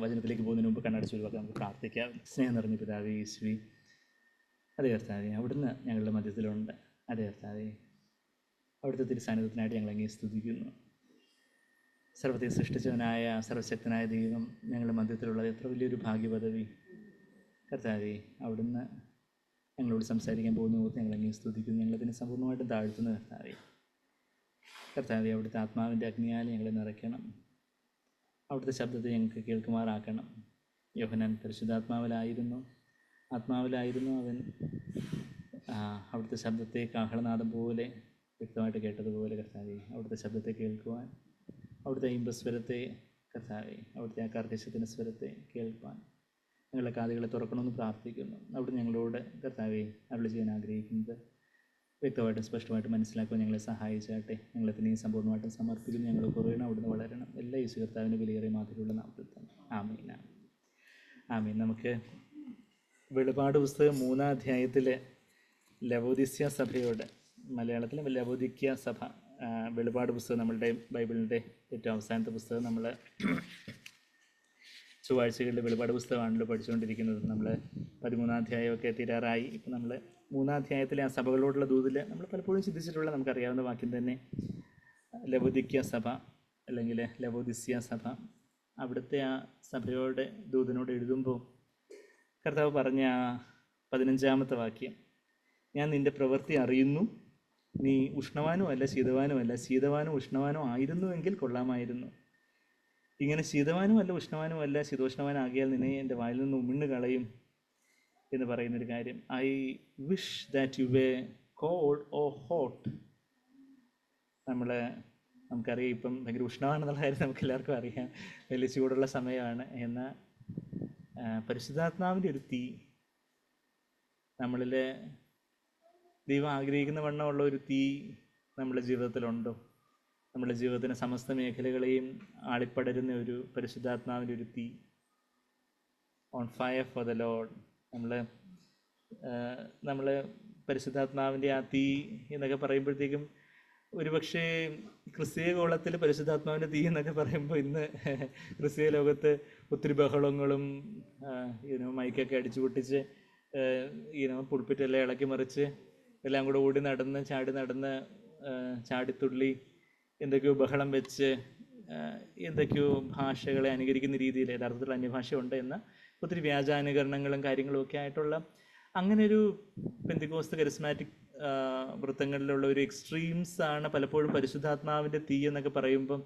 വചനത്തിലേക്ക് പോകുന്നതിന് മുമ്പ് കണ്ണടച്ച് ഒരു നമുക്ക് പ്രാർത്ഥിക്കാം. സ്നേഹം നിറഞ്ഞ പിതാവേ യേശുവേ, അതേ കർത്താവേ, അവിടുന്ന് ഞങ്ങളുടെ മധ്യത്തിലുണ്ട്. അതേ കർത്താവേ, അവിടുത്തെ തിരുസാന്നിധ്യത്തിനായിട്ട് ഞങ്ങൾ അങ്ങേ സ്തുതിക്കുന്നു. സർവ്വത്തെ സൃഷ്ടിച്ചവനായ സർവശക്തനായ ദൈവം ഞങ്ങളുടെ മധ്യത്തിലുള്ളത് എത്ര വലിയൊരു ഭാഗ്യപദവി കർത്താവേ. അവിടുന്ന് ഞങ്ങളോട് സംസാരിക്കാൻ പോകുന്ന ഓർത്ത് ഞങ്ങൾ അങ്ങേ സ്തുതിക്കുന്നു. ഞങ്ങളതിനെ സമ്പൂർണ്ണമായിട്ടും താഴ്ത്തുന്ന കർത്താവേ. കർത്താവേ, അവിടുത്തെ ആത്മാവിൻ്റെ അഗ്നിയാൽ ഞങ്ങളെ നിറയ്ക്കണം. അവിടുത്തെ ശബ്ദത്തെ ഞങ്ങൾക്ക് കേൾക്കുമാറാക്കണം. യോഹന്നാൻ പരിശുദ്ധാത്മാവിലായിരുന്നു, അവൻ അവിടുത്തെ ശബ്ദത്തെ കാഹളനാദം പോലെ വ്യക്തമായിട്ട് കേട്ടതുപോലെ കർത്താവേ, അവിടുത്തെ ശബ്ദത്തെ കേൾക്കുവാൻ, അവിടുത്തെ ഇമ്പസ്വരത്തെ കർത്താവേ, അവിടുത്തെ ആ കർക്കശത്തിൻ്റെ സ്വരത്തെ കേൾക്കുവാൻ ഞങ്ങളുടെ കാതുകളെ തുറക്കണമെന്ന് പ്രാർത്ഥിക്കുന്നു. അവിടെ ഞങ്ങളോട് കർത്താവേ അരുളി ചെയ്യാൻ ആഗ്രഹിക്കുന്നത് വ്യക്തമായിട്ടും സ്പഷ്ടമായിട്ട് മനസ്സിലാക്കുവാൻ ഞങ്ങളെ സഹായിച്ചാട്ടെ. ഞങ്ങളെ തന്നെ സമ്പൂർണ്ണമായിട്ടും സമർപ്പിക്കുന്നു. ഞങ്ങൾ കുറയണം, അവിടുന്ന് വളരണം. എല്ലാ യേശു കർത്താവിൻ്റെ വിലയേറിയ മാതിരിയുള്ള നാമത്തിൽ തന്നെ ആമീൻ. ആമീൻ. നമുക്ക് വെളിപാട് പുസ്തകം 3-ാം അധ്യായത്തിൽ ലവോദിക്യ സഭയോട്, മലയാളത്തിൽ ലവോദിക്യ സഭ, വെളിപാട് പുസ്തകം നമ്മളുടെ ബൈബിളിൻ്റെ ഏറ്റവും അവസാനത്തെ പുസ്തകം. നമ്മൾ ചൊവ്വാഴ്ചകളിൽ വെളിപാട് പുസ്തകമാണല്ലോ പഠിച്ചുകൊണ്ടിരിക്കുന്നത്. നമ്മൾ 13-ാം അധ്യായമൊക്കെ തീരാറായി. ഇപ്പം നമ്മൾ 3-ാം അധ്യായത്തിലെ ആ സഭകളോടുള്ള ദൂതിൽ നമ്മൾ പലപ്പോഴും ചിന്തിച്ചിട്ടുള്ള നമുക്കറിയാവുന്ന വാക്യം തന്നെ ലവോദിക്യ സഭ അല്ലെങ്കിൽ ലവോദിസ്യ സഭ. അവിടുത്തെ ആ സഭയോടെ ദൂതനോട് എഴുതുമ്പോൾ കർത്താവ് പറഞ്ഞ 15-ാമത്തെ വാക്യം, ഞാൻ നിൻ്റെ പ്രവൃത്തി അറിയുന്നു, നീ ഉഷ്ണവാനുമല്ല ശീതവാനുമല്ല, ശീതവാനും ഉഷ്ണവാനും ആയിരുന്നുവെങ്കിൽ കൊള്ളാമായിരുന്നു. ഇങ്ങനെ ശീതവാനുമല്ല ഉഷ്ണവാനുമല്ല ശീതോഷ്ണവാനാകിയാൽ നിന്നെ എൻ്റെ വായിൽ നിന്ന് ഉമിണ്ണ് കളയും എന്ന് പറയുന്നൊരു കാര്യം. I wish that you were cold or hot. നമുക്കറിയാം ഇപ്പം ഭയങ്കര ഉഷ്ണമാണെന്നുള്ള കാര്യം നമുക്ക് എല്ലാവർക്കും അറിയാം, വലിയ ചൂടുള്ള സമയമാണ്. എന്നാൽ പരിശുദ്ധാത്മാവിൻ്റെ ഒരു തീ നമ്മളിൽ ദൈവം ആഗ്രഹിക്കുന്ന വണ്ണമുള്ള ഒരു തീ നമ്മുടെ ജീവിതത്തിലുണ്ടോ? നമ്മുടെ ജീവിതത്തിന് സമസ്ത മേഖലകളെയും ആളിപ്പടരുന്ന ഒരു പരിശുദ്ധാത്മാവിൻ്റെ ഒരു തീ, on fire for the Lord. നമ്മൾ പരിശുദ്ധാത്മാവിൻ്റെ ആ തീ എന്നൊക്കെ പറയുമ്പോഴത്തേക്കും ഒരുപക്ഷെ ക്രിസ്തീയ കോളത്തിൽ പരിശുദ്ധാത്മാവിൻ്റെ തീ എന്നൊക്കെ പറയുമ്പോൾ ഇന്ന് ക്രിസ്തീയ ലോകത്ത് ഒത്തിരി ബഹളങ്ങളും മൈക്കൊക്കെ അടിച്ചു പൊട്ടിച്ച് പുൾപ്പിറ്റെല്ലാം ഇളക്കി മറിച്ച് എല്ലാം കൂടെ ഓടി നടന്ന് ചാടിത്തുള്ളി എന്തൊക്കെയോ ബഹളം വെച്ച് എന്തൊക്കെയോ ഭാഷകളെ അനുകരിക്കുന്ന രീതിയിൽ യഥാർത്ഥത്തിൽ അന്യഭാഷയുണ്ട് എന്ന ഒത്തിരി വ്യാജാനുകരണങ്ങളും കാര്യങ്ങളും ഒക്കെ ആയിട്ടുള്ള അങ്ങനെ ഒരു പെന്തിക്കോസ്ത് കരിസ്മാറ്റിക് വൃത്തങ്ങളിലുള്ള ഒരു എക്സ്ട്രീംസാണ് പലപ്പോഴും പരിശുദ്ധാത്മാവിൻ്റെ തീ എന്നൊക്കെ പറയുമ്പം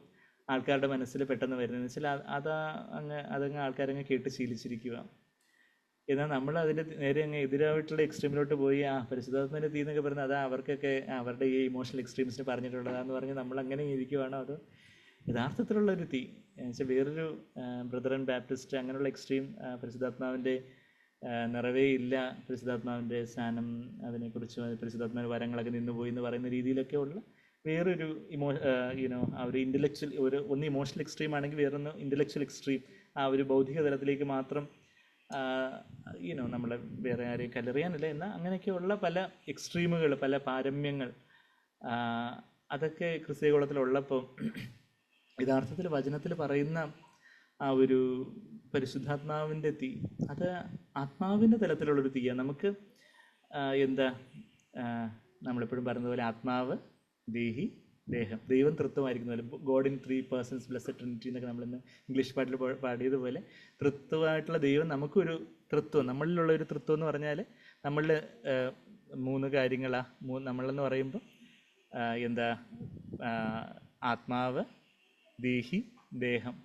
ആൾക്കാരുടെ മനസ്സിൽ പെട്ടെന്ന് വരുന്നതെന്ന് വെച്ചാൽ അതങ്ങ് ആൾക്കാരങ്ങ് കേട്ട് ശീലിച്ചിരിക്കുക. എന്നാൽ നമ്മൾ അതിൻ്റെ നേരെ അങ്ങ് എതിരായിട്ടുള്ള എക്സ്ട്രീമിലോട്ട് പോയി പരിശുദ്ധാത്മാവിൻ്റെ തീ എന്നൊക്കെ പറയുന്നത് അതാ അവർക്കൊക്കെ അവരുടെ ഈ ഇമോഷണൽ എക്സ്ട്രീംസിന് പറഞ്ഞിട്ടുള്ളതാന്ന് പറഞ്ഞ് നമ്മൾ അങ്ങനെ ഇരിക്കുവാണോ അതോ യഥാർത്ഥത്തിലുള്ളൊരു തീ എന്നുവെച്ചാൽ വേറൊരു ബ്രദറൻ ബാപ്റ്റിസ്റ്റ് അങ്ങനെയുള്ള എക്സ്ട്രീം പരിശുദ്ധാത്മാവിൻ്റെ നിറവേ ഇല്ല, പരിശുദ്ധാത്മാവിൻ്റെ സ്ഥാനം അതിനെക്കുറിച്ച് പരിശുദ്ധാത്മാവിൻ്റെ വരങ്ങളൊക്കെ നിന്നുപോയി എന്ന് പറയുന്ന രീതിയിലൊക്കെ ഉള്ള വേറൊരു ആ ഒരു ഇൻ്റലക്ച്വൽ ഒന്ന് ഇമോഷണൽ എക്സ്ട്രീം ആണെങ്കിൽ വേറൊന്ന് ഇൻ്റലക്ച്വൽ എക്സ്ട്രീം, ആ ഒരു ബൗദ്ധിക തലത്തിലേക്ക് മാത്രം നമ്മളെ വേറെ ആരെയും കല്ലെറിയാനില്ല എന്നാൽ അങ്ങനെയൊക്കെയുള്ള പല എക്സ്ട്രീമുകൾ, പല പാരമ്യങ്ങൾ അതൊക്കെ ക്രിസ്തീയകുലത്തിലുള്ളപ്പോൾ യഥാർത്ഥത്തിൽ വചനത്തിൽ പറയുന്ന ആ ഒരു പരിശുദ്ധാത്മാവിൻ്റെ തീ അത് ആത്മാവിൻ്റെ തലത്തിലുള്ളൊരു തീയാണ്. നമുക്ക് നമ്മളെപ്പോഴും പറയുന്നതുപോലെ ആത്മാവ്, ദേഹി, ദേഹം, ദൈവം തൃത്വമായിരിക്കുന്ന പോലെ God in 3 persons blessed Trinity എന്നൊക്കെ നമ്മളിന്ന് ഇംഗ്ലീഷ് പാട്ടിൽ പാടിയതുപോലെ തൃത്വമായിട്ടുള്ള ദൈവം നമുക്കൊരു തൃത്വം, നമ്മളിലുള്ള ഒരു തൃത്വം എന്ന് പറഞ്ഞാൽ നമ്മളിൽ 3 കാര്യങ്ങളാണ്. നമ്മളെന്ന് പറയുമ്പോൾ ആത്മാവ്, ദേഹി, ദേഹം.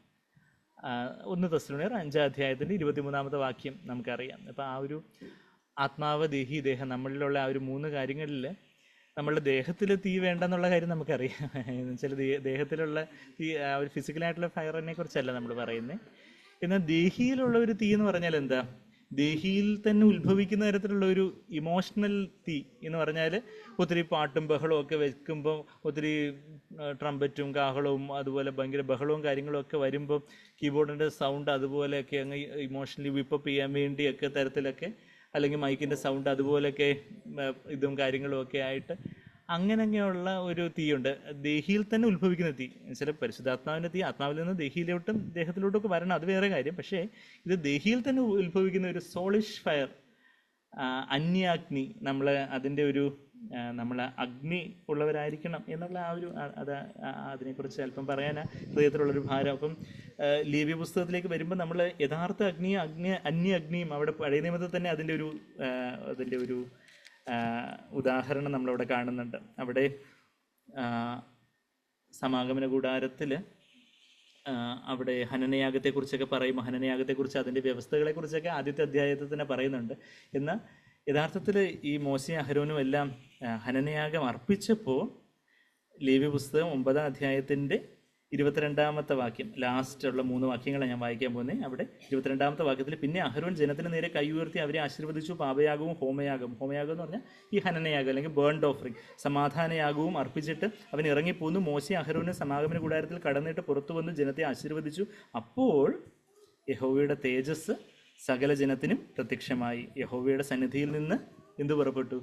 1 തെസ്സലോനിയർ 5-ാം അധ്യായത്തിൻ്റെ 23-ാമത്തെ വാക്യം നമുക്കറിയാം. അപ്പോൾ ആ ഒരു ആത്മാവ്, ദേഹി, ദേഹം നമ്മളിലുള്ള ആ ഒരു 3 കാര്യങ്ങളിൽ നമ്മളുടെ ദേഹത്തിൽ തീ വേണ്ടെന്നുള്ള കാര്യം നമുക്കറിയാം. എന്ന് വെച്ചാൽ ദേഹത്തിലുള്ള തീ ആ ഒരു ഫിസിക്കലായിട്ടുള്ള ഫയറിനെ കുറിച്ചല്ല നമ്മൾ പറയുന്നത്. എന്നാൽ ദേഹിയിലുള്ള ഒരു തീ എന്ന് പറഞ്ഞാൽ എന്താ? ദേഹിയിൽ തന്നെ ഉത്ഭവിക്കുന്ന തരത്തിലുള്ള ഒരു ഇമോഷണൽ തീ എന്ന് പറഞ്ഞാൽ ഒത്തിരി പാട്ടും ബഹളവും ഒക്കെ വെക്കുമ്പോൾ ഒത്തിരി ട്രംപറ്റും കാഹളവും അതുപോലെ ഭയങ്കര ബഹളവും കാര്യങ്ങളും ഒക്കെ വരുമ്പോൾ കീബോർഡിൻ്റെ സൗണ്ട് അതുപോലെയൊക്കെ അങ്ങ് ഇമോഷണലി വിപ്പപ്പ് ചെയ്യാൻ വേണ്ടിയൊക്കെ തരത്തിലൊക്കെ, അല്ലെങ്കിൽ മൈക്കിൻ്റെ സൗണ്ട് അതുപോലെയൊക്കെ ഇതും കാര്യങ്ങളും ഒക്കെ ആയിട്ട് അങ്ങനെയൊക്കെയുള്ള ഒരു തീയുണ്ട്. ദേഹിയിൽ തന്നെ ഉത്ഭവിക്കുന്ന തീ. ചില പരിശുദ്ധാത്മാവിൻ്റെ തീ ആത്മാവിൽ നിന്ന് ദേഹിയിലോട്ടും ദേഹത്തിലോട്ടും ഒക്കെ വരണം, അത് വേറെ കാര്യം. പക്ഷേ ഇത് ദേഹിയിൽ തന്നെ ഉത്ഭവിക്കുന്ന ഒരു സോളിഷ് ഫയർ, അന്യാഗ്നി. നമ്മൾ അതിൻ്റെ ഒരു നമ്മൾ അഗ്നി ഉള്ളവരായിരിക്കണം എന്നുള്ള ആ ഒരു അതിനെക്കുറിച്ച് അല്പം പറയാൻ ഹൃദയത്തിലുള്ളൊരു ഭാരം. അപ്പം ലേവ്യ പുസ്തകത്തിലേക്ക് വരുമ്പോൾ നമ്മൾ യഥാർത്ഥ അന്യാഗ്നിയും അവിടെ പഴയ നിയമത്തിൽ തന്നെ അതിൻ്റെ ഒരു ഉദാഹരണം നമ്മളവിടെ കാണുന്നുണ്ട്. അവിടെ സമാഗമന കൂടാരത്തിൽ അവിടെ ഹനനയാഗത്തെക്കുറിച്ചൊക്കെ പറയുമ്പോൾ ഹനനയാഗത്തെക്കുറിച്ച് അതിൻ്റെ വ്യവസ്ഥകളെക്കുറിച്ചൊക്കെ ആദ്യത്തെ അധ്യായത്തിൽ തന്നെ പറയുന്നുണ്ട്. എന്നാൽ യഥാർത്ഥത്തിൽ ഈ മോശയും അഹരോനും എല്ലാം ഹനനയാഗം അർപ്പിച്ചപ്പോൾ ലേവ്യ പുസ്തകം 9-ാം അധ്യായത്തിൻ്റെ 22-ാമത്തെ വാക്യം, ലാസ്റ്റുള്ള 3 വാക്യങ്ങളാണ് ഞാൻ വായിക്കാൻ പോകുന്നത്. അവിടെ 22-ാമത്തെ വാക്യത്തിൽ, പിന്നെ അഹരോൻ ജനത്തിന് നേരെ കൈ ഉയർത്തി അവരെ ആശീർവദിച്ചു, പാപയാഗവും ഹോമയാഗം എന്ന് പറഞ്ഞാൽ ഈ ഹനനയാഗം അല്ലെങ്കിൽ ബേൺഡ് ഓഫറിങ്, സമാധാനയാഗവും അർപ്പിച്ചിട്ട് അവൻ ഇറങ്ങിപ്പോന്നു. മോശെ അഹരോന് സമാഗമന കൂടാരത്തിൽ കടന്നിട്ട് പുറത്തു വന്ന് ജനത്തെ ആശീർവദിച്ചു. അപ്പോൾ യഹോവയുടെ തേജസ് സകല ജനത്തിനും പ്രത്യക്ഷമായി. യഹോവയുടെ സന്നിധിയിൽ നിന്ന് എന്ത് പുറപ്പെട്ടു?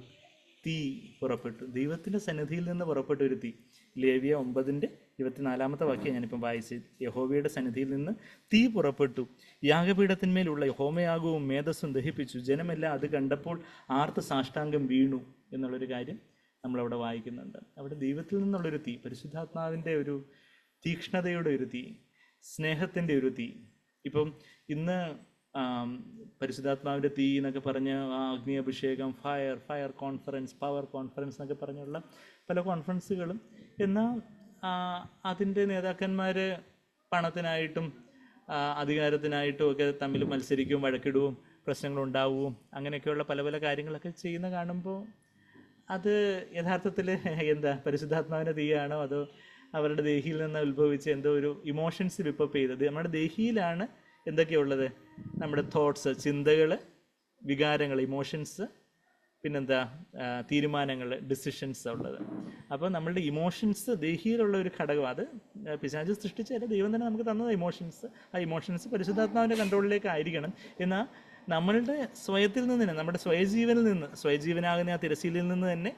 തീ പുറപ്പെട്ടു. ദൈവത്തിൻ്റെ സന്നിധിയിൽ നിന്ന് പുറപ്പെട്ട ഒരു തീ. ലേവ്യ 9-24 വാക്യം ഞാനിപ്പം വായിച്ച്. യഹോവയുടെ സന്നിധിയിൽ നിന്ന് തീ പുറപ്പെട്ടു, യാഗപീഠത്തിന്മേലുള്ള ഹോമയാഗവും മേധസ്സും ദഹിപ്പിച്ചു. ജനമെല്ലാം അത് കണ്ടപ്പോൾ ആർത്ത് സാഷ്ടാംഗം വീണു എന്നുള്ളൊരു കാര്യം നമ്മളവിടെ വായിക്കുന്നുണ്ട്. അവിടെ ദൈവത്തിൽ നിന്നുള്ളൊരു തീ, പരിശുദ്ധാത്മാവിൻ്റെ ഒരു തീക്ഷ്ണതയുടെ ഒരു തീ, സ്നേഹത്തിൻ്റെ ഒരു തീ. ഇപ്പം ഇന്ന് പരിശുദ്ധാത്മാവിൻ്റെ തീ എന്നൊക്കെ പറഞ്ഞ് അഗ്നി അഭിഷേകം, ഫയർ കോൺഫറൻസ്, പവർ കോൺഫറൻസ് എന്നൊക്കെ പറഞ്ഞുള്ള പല കോൺഫറൻസുകളും. എന്നാൽ അതിൻ്റെ നേതാക്കന്മാർ പണത്തിനായിട്ടും അധികാരത്തിനായിട്ടും ഒക്കെ തമ്മിൽ മത്സരിക്കും, വഴക്കിടുവും, പ്രശ്നങ്ങളുണ്ടാവുകയും അങ്ങനെയൊക്കെയുള്ള പല പല കാര്യങ്ങളൊക്കെ ചെയ്യുന്ന കാണുമ്പോൾ അത് യഥാർത്ഥത്തിൽ പരിശുദ്ധാത്മാവിൻ്റെ തീയാണോ അതോ അവരുടെ ദേഹിയിൽ നിന്ന് ഉത്ഭവിച്ച് എന്തോ ഒരു ഇമോഷൻസ് വിപ്പപ്പ് ചെയ്തത്? നമ്മുടെ ദേഹിയിലാണ് എന്തൊക്കെയുള്ളത്? നമ്മുടെ തോട്ട്സ്, ചിന്തകൾ, വികാരങ്ങൾ, ഇമോഷൻസ്, പിന്നെന്താ തീരുമാനങ്ങൾ, ഡിസിഷൻസ് ഉള്ളത്. അപ്പോൾ നമ്മളുടെ ഇമോഷൻസ് ദേഹിയിലുള്ള ഒരു ഘടകം. അത് പിശാച് സൃഷ്ടിച്ചല്ല, ദൈവം തന്നെ നമുക്ക് തന്നത് ഇമോഷൻസ്. ആ ഇമോഷൻസ് പരിശുദ്ധാത്മാവിൻ്റെ കൺട്രോളിലേക്ക് ആയിരിക്കണം. എന്നാൽ നമ്മളുടെ സ്വയത്തിൽ നിന്ന് തന്നെ, നമ്മുടെ സ്വയജീവനാകുന്ന ആ തിരശ്ശീലിൽ നിന്ന് തന്നെ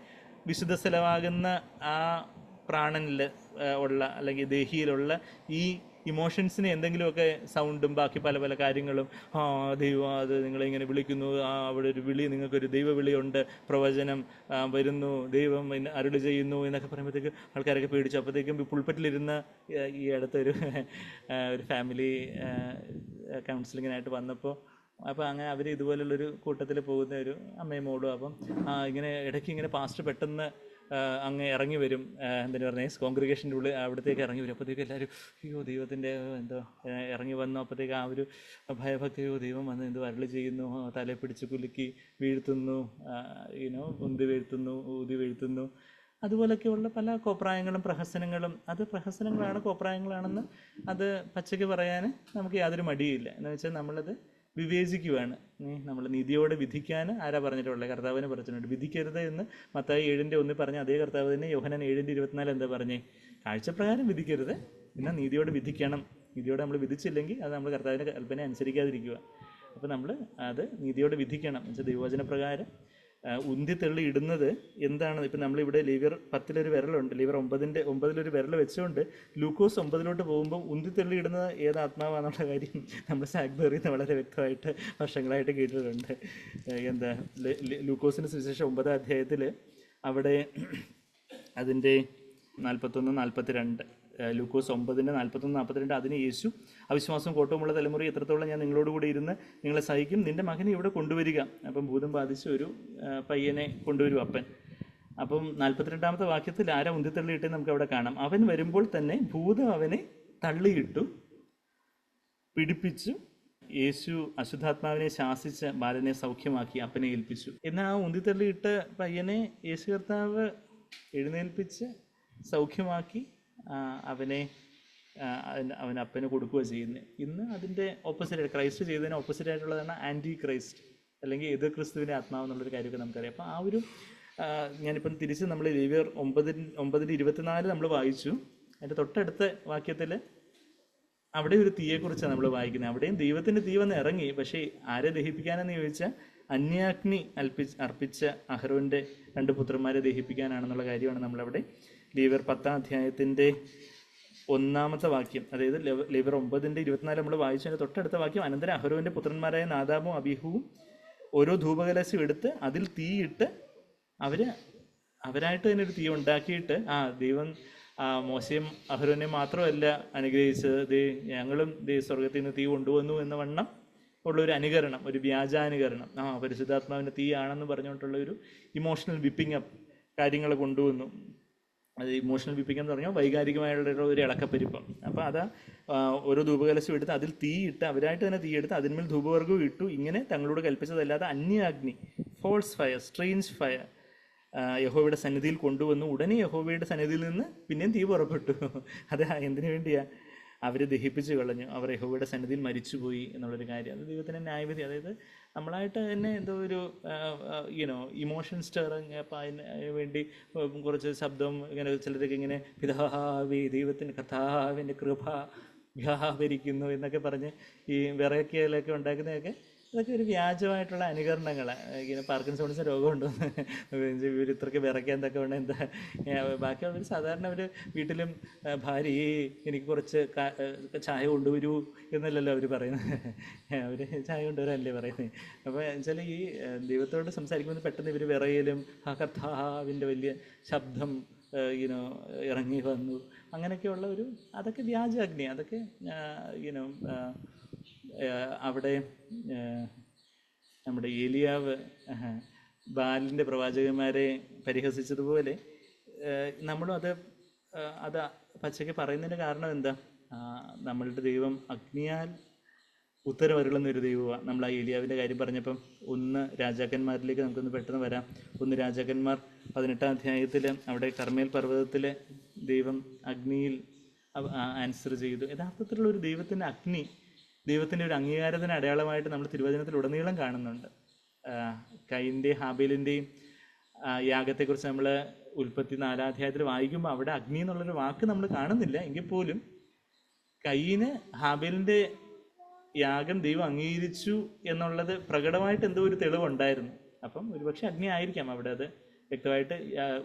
വിശുദ്ധ സ്ഥലമാകുന്ന ആ പ്രാണനിൽ ഉള്ള അല്ലെങ്കിൽ ദേഹിയിലുള്ള ഈ ഇമോഷൻസിന് എന്തെങ്കിലുമൊക്കെ സൗണ്ടും ബാക്കി പല പല കാര്യങ്ങളും, ദൈവം അത് നിങ്ങളിങ്ങനെ വിളിക്കുന്നു, അവിടെ ഒരു വിളി, നിങ്ങൾക്കൊരു ദൈവവിളിയുണ്ട്, പ്രവചനം വരുന്നു, ദൈവം അരുളി ചെയ്യുന്നു എന്നൊക്കെ പറയുമ്പോഴത്തേക്ക് ആൾക്കാരൊക്കെ പേടിച്ചു. അപ്പോഴത്തേക്കും പുൾപ്പറ്റിലിരുന്ന ഈ അടുത്തൊരു ഫാമിലി കൗൺസിലിങ്ങിനായിട്ട് വന്നപ്പോൾ അങ്ങനെ അവർ ഇതുപോലുള്ളൊരു കൂട്ടത്തിൽ പോകുന്ന ഒരു അമ്മയും മോളും. അപ്പം ഇങ്ങനെ ഇടയ്ക്ക് ഇങ്ങനെ പാസ്റ്റർ പെട്ടെന്ന് അങ്ങ് ഇറങ്ങി വരും, എന്തിനു പറഞ്ഞാൽ കോൺഗ്രിഗേഷൻ്റെ ഉള്ളിൽ അവിടത്തേക്ക് ഇറങ്ങി വരും. അപ്പോഴത്തേക്ക് എല്ലാവരും അയ്യോ ദൈവത്തിൻ്റെ എന്തോ ഇറങ്ങി വന്നു. അപ്പോഴത്തേക്ക് ആ ഒരു ഭയഭക്തിയോ ദൈവം വന്ന് എന്തോ അരുളി ചെയ്യുന്നു, തലയെ പിടിച്ച് കുലുക്കി വീഴ്ത്തുന്നു, ഉന്തി വീഴ്ത്തുന്നു, ഊതി വീഴ്ത്തുന്നു. അതുപോലൊക്കെയുള്ള പല കോപ്രായങ്ങളും പ്രഹസനങ്ങളും. അത് പ്രഹസനങ്ങളാണ്, കോപ്രായങ്ങളാണെന്ന് അത് പച്ചയ്ക്ക് പറയാൻ നമുക്ക് യാതൊരു മടിയില്ല. എന്ന് വെച്ചാൽ നമ്മളത് വിവേചിക്കുകയാണ്. നമ്മൾ നീതിയോടെ വിധിക്കാൻ ആരാ പറഞ്ഞിട്ടുള്ളത്? കർത്താവിനെ പറഞ്ഞിട്ടുണ്ട്. വിധിക്കരുത് എന്ന് മത്തായി 7:1 പറഞ്ഞ അതേ കർത്താവ് തന്നെ യോഹന്നാൻ 7:24 എന്താ പറഞ്ഞേ? കാഴ്ചപ്രകാരം വിധിക്കരുത്, പിന്നെ നീതിയോടെ വിധിക്കണം. നീതിയോടെ നമ്മൾ വിധിച്ചില്ലെങ്കിൽ അത് നമ്മൾ കർത്താവിൻ്റെ കൽപ്പന അനുസരിക്കാതിരിക്കുക. അപ്പോൾ നമ്മൾ അത് നീതിയോടെ വിധിക്കണം. എന്നുവെച്ചാൽ ദൈവവചനപ്രകാരം ഉന്തിത്തള്ളി ഇടുന്നത് എന്താണ്? ഇപ്പം നമ്മളിവിടെ ലിവർ 10 വിരലുണ്ട്, ലിവർ 9 വിരൽ വെച്ചുകൊണ്ട് ലൂക്കോസ് 9 പോകുമ്പോൾ ഉന്തിത്തള്ളി ഇടുന്നത് ഏത് ആത്മാവാന്നുള്ള കാര്യം നമ്മൾ സാഗ്ബറിയിൽ നിന്ന് വളരെ വ്യക്തമായിട്ട് വർഷങ്ങളായിട്ട് കേട്ടിട്ടുണ്ട്. ലൂക്കോസിന് സുവിശേഷം 9-ാം അധ്യായത്തിൽ അവിടെ അതിൻ്റെ 41-42, ലൂക്കോസ് 9:41-42, അതിന് യേശു അവിശ്വാസവും കോട്ടവുമുള്ള തലമുറ എത്രത്തോളം ഞാൻ നിങ്ങളോടുകൂടി ഇരുന്ന് നിങ്ങളെ സഹിക്കും, നിൻ്റെ മകനെ ഇവിടെ കൊണ്ടുവരിക. അപ്പം ഭൂതം ബാധിച്ച ഒരു പയ്യനെ കൊണ്ടുവരും അപ്പൻ. അപ്പം 42-ാമത്തെ വാക്യത്തിൽ ആരാ ഉന്തിത്തള്ളിയിട്ടേ നമുക്ക് അവിടെ കാണാം. അവൻ വരുമ്പോൾ തന്നെ ഭൂതം അവനെ തള്ളിയിട്ടു, പിടിപ്പിച്ചു. യേശു അശുദ്ധാത്മാവിനെ ശാസിച്ച ബാലനെ സൗഖ്യമാക്കി അപ്പനെ ഏൽപ്പിച്ചു. എന്നാൽ ആ ഉന്തിത്തള്ളിയിട്ട പയ്യനെ യേശു കർത്താവ് എഴുന്നേൽപ്പിച്ച് സൗഖ്യമാക്കി അവൻ അപ്പന് കൊടുക്കുക ചെയ്യുന്നത്. ഇന്ന് അതിൻ്റെ ഓപ്പോസിറ്റായിട്ട് ക്രൈസ്റ്റ് ചെയ്തതിന് ഓപ്പോസിറ്റായിട്ടുള്ളതാണ് ആൻറ്റി ക്രൈസ്റ്റ് അല്ലെങ്കിൽ എതിർ ക്രിസ്തുവിൻ്റെ ആത്മാവെന്നുള്ളൊരു കാര്യമൊക്കെ നമുക്കറിയാം. അപ്പോൾ ആ ഒരു ഞാനിപ്പം തിരിച്ച് നമ്മൾ ലേവ്യർ 9:24 നമ്മൾ വായിച്ചു. അതിൻ്റെ തൊട്ടടുത്ത വാക്യത്തിൽ അവിടെ ഒരു തീയെക്കുറിച്ചാണ് നമ്മൾ വായിക്കുന്നത്. അവിടെയും ദൈവത്തിൻ്റെ തീ വന്ന് ഇറങ്ങി. പക്ഷേ ആരെ ദഹിപ്പിക്കാനെന്ന് ചോദിച്ചാൽ അന്യാഗ്നി അർപ്പിച്ച അഹരോൻ്റെ 2 പുത്രന്മാരെ ദഹിപ്പിക്കാനാണെന്നുള്ള കാര്യമാണ് നമ്മളവിടെ ലേവ്യർ 10-ാം അധ്യായത്തിൻ്റെ 1-ാമത്തെ വാക്യം, അതായത് ലേവ്യർ 9:24 നമ്മൾ വായിച്ചതിൻ്റെ തൊട്ടടുത്ത വാക്യം. അനന്തരം അഹരോൻ്റെ പുത്രന്മാരായ നാദാബും അബീഹുവും ഓരോ ധൂപകലശം എടുത്ത് അതിൽ തീയിട്ട് അവരായിട്ട് തന്നെ ഒരു തീ ഉണ്ടാക്കിയിട്ട് ദൈവം മോശയും അഹരോനെ മാത്രമല്ല അനുഗ്രഹിച്ചത്, ഞങ്ങളും സ്വർഗത്തിൽ നിന്ന് തീ കൊണ്ടുവന്നു എന്ന വണ്ണം ഉള്ളൊരു അനുകരണം, ഒരു വ്യാജാനുകരണം. പരിശുദ്ധാത്മാവിൻ്റെ തീയാണെന്ന് പറഞ്ഞുകൊണ്ടുള്ള ഒരു ഇമോഷണൽ വിപ്പിംഗ് അപ്പ് കാര്യങ്ങൾ കൊണ്ടുവന്നു. അത് ഇമോഷണൽ വിപ്പിംഗ് എന്ന് പറഞ്ഞാൽ വൈകാരികമായുള്ള ഒരു ഇളക്കപ്പെരുപ്പം. അപ്പോൾ ഓരോ ധൂപകലശം എടുത്ത് അതിൽ തീയിട്ട് അവരായിട്ട് തന്നെ തീയെടുത്ത് അതിന്മേൽ ധൂപവർഗവും ഇട്ടു. ഇങ്ങനെ തങ്ങളോട് കൽപ്പിച്ചതല്ലാതെ അന്യാഗ്നി, ഫോൾസ് ഫയർ, സ്ട്രേഞ്ച് ഫയർ യഹോവയുടെ സന്നിധിയിൽ കൊണ്ടുവന്നു. ഉടനെ യഹോവയുടെ സന്നിധിയിൽ നിന്ന് പിന്നെയും തീ പുറപ്പെട്ടു. അത് എന്തിനു വേണ്ടിയാ? അവർ ദഹിപ്പിച്ച് കളഞ്ഞു, അവർ യഹോവയുടെ സന്നിധിയിൽ മരിച്ചുപോയി എന്നുള്ളൊരു കാര്യം. അത് ദൈവത്തിൻ്റെ ന്യായവിധി. അതായത് നമ്മളായിട്ട് തന്നെ എന്തോ ഒരു ഇമോഷൻ സ്റ്ററിങ്, അപ്പം അതിന് വേണ്ടി കുറച്ച് ശബ്ദം ഇങ്ങനെ ചിലരൊക്കെ ഇങ്ങനെ പിതാവേ ദൈവത്തിൻ്റെ കർത്താവിൻ്റെ കൃപ വ്യാപരിക്കുന്നു എന്നൊക്കെ പറഞ്ഞ് ഈ വിറയ്ക്കലൊക്കെ ഉണ്ടാക്കുന്നതൊക്കെ ഇതൊക്കെ ഒരു വ്യാജമായിട്ടുള്ള അനുകരണങ്ങൾ. ഇങ്ങനെ പാർക്കിൻസോൺസ് രോഗമുണ്ടോ ഇവർ ഇത്രയ്ക്ക് വിറയ്ക്കാൻ തൊക്കെ ഉണ്ട് എന്താ. ബാക്കിയുള്ളവർ സാധാരണ അവർ വീട്ടിലും ഭാര്യയെ എനിക്ക് കുറച്ച് ചായ കൊണ്ടുവരൂ എന്നല്ലല്ലോ അവർ പറയുന്നത്, അവർ ചായ കൊണ്ടുവരാനല്ലേ പറയുന്നത്. അപ്പോൾ വെച്ചാൽ ഈ ദൈവത്തോട് സംസാരിക്കുമ്പോൾ പെട്ടെന്ന് ഇവർ വിറയലും കർത്താവിൻ്റെ വലിയ ശബ്ദം ഇറങ്ങി വന്നു അങ്ങനെയൊക്കെയുള്ള അതൊക്കെ വ്യാജാഗ്നി. അതൊക്കെ അവിടെ നമ്മുടെ ഏലിയാവ് ബാലിൻ്റെ പ്രവാചകന്മാരെ പരിഹസിച്ചതുപോലെ നമ്മളും അത് പച്ചയ്ക്ക് പറയുന്നതിൻ്റെ കാരണം എന്താ? നമ്മളുടെ ദൈവം അഗ്നിയാൽ ഉത്തരവരുളുന്നൊരു ദൈവമാണ്. നമ്മൾ ആ ഏലിയാവിൻ്റെ കാര്യം പറഞ്ഞപ്പം 1 രാജാക്കന്മാരിലേക്ക് നമുക്കൊന്ന് പെട്ടെന്ന് വരാം. 1 രാജാക്കന്മാർ 18-ാം അധ്യായത്തിൽ അവിടെ കർമ്മേൽ പർവ്വതത്തിൽ ദൈവം അഗ്നിയിൽ ആൻസർ ചെയ്തു. യഥാർത്ഥത്തിലുള്ളൊരു ദൈവത്തിൻ്റെ അഗ്നി ദൈവത്തിൻ്റെ ഒരു അംഗീകാരത്തിന് അടയാളമായിട്ട് നമ്മൾ തിരുവചനത്തിലുടനീളം കാണുന്നുണ്ട്. കയീൻ്റെയും ഹാബേലിൻ്റെയും യാഗത്തെക്കുറിച്ച് നമ്മൾ ഉൽപ്പത്തി 4-ാം അധ്യായത്തിൽ വായിക്കുമ്പോൾ അവിടെ അഗ്നി എന്നുള്ളൊരു വാക്ക് നമ്മൾ കാണുന്നില്ല. എങ്കിൽ പോലും കയീന് ഹാബേലിൻ്റെ യാഗം ദൈവം അംഗീകരിച്ചു എന്നുള്ളത് പ്രകടമായിട്ട് എന്തോ ഒരു തെളിവുണ്ടായിരുന്നു. അപ്പം ഒരുപക്ഷെ അഗ്നി ആയിരിക്കാം അവിടെ. അത് വ്യക്തമായിട്ട്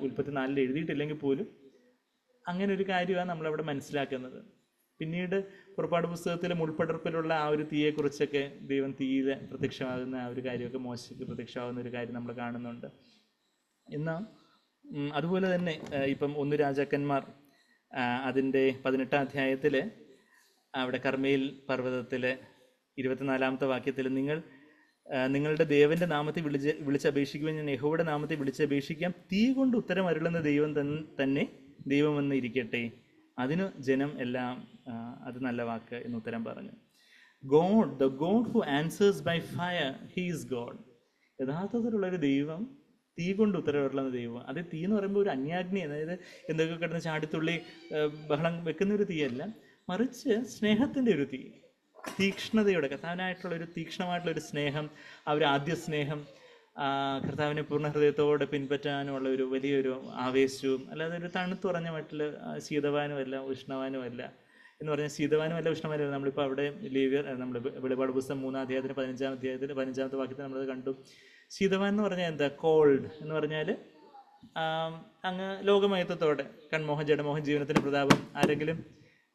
ഉൽപ്പത്തി 4-ൽ എഴുതിയിട്ടില്ലെങ്കിൽ പോലും അങ്ങനെ ഒരു കാര്യമാണ് നമ്മളവിടെ മനസ്സിലാക്കുന്നത്. പിന്നീട് പുറപ്പാട് പുസ്തകത്തിലെ മുൾപ്പടർപ്പിലുള്ള ആ ഒരു തീയെക്കുറിച്ചൊക്കെ ദൈവം തീയിൽ പ്രത്യക്ഷമാകുന്ന ആ ഒരു കാര്യമൊക്കെ മോശയ്ക്ക് പ്രത്യക്ഷമാകുന്ന ഒരു കാര്യം നമ്മൾ കാണുന്നുണ്ട്. എന്നാൽ അതുപോലെ തന്നെ ഇപ്പം 1 രാജാക്കന്മാർ അതിൻ്റെ 18-ാം അധ്യായത്തിൽ അവിടെ കർമ്മേൽ പർവ്വതത്തിൽ 24-ാമത്തെ വാക്യത്തിൽ നിങ്ങളുടെ ദേവൻ്റെ നാമത്തെ വിളിച്ചപേക്ഷിക്കുവാൻ ഞാൻ യഹോവയുടെ നാമത്തെ വിളിച്ചപേക്ഷിക്കാം, തീ കൊണ്ട് ഉത്തരം അരുളുന്ന ദൈവം തന്നെ ദൈവമെന്ന് ഇരിക്കട്ടെ, അതിന് ജനം എല്ലാം അത് നല്ല വാക്ക് എന്ന് ഉത്തരം പറഞ്ഞു. The God who answers by fire, he is God. യഥാർത്ഥത്തിലുള്ളൊരു ദൈവം തീ കൊണ്ട് ഉത്തരവിടുന്ന ദൈവം. അത് തീ എന്ന് പറയുമ്പോൾ ഒരു അന്യാഗ്നി, അതായത് എന്തൊക്കെ കിടന്ന് ചാടിത്തുള്ളി ബഹളം വെക്കുന്നൊരു തീയല്ല, മറിച്ച് സ്നേഹത്തിൻ്റെ ഒരു തീ, തീക്ഷ്ണതയുടെ കർത്താവിനായിട്ടുള്ളൊരു തീക്ഷ്ണമായിട്ടുള്ളൊരു സ്നേഹം, ആ ഒരു ആദ്യ സ്നേഹം, കർത്താവിനെ പൂർണ്ണ ഹൃദയത്തോടെ പിൻപറ്റാനുമുള്ള ഒരു വലിയൊരു ആവേശവും, അല്ലാതെ ഒരു തണുത്തുറഞ്ഞ മട്ടിൽ ശീതവാനുമല്ല ഉഷ്ണവാനുമല്ല എന്ന് പറഞ്ഞാൽ ശീതവാനുമല്ല ഉഷ്ണവാനുമല്ല. നമ്മളിപ്പോൾ അവിടെ നമ്മൾ വെളിപാട് പുസ്തകം 3-ാം അധ്യായത്തിന് 15-ാമത്തെ വാക്യത്തിൽ നമ്മളത് കണ്ടു. ശീതവാൻ എന്ന് പറഞ്ഞാൽ എന്താ? കോൾഡ് എന്ന് പറഞ്ഞാൽ അങ്ങ് ലോകമയത്വത്തോടെ കൺമോഹൻ ജഡമോഹൻ ജീവനത്തിൻ്റെ പ്രതാപം. ആരെങ്കിലും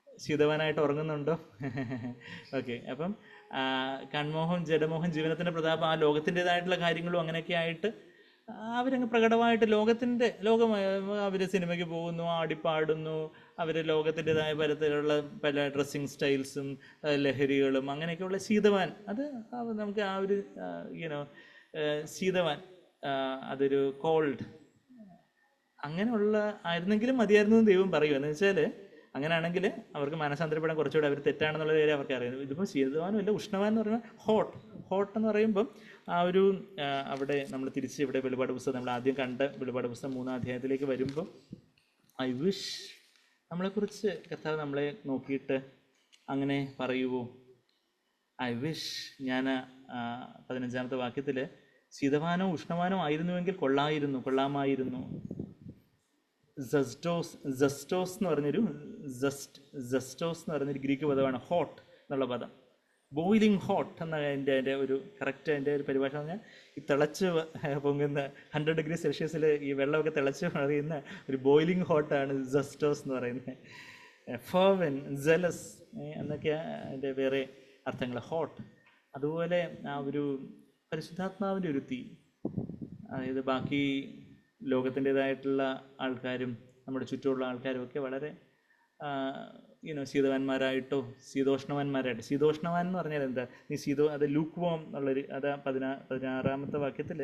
ശീതവാനായിട്ട് ഉറങ്ങുന്നുണ്ടോ? ഓക്കെ. അപ്പം കൺമോഹൻ ജഡമോഹൻ ജീവനത്തിൻ്റെ പ്രതാപം, ആ ലോകത്തിൻ്റെതായിട്ടുള്ള കാര്യങ്ങളും അങ്ങനെയൊക്കെ ആയിട്ട് അവരങ്ങ് പ്രകടമായിട്ട് അവർ സിനിമയ്ക്ക് പോകുന്നു, ആടിപ്പാടുന്നു, അവർ ലോകത്തിൻ്റെതായ പലതരത്തിലുള്ള പല ഡ്രസ്സിങ് സ്റ്റൈൽസും ലഹരികളും അങ്ങനെയൊക്കെയുള്ള ശീതവാൻ. അത് നമുക്ക് ആ ഒരു ശീതവാൻ, അതൊരു കോൾഡ് അങ്ങനെയുള്ള ആയിരുന്നെങ്കിലും മതിയായിരുന്നു എന്ന് ദൈവം പറയും. എന്ന് വെച്ചാൽ അങ്ങനെയാണെങ്കിൽ അവർക്ക് മനസാന്തരപ്പെടാൻ കുറച്ചുകൂടെ അവർ തെറ്റാണെന്നുള്ള കാര്യം അവർക്ക് അറിയുന്നത്. ഇതിപ്പോൾ ശീതവാനും അല്ല, ഉഷ്ണവാൻ എന്ന് പറയുമ്പോൾ ഹോട്ട് എന്ന് പറയുമ്പം ആ ഒരു അവിടെ നമ്മൾ തിരിച്ച് ഇവിടെ വെളിപാട് പുസ്തകം നമ്മൾ ആദ്യം കണ്ട വെളിപാട് പുസ്തകം 3-ാം അധ്യായത്തിലേക്ക് വരുമ്പോൾ ഐ വിഷ് നമ്മളെക്കുറിച്ച് കർത്താവ് നമ്മളെ നോക്കിയിട്ട് അങ്ങനെ പറയുമോ? ഐ വിഷ് ഞാൻ 15-ാമത്തെ വാക്യത്തിൽ ശീതവാനോ ഉഷ്ണവാനോ ആയിരുന്നുവെങ്കിൽ കൊള്ളാമായിരുന്നു. ജസ്റ്റോസ് എന്ന് പറഞ്ഞൊരു ഗ്രീക്ക് പദമാണ് ഹോട്ട് എന്നുള്ള പദം. ബോയിലിംഗ് ഹോട്ട് എന്ന അതിൻ്റെ ഒരു കറക്റ്റ് അതിൻ്റെ ഒരു പരിഭാഷ എന്ന് പറഞ്ഞാൽ ഈ തിളച്ച് പൊങ്ങുന്ന 100°C ഈ വെള്ളമൊക്കെ തിളച്ച് മറിയുന്ന ഒരു ബോയിലിംഗ് ഹോട്ടാണ് ജസ്റ്റോസ് എന്ന് പറയുന്നത്. ഫെർവൻ, ജലസ് എന്നൊക്കെയാണ് അതിൻ്റെ വേറെ അർത്ഥങ്ങൾ. ഹോട്ട് അതുപോലെ ആ ഒരു പരിശുദ്ധാത്മാവിൻ്റെ ഒരു തീ, അതായത് ബാക്കി ലോകത്തിൻ്റേതായിട്ടുള്ള ആൾക്കാരും നമ്മുടെ ചുറ്റുമുള്ള ആൾക്കാരും ഒക്കെ വളരെ ശീതവാന്മാരായിട്ടോ ശീതോഷ്ണവാന്മാരായിട്ടോ. ശീതോഷ്ണവാൻ എന്ന് പറഞ്ഞാൽ എന്താ, നീ അത് ലൂക്ക് വോം എന്നുള്ളൊരു അത് 16ാമത്തെ വാക്യത്തിൽ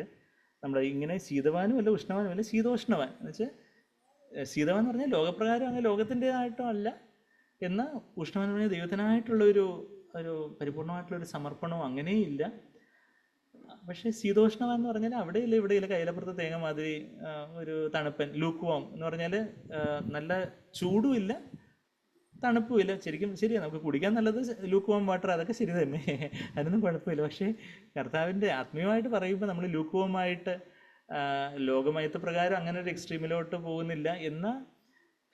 നമ്മൾ ഇങ്ങനെ ശീതവാനും അല്ല ഉഷ്ണവാനും അല്ല, ശീതോഷ്ണവാൻ എന്ന് വെച്ചാൽ ശീതവാൻ എന്ന് പറഞ്ഞാൽ ലോകപ്രകാരം അങ്ങനെ ലോകത്തിൻ്റേതായിട്ടോ അല്ല, എന്നാൽ ഉഷ്ണവാൻ എന്ന് പറഞ്ഞാൽ ദൈവത്തിനായിട്ടുള്ളൊരു പരിപൂർണമായിട്ടുള്ളൊരു സമർപ്പണവും അങ്ങനെയില്ല. പക്ഷേ ശീതോഷ്ണവാൻ എന്ന് പറഞ്ഞാൽ അവിടെയില്ല ഇവിടെയില്ല കൈലപ്പുറത്ത് തേങ്ങ മാതിരി ഒരു തണുപ്പൻ. ലൂക്ക് വോം എന്ന് പറഞ്ഞാൽ നല്ല ചൂടുമില്ല തണുപ്പുമില്ല. ശരിക്കും ശരിയാണ്, നമുക്ക് കുടിക്കാൻ നല്ലത് ലൂക്ക് വോം വാട്ടർ, അതൊക്കെ ശരി തന്നെ, അതിനൊന്നും കുഴപ്പമില്ല. പക്ഷേ കർത്താവിൻ്റെ ആത്മീയമായിട്ട് പറയുമ്പോൾ നമ്മൾ ലൂക്ക് വോമായിട്ട് ലോകമയത്തെ പ്രകാരം അങ്ങനെ ഒരു എക്സ്ട്രീമിലോട്ട് പോകുന്നില്ല. എന്നാൽ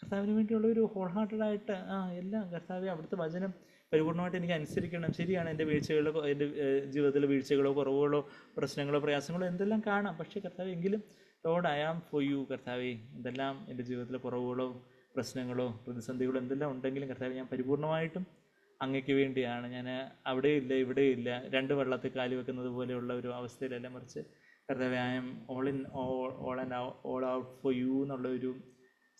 കർത്താവിന് വേണ്ടിയുള്ള ഒരു ഹോൾ ഹാർട്ടഡായിട്ട് എല്ലാം കർത്താവ് അവിടുത്തെ വചനം പരിപൂർണമായിട്ട് എനിക്ക് അനുസരിക്കണം. ശരിയാണ്, എൻ്റെ വീഴ്ചകളോ എൻ്റെ ജീവിതത്തിലെ വീഴ്ചകളോ കുറവുകളോ പ്രശ്നങ്ങളോ പ്രയാസങ്ങളോ എന്തെല്ലാം കാണാം. പക്ഷേ കർത്താവ് എങ്കിലും Lord I am for you. കർത്താവേ, എന്തെല്ലാം എൻ്റെ ജീവിതത്തിലെ കുറവുകളോ പ്രശ്നങ്ങളോ പ്രതിസന്ധികളോ എന്തെല്ലാം ഉണ്ടെങ്കിലും കർത്താവ് ഞാൻ പരിപൂർണമായിട്ടും അങ്ങയ്ക്ക് വേണ്ടിയാണ്. ഞാൻ അവിടെയില്ല ഇവിടെയില്ല, രണ്ട് വെള്ളത്തിൽ കാലി വെക്കുന്നത് പോലെയുള്ള ഒരു അവസ്ഥയിലല്ല, മറിച്ച് കർത്താവേ I am all out for you എന്നുള്ള ഒരു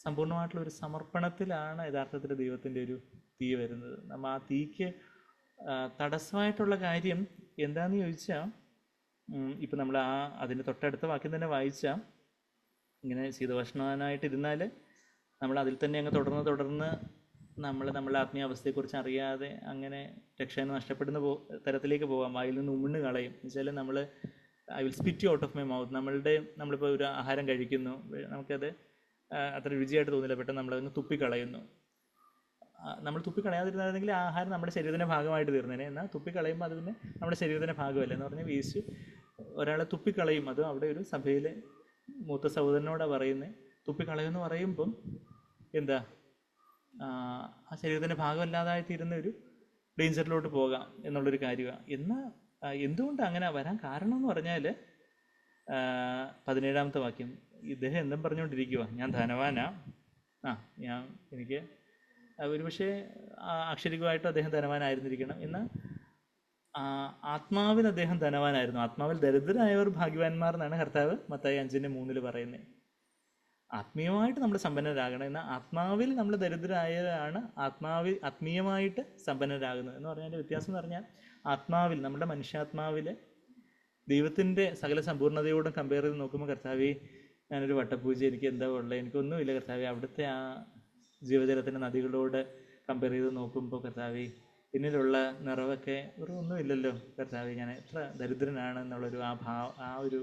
സമ്പൂർണ്ണമായിട്ടുള്ളൊരു സമർപ്പണത്തിലാണ് യഥാർത്ഥത്തിൽ ദൈവത്തിൻ്റെ ഒരു തീ വരുന്നത്. നമ്മൾ ആ തീക്ക് തടസ്സമായിട്ടുള്ള കാര്യം എന്താണെന്ന് ചോദിച്ചാൽ, ഇപ്പം നമ്മൾ അതിൻ്റെ തൊട്ടടുത്ത വാക്യം തന്നെ വായിച്ചാൽ, ഇങ്ങനെ ശീതോഷ്ണവാനായിട്ടിരുന്നാൽ നമ്മൾ അതിൽ തന്നെ അങ്ങ് തുടർന്ന് നമ്മളെ ആത്മീയ അവസ്ഥയെക്കുറിച്ച് അറിയാതെ അങ്ങനെ രക്ഷയെന്ന് നഷ്ടപ്പെടുന്ന തരത്തിലേക്ക് പോകാം. വായിൽ നിന്ന് ഉമിണ്ണ് കളയും. എന്നുവെച്ചാൽ നമ്മൾ I will spit you out of my mouth. നമ്മളിപ്പോൾ ഒരു ആഹാരം കഴിക്കുന്നു, നമുക്കത് അത്ര രുചിയായിട്ട് തോന്നില്ല, പെട്ടെന്ന് നമ്മളതങ്ങ് തുപ്പിക്കളയുന്നു. നമ്മൾ തുപ്പിക്കളയാതിരുന്നായിരുന്നെങ്കിൽ ആ ആഹാരം നമ്മുടെ ശരീരത്തിൻ്റെ ഭാഗമായിട്ട് തീർന്നേനെ. എന്നാൽ തുപ്പിക്കളയുമ്പോൾ അത് പിന്നെ നമ്മുടെ ശരീരത്തിൻ്റെ ഭാഗമല്ല എന്ന് പറഞ്ഞാൽ വേസ്റ്റ് ഒരാളെ തുപ്പിക്കളയും. അതും അവിടെ ഒരു സഭയിലെ മൂത്ത സഹോദരനോടാണ് പറയുന്നത്. തുപ്പിക്കളയുമെന്ന് പറയുമ്പം എന്താ, ആ ശരീരത്തിൻ്റെ ഭാഗമല്ലാതായി തീരുന്ന ഒരു ഡേഞ്ചറിലോട്ട് പോകാം എന്നുള്ളൊരു കാര്യമാണ്. എന്നാൽ എന്തുകൊണ്ട് അങ്ങനെ വരാൻ കാരണം എന്ന് പറഞ്ഞാൽ 17ാമത്തെ വാക്യം, ഇദ്ദേഹം എന്തും പറഞ്ഞുകൊണ്ടിരിക്കുക, ഞാൻ ധനവാനാ, എനിക്ക് ഒരു പക്ഷേ അക്ഷരികമായിട്ട് അദ്ദേഹം ധനവാനായിരുന്നിരിക്കണം, എന്നാൽ ആത്മാവിൽ അദ്ദേഹം ധനവാനായിരുന്നു. ആത്മാവിൽ ദരിദ്രരായവർ ഭാഗ്യവാന്മാർ എന്നാണ് കർത്താവ് മത്തായി 5:3 പറയുന്നത്. ആത്മീയമായിട്ട് നമ്മൾ സമ്പന്നരാകണം, എന്നാൽ ആത്മാവിൽ നമ്മൾ ദരിദ്രരായവരാണ് ആത്മീയമായിട്ട് സമ്പന്നരാകുന്നത് എന്ന് പറഞ്ഞാൽ വ്യത്യാസം എന്ന് പറഞ്ഞാൽ, ആത്മാവിൽ നമ്മുടെ മനുഷ്യാത്മാവിൽ ദൈവത്തിൻ്റെ സകല സമ്പൂർണ്ണതയോടും കമ്പയർ ചെയ്ത് നോക്കുമ്പോൾ കർത്താവേ ഞാനൊരു വട്ടപ്പൂജ, എനിക്ക് എന്താ ഉള്ളത്, എനിക്കൊന്നുമില്ല കർത്താവേ. അവിടുത്തെ ആ ജീവജലത്തിൻ്റെ നദികളോട് കമ്പയർ ചെയ്ത് നോക്കുമ്പോൾ കർത്താവേ എന്നിലുള്ള നിറവൊക്കെ ഒരു ഒന്നുമില്ലല്ലോ കർത്താവേ, ഞാൻ എത്ര ദരിദ്രനാണ് എന്നുള്ളൊരു ആ ഒരു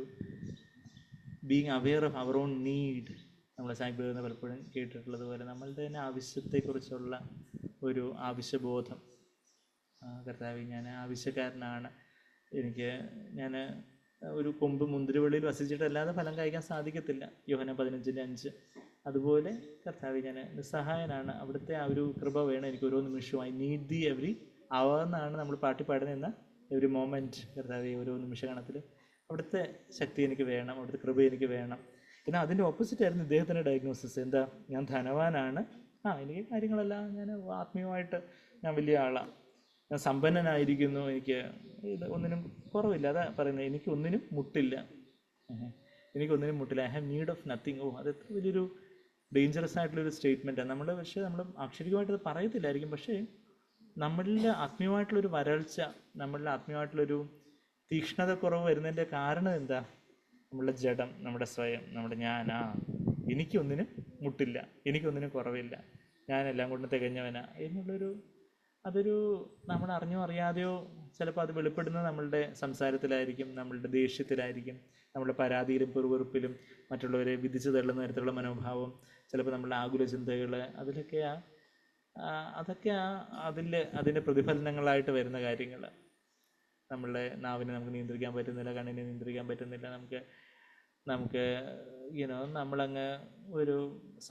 being aware of our own need. നമ്മൾ സായിപ്പ് പലപ്പോഴും കേട്ടിട്ടുള്ളത് പോലെ നമ്മളുടെ തന്നെ ആവശ്യത്തെക്കുറിച്ചുള്ള ഒരു ആവശ്യബോധം. കർത്താവേ ഞാൻ ആവശ്യക്കാരനാണ്, ഞാൻ ഒരു കൊമ്പ് മുന്തിരിവള്ളിയിൽ വസിച്ചിട്ടല്ലാതെ ഫലം കഴിക്കാൻ സാധിക്കത്തില്ല, യോഹന്നാൻ 15:5. അതുപോലെ കർത്താവേ ഞാൻ നിസ്സഹായനാണ്, അവിടുത്തെ ആ ഒരു കൃപ വേണം എനിക്ക് ഓരോ നിമിഷവും. ഐ നീഡ് ദി എവറി അവർ എന്നാണ് നമ്മൾ പാട്ടി പാടുന്ന എവറി മൊമെൻറ്റ്. കർത്താവേ ഓരോ നിമിഷഗണത്തിൽ അവിടുത്തെ ശക്തി എനിക്ക് വേണം, അവിടുത്തെ കൃപ എനിക്ക് വേണം. എന്നാൽ അതിൻ്റെ ഓപ്പോസിറ്റ് ആയിരുന്നു ഇദ്ദേഹത്തിൻ്റെ ഡയഗ്നോസിസ്. എന്താ, ഞാൻ ധനവാനാണ്, എനിക്ക് കാര്യങ്ങളെല്ലാം ഞാൻ ആത്മീയമായിട്ട് ഞാൻ വലിയ ആളാണ്, ഞാൻ സമ്പന്നനായിരിക്കുന്നു, എനിക്ക് ഇത് ഒന്നിനും കുറവില്ല. അതാ പറയുന്നത്, എനിക്കൊന്നിനും മുട്ടില്ല, എനിക്കൊന്നിനും മുട്ടില്ല. I have need of nothing. അത് എത്ര വലിയൊരു ഡേഞ്ചറസ് ആയിട്ടുള്ളൊരു സ്റ്റേറ്റ്മെൻറ്റാണ്. നമ്മൾ അക്ഷരികമായിട്ടത് പറയത്തില്ലായിരിക്കും, പക്ഷേ നമ്മളിൽ ആത്മീയമായിട്ടുള്ളൊരു വരൾച്ച, നമ്മളിൽ ആത്മീയമായിട്ടുള്ളൊരു തീക്ഷ്ണത കുറവ് വരുന്നതിൻ്റെ കാരണം എന്താ, നമ്മളുടെ ജഡം, നമ്മുടെ സ്വയം, നമ്മുടെ എനിക്കൊന്നിനും മുട്ടില്ല, എനിക്കൊന്നിനും കുറവില്ല, ഞാനെല്ലാം കൊണ്ടും തികഞ്ഞവനാ എന്നുള്ളൊരു അതൊരു നമ്മൾ അറിഞ്ഞോ അറിയാതെയോ ചിലപ്പോൾ അത് വെളിപ്പെടുന്നത് നമ്മളുടെ സംസാരത്തിലായിരിക്കും, നമ്മളുടെ ദേഷ്യത്തിലായിരിക്കും, നമ്മളുടെ പരാതിയിലും പെറുവെറുപ്പിലും മറ്റുള്ളവരെ വിധിച്ചു തള്ളുന്ന തരത്തിലുള്ള മനോഭാവം, ചിലപ്പോൾ നമ്മളുടെ ആകുല ചിന്തകൾ, അതൊക്കെ അതിൻ്റെ പ്രതിഫലനങ്ങളായിട്ട് വരുന്ന കാര്യങ്ങൾ. നമ്മളുടെ നാവിനെ നമുക്ക് നിയന്ത്രിക്കാൻ പറ്റുന്നില്ല, കണ്ണിനെ നിയന്ത്രിക്കാൻ പറ്റുന്നില്ല, നമുക്ക് നമ്മളങ്ങ് ഒരു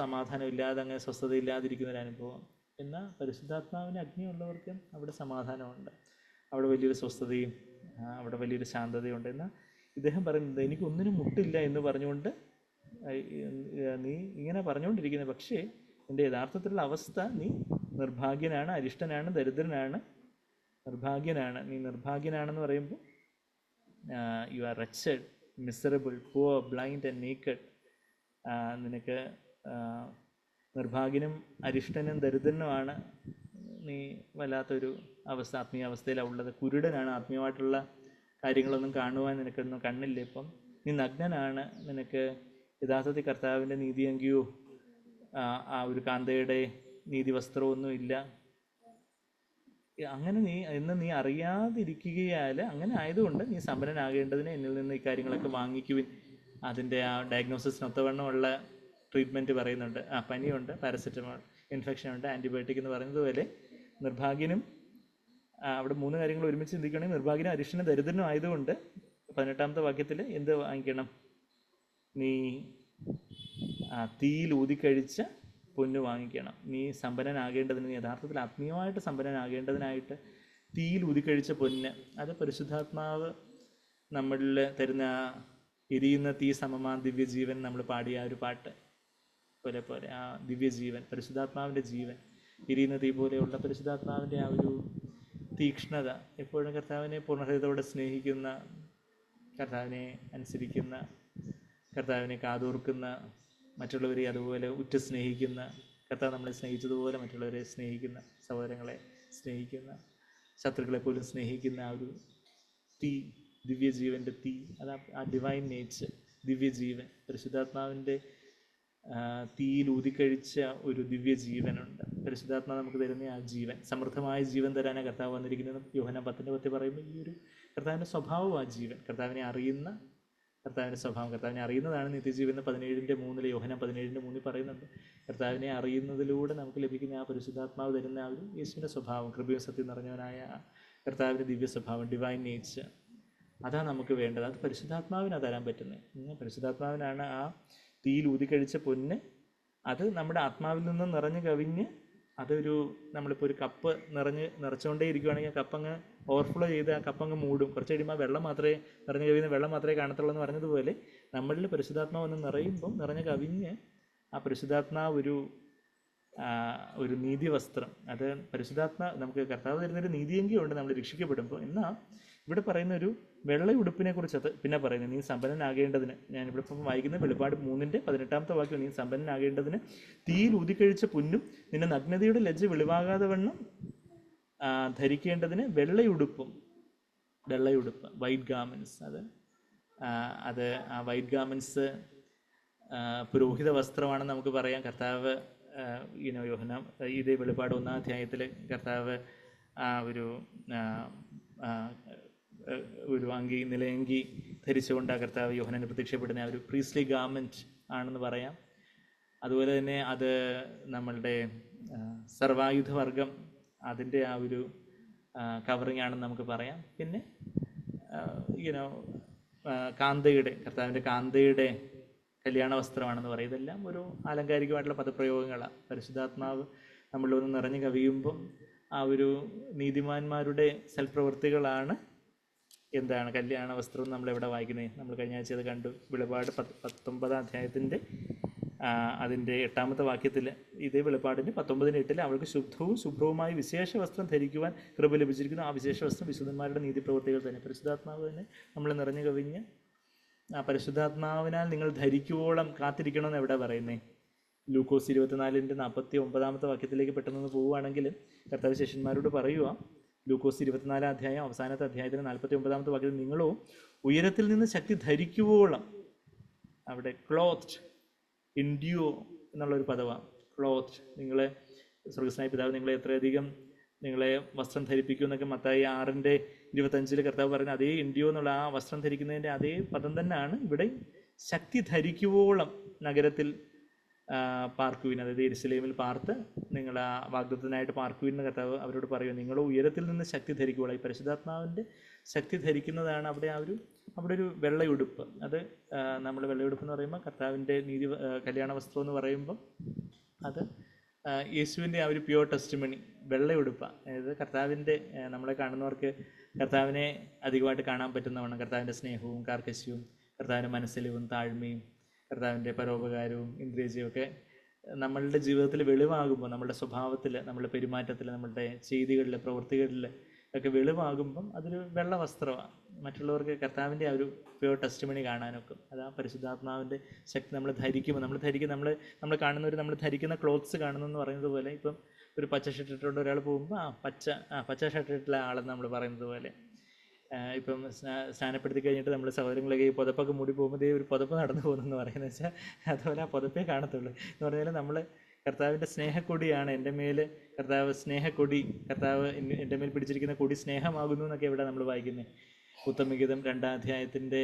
സമാധാനം ഇല്ലാതെ അങ്ങ് സ്വസ്ഥതയില്ലാതിരിക്കുന്നൊരനുഭവം. എന്നാൽ പരിശുദ്ധാത്മാവിന് അഗ്നിയുള്ളവർക്കും അവിടെ സമാധാനമുണ്ട്, അവിടെ വലിയൊരു സ്വസ്ഥതയും അവിടെ വലിയൊരു ശാന്തതയുണ്ട്. എന്നാൽ ഇദ്ദേഹം പറയുന്നത് എനിക്കൊന്നിനും മുട്ടില്ല എന്ന് പറഞ്ഞുകൊണ്ട് നീ ഇങ്ങനെ പറഞ്ഞുകൊണ്ടിരിക്കുന്നത്, പക്ഷേ എൻ്റെ യഥാർത്ഥത്തിലുള്ള അവസ്ഥ നീ നിർഭാഗ്യനാണ്, അരിഷ്ടനാണ്, ദരിദ്രനാണ്, നിർഭാഗ്യനാണ്. നീ നിർഭാഗ്യനാണെന്ന് പറയുമ്പോൾ you are wretched, miserable, poor, blind and naked. നിനക്ക് നിർഭാഗ്യനും അരിഷ്ടനും ദരിദ്രനുമാണ്. നീ വല്ലാത്തൊരു അവസ്ഥ, ആത്മീയ അവസ്ഥയിലാണ് ഉള്ളത്. കുരുടനാണ്, ആത്മീയമായിട്ടുള്ള കാര്യങ്ങളൊന്നും കാണുവാൻ നിനക്കൊന്നും കണ്ണില്ല. ഇപ്പം നീ നഗ്നനാണ്, നിനക്ക് യഥാർത്ഥത്തിൽ കർത്താവിൻ്റെ നീതിയങ്കിയോ ആ ഒരു കാന്തയുടെ നീതി വസ്ത്രമൊന്നും ഇല്ല. അങ്ങനെ നീ അറിയാതിരിക്കുകയാൽ, അങ്ങനെ ആയതുകൊണ്ട് നീ സമ്പന്നനാകേണ്ടതിന് എന്നിൽ നിന്ന് ഈ കാര്യങ്ങളൊക്കെ വാങ്ങിക്കുവിൻ. അതിൻ്റെ ആ ഡയഗ്നോസിസിനൊത്തവണ്ണമുള്ള ട്രീറ്റ്മെൻറ്റ് പറയുന്നുണ്ട്. പനിയുണ്ട്, പാരസെറ്റമോൾ, ഇൻഫെക്ഷനുണ്ട്, ആൻറ്റിബയോട്ടിക് എന്ന് പറയുന്നത് പോലെ നിർഭാഗ്യനും, അവിടെ 3 കാര്യങ്ങൾ ഒരുമിച്ച് ചിന്തിക്കുകയാണെങ്കിൽ നിർഭാഗ്യനും അരിഷ്ടനും ദരിദ്രനും ആയതുകൊണ്ട് 18ാമത്തെ വാക്യത്തിൽ എന്ത് വാങ്ങിക്കണം? നീ തീയിൽ ഊതിക്കഴിച്ച പൊന്ന് വാങ്ങിക്കണം. നീ സമ്പന്നനാകേണ്ടതിന്, നീ യഥാർത്ഥത്തിൽ ആത്മീയമായിട്ട് സമ്പന്നനാകേണ്ടതിനായിട്ട് തീയിൽ ഊതിക്കഴിച്ച പൊന്ന്, അത് പരിശുദ്ധാത്മാവ് നമ്മളിൽ തരുന്ന എരിയുന്ന തീ സമമാ ദിവ്യജീവൻ, നമ്മൾ പാടിയ ഒരു പാട്ട് പോലെ ആ ദിവ്യജീവൻ, പരിശുദ്ധാത്മാവിൻ്റെ ജീവൻ, എരിയുന്ന തീ പോലെയുള്ള പരിശുദ്ധാത്മാവിൻ്റെ ആ ഒരു തീക്ഷ്ണത, എപ്പോഴും കർത്താവിനെ പൂർണ്ണഹൃദയത്തോടെ സ്നേഹിക്കുന്ന, കർത്താവിനെ അനുസരിക്കുന്ന, കർത്താവിനെ കാതോർക്കുന്ന, മറ്റുള്ളവരെ അതുപോലെ ഉറ്റ സ്നേഹിക്കുന്ന, കർത്താവ് നമ്മളെ സ്നേഹിച്ചതുപോലെ മറ്റുള്ളവരെ സ്നേഹിക്കുന്ന, സഹോദരങ്ങളെ സ്നേഹിക്കുന്ന, ശത്രുക്കളെ പോലും സ്നേഹിക്കുന്ന ആ ഒരു തീ, ദിവ്യജീവൻ്റെ തീ, അത് ആ ഡിവൈൻ നേച്ചർ, ദിവ്യജീവൻ, പരിശുദ്ധാത്മാവിൻ്റെ തീയിൽ ഊതിക്കഴിച്ച ഒരു ദിവ്യജീവനുണ്ട്. പരിശുദ്ധാത്മാവ് നമുക്ക് തരുന്ന ആ ജീവൻ, സമൃദ്ധമായ ജീവൻ തരാനാണ് കർത്താവ് വന്നിരിക്കുന്നത്. യോഹന്നാൻ 10:10 പറയുമ്പോൾ ഈ ഒരു കർത്താവിൻ്റെ സ്വഭാവം, ആ ജീവൻ, കർത്താവിനെ അറിയുന്ന, കർത്താവിൻ്റെ സ്വഭാവം, കർത്താവിനെ അറിയുന്നതാണ് നിത്യജീവൻ. 17:3 യോഹന്നാൻ 17:3 പറയുന്നുണ്ട്. കർത്താവിനെ അറിയുന്നതിലൂടെ നമുക്ക് ലഭിക്കുന്ന ആ പരിശുദ്ധാത്മാവ് തരുന്ന ആ ഒരു യേശുവിൻ്റെ സ്വഭാവം, കൃപയും സത്യം നിറഞ്ഞവനായ കർത്താവിൻ്റെ ദിവ്യ സ്വഭാവം, ഡിവൈൻ നേച്ചർ, അതാണ് നമുക്ക് വേണ്ടത്. അത് പരിശുദ്ധാത്മാവിനാണ് തരാൻ പറ്റുന്നത്. പരിശുദ്ധാത്മാവിനാണ് ആ തീയിൽ ഊതിക്കഴിച്ച പൊന്ന്. അത് നമ്മുടെ ആത്മാവിൽ നിന്ന് നിറഞ്ഞു കവിഞ്ഞ്, അതൊരു, നമ്മളിപ്പോൾ ഒരു കപ്പ് നിറച്ചുകൊണ്ടേ ഇരിക്കുകയാണെങ്കിൽ ആ കപ്പങ്ങ് ഓവർഫ്ലോ ചെയ്ത് ആ കപ്പങ്ങ് മൂടും. കുറച്ച് കഴിയുമ്പോൾ വെള്ളം മാത്രമേ, നിറഞ്ഞു കവിയുന്ന വെള്ളം മാത്രമേ കാണത്തുള്ളൂ എന്ന് പറഞ്ഞതുപോലെ നമ്മളിൽ പരിശുദ്ധാത്മാവ് ഒന്ന് നിറയുമ്പം നിറഞ്ഞു കവിഞ്ഞ് ആ പരിശുദ്ധാത്മാവ് ഒരു നീതി വസ്ത്രം, അത് നമുക്ക് കർത്താവ് തരുന്നൊരു നീതിയെങ്കിലും ഉണ്ട് നമ്മൾ രക്ഷിക്കപ്പെടുമ്പോൾ. എന്നാൽ ഇവിടെ പറയുന്ന ഒരു വെള്ള ഉടുപ്പിനെ കുറിച്ച് അത് പിന്നെ പറയുന്നത്, നീ സമ്പന്നനാകേണ്ടതിന്, ഞാനിവിടെ ഇപ്പം വായിക്കുന്ന വെളിപ്പാട് 3:18 വാക്യം, നീ സമ്പന്നനാകേണ്ടതിന് തീയിൽ ഊതിക്കഴിച്ച പൊന്നും നിന്റെ നഗ്നതയുടെ ലജ്ജ വെളിവാകാതെ വണ്ണം ധരിക്കേണ്ടതിന് വെള്ളയുടുപ്പ്, വൈറ്റ് ഗാർമെൻറ്റ്സ്. അത് ആ വൈറ്റ് ഗാർമെൻറ്റ്സ് പുരോഹിത വസ്ത്രമാണെന്ന് നമുക്ക് പറയാം. കർത്താവ് യോഹന്നാൻ ഇതേ വെളിപ്പാട് 1-ാം അധ്യായത്തിൽ കർത്താവ് ഒരു നിലയങ്കി ധരിച്ചുകൊണ്ട് ആ കർത്താവ് യോഹന്നാന് പ്രത്യക്ഷപ്പെടുന്ന ആ ഒരു പ്രീസ്ലി ഗാർമെൻറ്റ് ആണെന്ന് പറയാം. അതുപോലെ തന്നെ അത് നമ്മളുടെ സർവായുധവർഗം, അതിൻ്റെ ആ ഒരു കവറിങ് ആണെന്ന് നമുക്ക് പറയാം. പിന്നെ കർത്താവിൻ്റെ കാന്തയുടെ കല്യാണ വസ്ത്രമാണെന്ന് പറയും. ഇതെല്ലാം ഒരു ആലങ്കാരികമായിട്ടുള്ള പദപ്രയോഗങ്ങളാണ്. പരിശുദ്ധാത്മാവ് നമ്മളിലൊന്ന് നിറഞ്ഞു കവിയുമ്പം ആ ഒരു നീതിമാന്മാരുടെ സൽപ്രവൃത്തികളാണ് എന്താണ് കല്യാണ വസ്ത്രം. നമ്മളെവിടെ വായിക്കുന്നത്? നമ്മൾ കഴിഞ്ഞ ആഴ്ച അത് കണ്ടു. വെളിപ്പാട് 19-ാം അധ്യായത്തിൻ്റെ അതിൻ്റെ 8-ാമത്തെ വാക്യത്തിൽ, ഇതേ വെളിപ്പാടിൻ്റെ 19:8 അവൾക്ക് ശുഭ്രവുമായി വിശേഷ വസ്ത്രം ധരിക്കുവാൻ കൃപ ലഭിച്ചിരിക്കുന്നു. ആ വിശേഷ വസ്ത്രം വിശുദ്ധന്മാരുടെ നീതിപ്രവൃത്തികൾ തന്നെ. പരിശുദ്ധാത്മാവ് തന്നെ നമ്മൾ നിറഞ്ഞു കവിഞ്ഞ് ആ പരിശുദ്ധാത്മാവിനാൽ നിങ്ങൾ ധരിക്കുവോളം കാത്തിരിക്കണമെന്ന് എവിടെ പറയുന്നത്? ലൂക്കോസ് 24:49 വാക്യത്തിലേക്ക് പെട്ടെന്ന് പോവുകയാണെങ്കിൽ കർത്താവ് ശിഷ്യന്മാരോട് പറയുക, ലൂക്കോസ് 24-ാം അധ്യായം അവസാനത്തെ അധ്യായത്തിന് 49-ാമത്തെ വാക്യത്തിൽ, നിങ്ങളോ ഉയരത്തിൽ നിന്ന് ശക്തി ധരിക്കുവോളം, അവിടെ ക്ലോത്ത്ഡ്, ഇൻഡ്യൂ എന്നുള്ളൊരു പദമാണ്. ക്ലോത്ത്ഡ്, നിങ്ങളെ സ്വർഗ്ഗസ്നായ പിതാവ് നിങ്ങളെ എത്രയധികം നിങ്ങളെ വസ്ത്രം ധരിപ്പിക്കും എന്നൊക്കെ മത്തായി 6:25 കർത്താവ് പറയുന്ന അതേ ഇൻഡ്യൂ എന്നുള്ള ആ വസ്ത്രം ധരിക്കുന്നതിൻ്റെ അതേ പദം തന്നെയാണ് ഇവിടെ. ശക്തി ധരിക്കുവോളം നഗരത്തിൽ പാർക്കുവിൻ, അതായത് യെരുശലേമിൽ പാർത്ത് നിങ്ങൾ ആ വാഗ്ദത്തത്തിനായിട്ട് പാർക്കുവിൻ എന്ന് കർത്താവ് അവരോട് പറയുക. നിങ്ങൾ ഉയരത്തിൽ നിന്ന് ശക്തി ധരിക്കുവോളം, ഈ പരിശുദ്ധാത്മാവിൻ്റെ ശക്തി ധരിക്കുന്നതാണ് അവിടെ അവിടെ ഒരു വെള്ളയുടുപ്പ്. അത് നമ്മൾ വെള്ളയുടുപ്പ് എന്ന് പറയുമ്പോൾ കർത്താവിൻ്റെ കല്യാണ വസ്ത്രം എന്ന് പറയുമ്പം അത് യേശുവിൻ്റെ ആ ഒരു പ്യുവർ ടെസ്റ്റിമണി, വെള്ളയുടുപ്പ, അതായത് കർത്താവിൻ്റെ നമ്മളെ കാണുന്നവർക്ക് കർത്താവിനെ അധികമായിട്ട് കാണാൻ പറ്റുന്നതാണ്. കർത്താവിൻ്റെ സ്നേഹവും കാർക്കശ്യവും, കർത്താവിൻ്റെ മനസ്സിലും താഴ്മയും, കർത്താവിൻ്റെ പരോപകാരവും ഇന്ദ്രിയജയവും ഒക്കെ നമ്മളുടെ ജീവിതത്തിൽ വെളിവാകുമ്പോൾ, നമ്മളുടെ സ്വഭാവത്തിൽ, നമ്മളുടെ പെരുമാറ്റത്തിൽ, നമ്മളുടെ ചെയ്തികളിൽ, പ്രവൃത്തികളിൽ ഒക്കെ വെളിവാകുമ്പം അതൊരു വെള്ള വസ്ത്രമാണ്. മറ്റുള്ളവർക്ക് കർത്താവിൻ്റെ ആ ഒരു പ്യുവർ ടെസ്റ്റിമണി കാണാനൊക്കെ അത് ആ പരിശുദ്ധാത്മാവിൻ്റെ ശക്തി നമ്മൾ ധരിക്കുമ്പോൾ, നമ്മൾ കാണുന്നവർ നമ്മൾ ധരിക്കുന്ന ക്ലോത്ത്സ് കാണുന്നെന്ന് പറയുന്നത് പോലെ, ഇപ്പം ഒരു പച്ച ഷർട്ട് ഇട്ടുകൊണ്ട് ഒരാൾ പോകുമ്പോൾ പച്ച ഷർട്ട് ഇട്ടുള്ള ആളെന്ന് നമ്മൾ പറയുന്നത് പോലെ, ഇപ്പം സ്നാനപ്പെടുത്തി കഴിഞ്ഞിട്ട് നമ്മൾ സഹോദരങ്ങളൊക്കെ ഈ പുതപ്പൊക്കെ മൂടി പോകുമ്പോൾ ഒരു പുതപ്പ് നടന്നു പോകുന്നെന്ന് പറയുന്നത് വെച്ചാൽ അതുപോലെ ആ പുതപ്പേ കാണത്തുള്ളൂ എന്ന് പറഞ്ഞാൽ നമ്മൾ കർത്താവിൻ്റെ സ്നേഹക്കൊടിയാണ് എൻ്റെ മേൽ, കർത്താവ് സ്നേഹക്കൊടി, കർത്താവ് എൻ്റെ മേൽ പിടിച്ചിരിക്കുന്ന കൊടി സ്നേഹമാകുന്നു എന്നൊക്കെ ഇവിടെ നമ്മൾ വായിക്കുന്നത്. ഉത്തമഗീതം 2-ാം അധ്യായത്തിൻ്റെ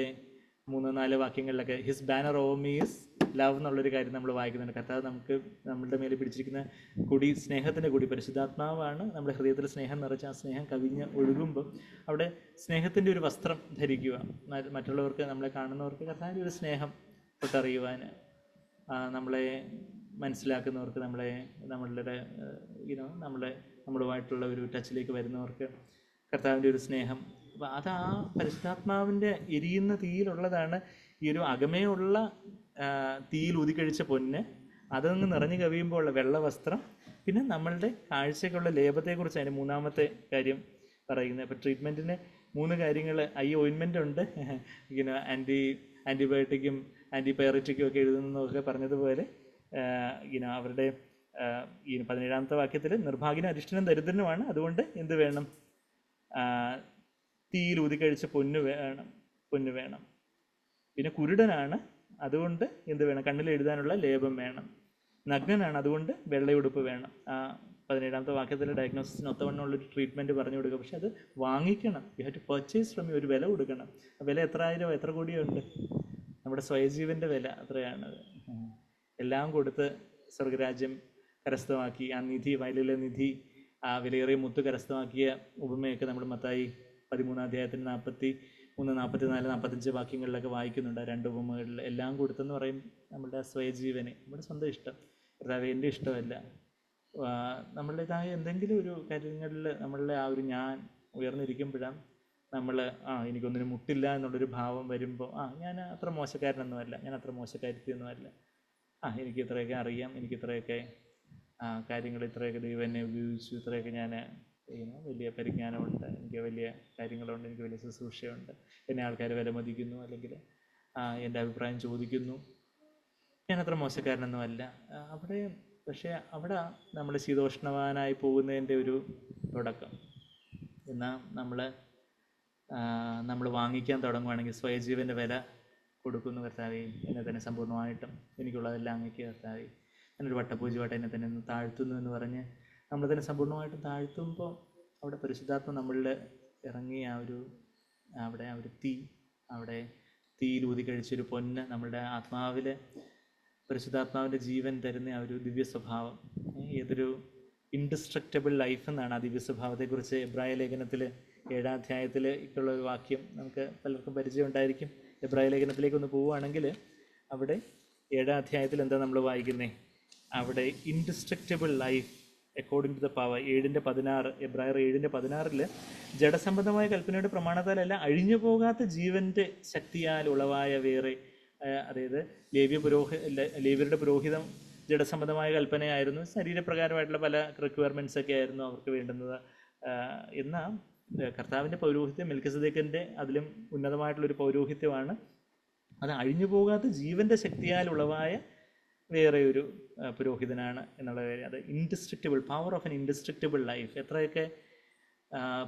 3-4 വാക്യങ്ങളിലൊക്കെ his banner over me is love എന്നുള്ളൊരു കാര്യം നമ്മൾ വായിക്കുന്നുണ്ട്. കർത്താവ് നമ്മളുടെ മേലെ പിടിച്ചിരിക്കുന്ന കൊടി സ്നേഹത്തിൻ്റെ കൊടി, പരിശുദ്ധാത്മാവാണ്. നമ്മുടെ ഹൃദയത്തിൽ സ്നേഹം നിറച്ച് ആ സ്നേഹം കവിഞ്ഞ് ഒഴുകുമ്പം അവിടെ സ്നേഹത്തിൻ്റെ ഒരു വസ്ത്രം ധരിക്കുക, മറ്റുള്ളവർക്ക്, നമ്മളെ കാണുന്നവർക്ക് കർത്താവിൻ്റെ ഒരു സ്നേഹം തൊട്ടറിയുവാൻ, നമ്മളെ മനസ്സിലാക്കുന്നവർക്ക്, നമ്മളുമായിട്ടുള്ള ഒരു ടച്ചിലേക്ക് വരുന്നവർക്ക് കർത്താവിൻ്റെ ഒരു സ്നേഹം. അപ്പോൾ അത് ആ പരിശുദ്ധാത്മാവിൻ്റെ എരിയുന്ന തീയിലുള്ളതാണ് ഈ ഒരു അകമയുള്ള തീയിൽ ഊതിക്കഴിച്ച പൊന്ന്, അതൊന്ന് നിറഞ്ഞു കവിയുമ്പോൾ ഉള്ള വെള്ള വസ്ത്രം, പിന്നെ നമ്മളുടെ കാഴ്ചയ്ക്കുള്ള ലേപത്തെക്കുറിച്ച് അതിൻ്റെ 3-ാമത്തെ കാര്യം പറയുന്നത്. ഇപ്പോൾ ട്രീറ്റ്മെൻറ്റിന് 3 കാര്യങ്ങൾ, ഓയിൻമെൻ്റ് ഉണ്ട്, ഇങ്ങനെ ആൻറ്റിബയോട്ടിക്കും ആൻറ്റിപയററ്റിക്കും ഒക്കെ എഴുതുന്നതൊക്കെ പറഞ്ഞതുപോലെ, അവരുടെ 17-ാമത്തെ വാക്യത്തിൽ നിർഭാഗ്യനും അരിഷ്ടനും ദരിദ്രനുമാണ്, അതുകൊണ്ട് എന്ത് വേണം? തീയിൽ ഊതിക്കഴിച്ച പൊന്ന് വേണം. പിന്നെ കുരുടനാണ്, അതുകൊണ്ട് എന്ത് വേണം? കണ്ണിൽ എഴുതാനുള്ള ലേപം വേണം. നഗ്നനാണ്, അതുകൊണ്ട് വെള്ളയുടുപ്പ് വേണം. 17-ാമത്തെ വാക്യത്തിലെ ഡയഗ്നോസിസിന് ഒത്തവണ്ണമുള്ളൊരു ട്രീറ്റ്മെൻറ്റ് പറഞ്ഞു കൊടുക്കുക. പക്ഷെ അത് വാങ്ങിക്കണം. You have to purchase from ഒരു വില കൊടുക്കണം. ആ വില എത്ര ആയിരം, എത്ര കോടിയുണ്ട്? നമ്മുടെ സ്വയജീവൻ്റെ വില അത്രയാണത്. എല്ലാം കൊടുത്ത് സ്വർഗരാജ്യം കരസ്ഥമാക്കി, ആ നിധി, വയലിലെ നിധി, ആ വിലയേറിയ മുത്ത് കരസ്ഥമാക്കിയ ഉപമയൊക്കെ നമ്മൾ മത്തായി 13-ാം അധ്യായത്തിന് 43, 44, 45 വാക്യങ്ങളിലൊക്കെ വായിക്കുന്നുണ്ട്. 2 ഉപമകളിൽ എല്ലാം കൊടുത്തെന്ന് പറയും നമ്മളുടെ സ്വയജീവനെ, നമ്മുടെ സ്വന്തം ഇഷ്ടം, കർത്താവേ എൻ്റെ ഇഷ്ടമല്ല, നമ്മളുടേതായ എന്തെങ്കിലും ഒരു കാര്യങ്ങളിൽ നമ്മളുടെ ആ ഒരു ഞാൻ ഉയർന്നിരിക്കുമ്പോഴാണ് നമ്മൾ എനിക്കൊന്നിനും മുട്ടില്ല എന്നുള്ളൊരു ഭാവം വരുമ്പോൾ, ഞാൻ അത്ര മോശക്കാരനൊന്നുമല്ല, ഞാൻ അത്ര മോശക്കാരത്തിയൊന്നുമല്ല, എനിക്ക് ഇത്രയൊക്കെ അറിയാം, എനിക്ക് ഇത്രയൊക്കെ കാര്യങ്ങൾ, ഇത്രയൊക്കെ ദൈവം എന്നെ ഉപയോഗിച്ചു, ഇത്രയൊക്കെ ഞാൻ വലിയ പരിജ്ഞാനമുണ്ട്, എനിക്ക് വലിയ കാര്യങ്ങളുണ്ട്, എനിക്ക് വലിയ ശുശ്രൂഷയുണ്ട്, എന്നെ ആൾക്കാർ വിലമതിക്കുന്നു, അല്ലെങ്കിൽ എൻ്റെ അഭിപ്രായം ചോദിക്കുന്നു, ഞാനത്ര മോശക്കാരനൊന്നുമല്ല. പക്ഷേ അവിടെ നമ്മൾ ശീതോഷ്ണവാനായി പോകുന്നതിൻ്റെ ഒരു തുടക്കം. എന്നാൽ നമ്മൾ വാങ്ങിക്കാൻ തുടങ്ങുകയാണെങ്കിൽ സ്വയജീവൻ്റെ വില കൊടുക്കുന്നു. കർത്താവേ, എന്നെ തന്നെ സമ്പൂർണ്ണമായിട്ടും എനിക്കുള്ളതെല്ലാം അങ്ങേക്ക് കർത്താവേ, ഞാനൊരു വട്ടപൂജയായിട്ട് എന്നെ തന്നെ ഒന്ന് താഴ്ത്തുന്നു എന്ന് പറഞ്ഞ് നമ്മൾ തന്നെ സമ്പൂർണ്ണമായിട്ടും താഴ്ത്തുമ്പോൾ അവിടെ പരിശുദ്ധാത്മ നമ്മളിൽ ഇറങ്ങി അവിടെ ആ ഒരു തീയിൽ ഊതി കഴിച്ചൊരു പൊന്ന്, നമ്മളുടെ ആത്മാവിൽ പരിശുദ്ധാത്മാവിൻ്റെ ജീവൻ തരുന്ന ആ ഒരു ദിവ്യ സ്വഭാവം, ഏതൊരു ഇൻഡിസ്ട്രക്റ്റബിൾ ലൈഫ് എന്നാണ് ആ ദിവ്യ സ്വഭാവത്തെക്കുറിച്ച് എബ്രായ ലേഖനത്തിൽ 7-ാം അധ്യായത്തിൽ ഉള്ള ഒരു വാക്യം നമുക്ക് പലർക്കും പരിചയം ഉണ്ടായിരിക്കും. എബ്രായ ലേഖനത്തിലേക്ക് ഒന്ന് പോവുകയാണെങ്കിൽ അവിടെ 7-ാം അധ്യായത്തിൽ എന്താ നമ്മൾ വായിക്കുന്നത്? അവിടെ indestructible life according to the power, 7:16, എബ്രായർ 7:16 ജഡസംബന്ധമായ കൽപ്പനയുടെ പ്രമാണത്താലല്ല, അഴിഞ്ഞു പോകാത്ത ജീവൻ്റെ ശക്തിയാൽ ഉളവായ വേറെ, അതായത് ലേവ്യരുടെ പുരോഹിതം ജഡസംബന്ധമായ കൽപ്പനയായിരുന്നു, ശരീരപ്രകാരമായിട്ടുള്ള പല റിക്വയർമെൻറ്റ്സ് ഒക്കെ ആയിരുന്നു അവർക്ക് വേണ്ടുന്നത്. എന്നാൽ കർത്താവിൻ്റെ പൗരോഹിത്യം മെൽക്കിസദേക്കിൻ്റെ അതിലും ഉന്നതമായിട്ടുള്ളൊരു പൗരോഹിത്യമാണ്. അത് അഴിഞ്ഞു പോകാത്ത ജീവൻ്റെ ശക്തിയാൽ ഉളവായ വേറെ ഒരു പുരോഹിതനാണ് എന്നുള്ള കാര്യം. അത് indestructible, power of N indestructible life. എത്രയൊക്കെ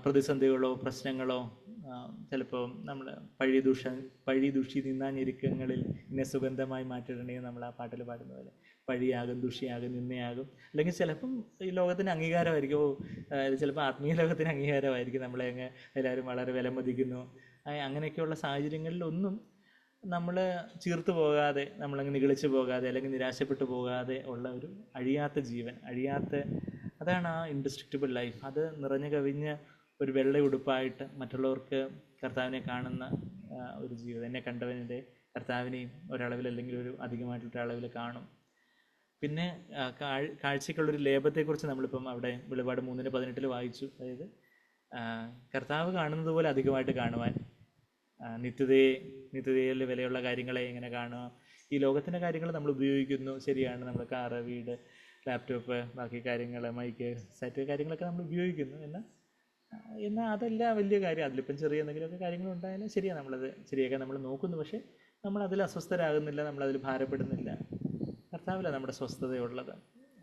പ്രതിസന്ധികളോ പ്രശ്നങ്ങളോ, ചിലപ്പോൾ നമ്മൾ പഴി ദുഷി നിന്നാഞ്ഞിരിക്കങ്ങളിൽ എന്നെ സുഗന്ധമായി മാറ്റിടണേ നമ്മൾ ആ പാട്ടിൽ പാടുന്ന പോലെ, പഴിയാകും, ദുഷിയാകും, നിന്നയാകും, അല്ലെങ്കിൽ ചിലപ്പം ഈ ലോകത്തിന് അംഗീകാരമായിരിക്കും, ചിലപ്പോൾ ആത്മീയ ലോകത്തിന് അംഗീകാരമായിരിക്കും, നമ്മളെ അങ്ങ് എല്ലാവരും വളരെ വിലമതിക്കുന്നു. അങ്ങനെയൊക്കെയുള്ള സാഹചര്യങ്ങളിലൊന്നും നമ്മൾ ചീർത്തു പോകാതെ, നമ്മളങ്ങ് നിഗളിച്ചു പോകാതെ, അല്ലെങ്കിൽ നിരാശപ്പെട്ടു പോകാതെ ഉള്ള ഒരു അഴിയാത്ത ജീവൻ, അതാണ് ആ ഇൻഡിസ്ട്രക്റ്റബിൾ ലൈഫ്. അത് നിറഞ്ഞു കവിഞ്ഞ് ഒരു വെള്ള ഉടുപ്പായിട്ട് മറ്റുള്ളവർക്ക് കർത്താവിനെ കാണുന്ന ഒരു ജീവിതം. എന്നെ കണ്ടവൻ്റെ കർത്താവിനെയും ഒരളവിൽ അല്ലെങ്കിൽ ഒരു അധികമായിട്ടുള്ള അളവിൽ കാണും. പിന്നെ കാഴ്ചയ്ക്കുള്ളൊരു ലേപത്തെക്കുറിച്ച് നമ്മളിപ്പം അവിടെ വെളിപാട് 3:18 വായിച്ചു. അതായത് കർത്താവ് കാണുന്നത് പോലെ അധികമായിട്ട് കാണുവാൻ, നിത്യതയിൽ വിലയുള്ള കാര്യങ്ങളെ എങ്ങനെ കാണുക. ഈ ലോകത്തിൻ്റെ കാര്യങ്ങൾ നമ്മൾ ഉപയോഗിക്കുന്നു, ശരിയാണ്. നമ്മൾ കാറ്, വീട്, ലാപ്ടോപ്പ്, ബാക്കി കാര്യങ്ങൾ, മൈക്ക്, സെറ്റ് കാര്യങ്ങളൊക്കെ നമ്മൾ ഉപയോഗിക്കുന്നു. എന്നാൽ അതല്ല വലിയ കാര്യം. അതിലിപ്പം ചെറിയ എന്തെങ്കിലുമൊക്കെ കാര്യങ്ങളുണ്ടായാലും ശരിയാണ്, നമ്മളത് ശരിയാക്കാൻ നമ്മൾ നോക്കുന്നു. പക്ഷേ നമ്മളതിൽ അസ്വസ്ഥരാകുന്നില്ല, നമ്മളതിൽ ഭാരപ്പെടുന്നില്ല. കർത്താവിലാണ് നമ്മുടെ സ്വസ്ഥതയുള്ളത്.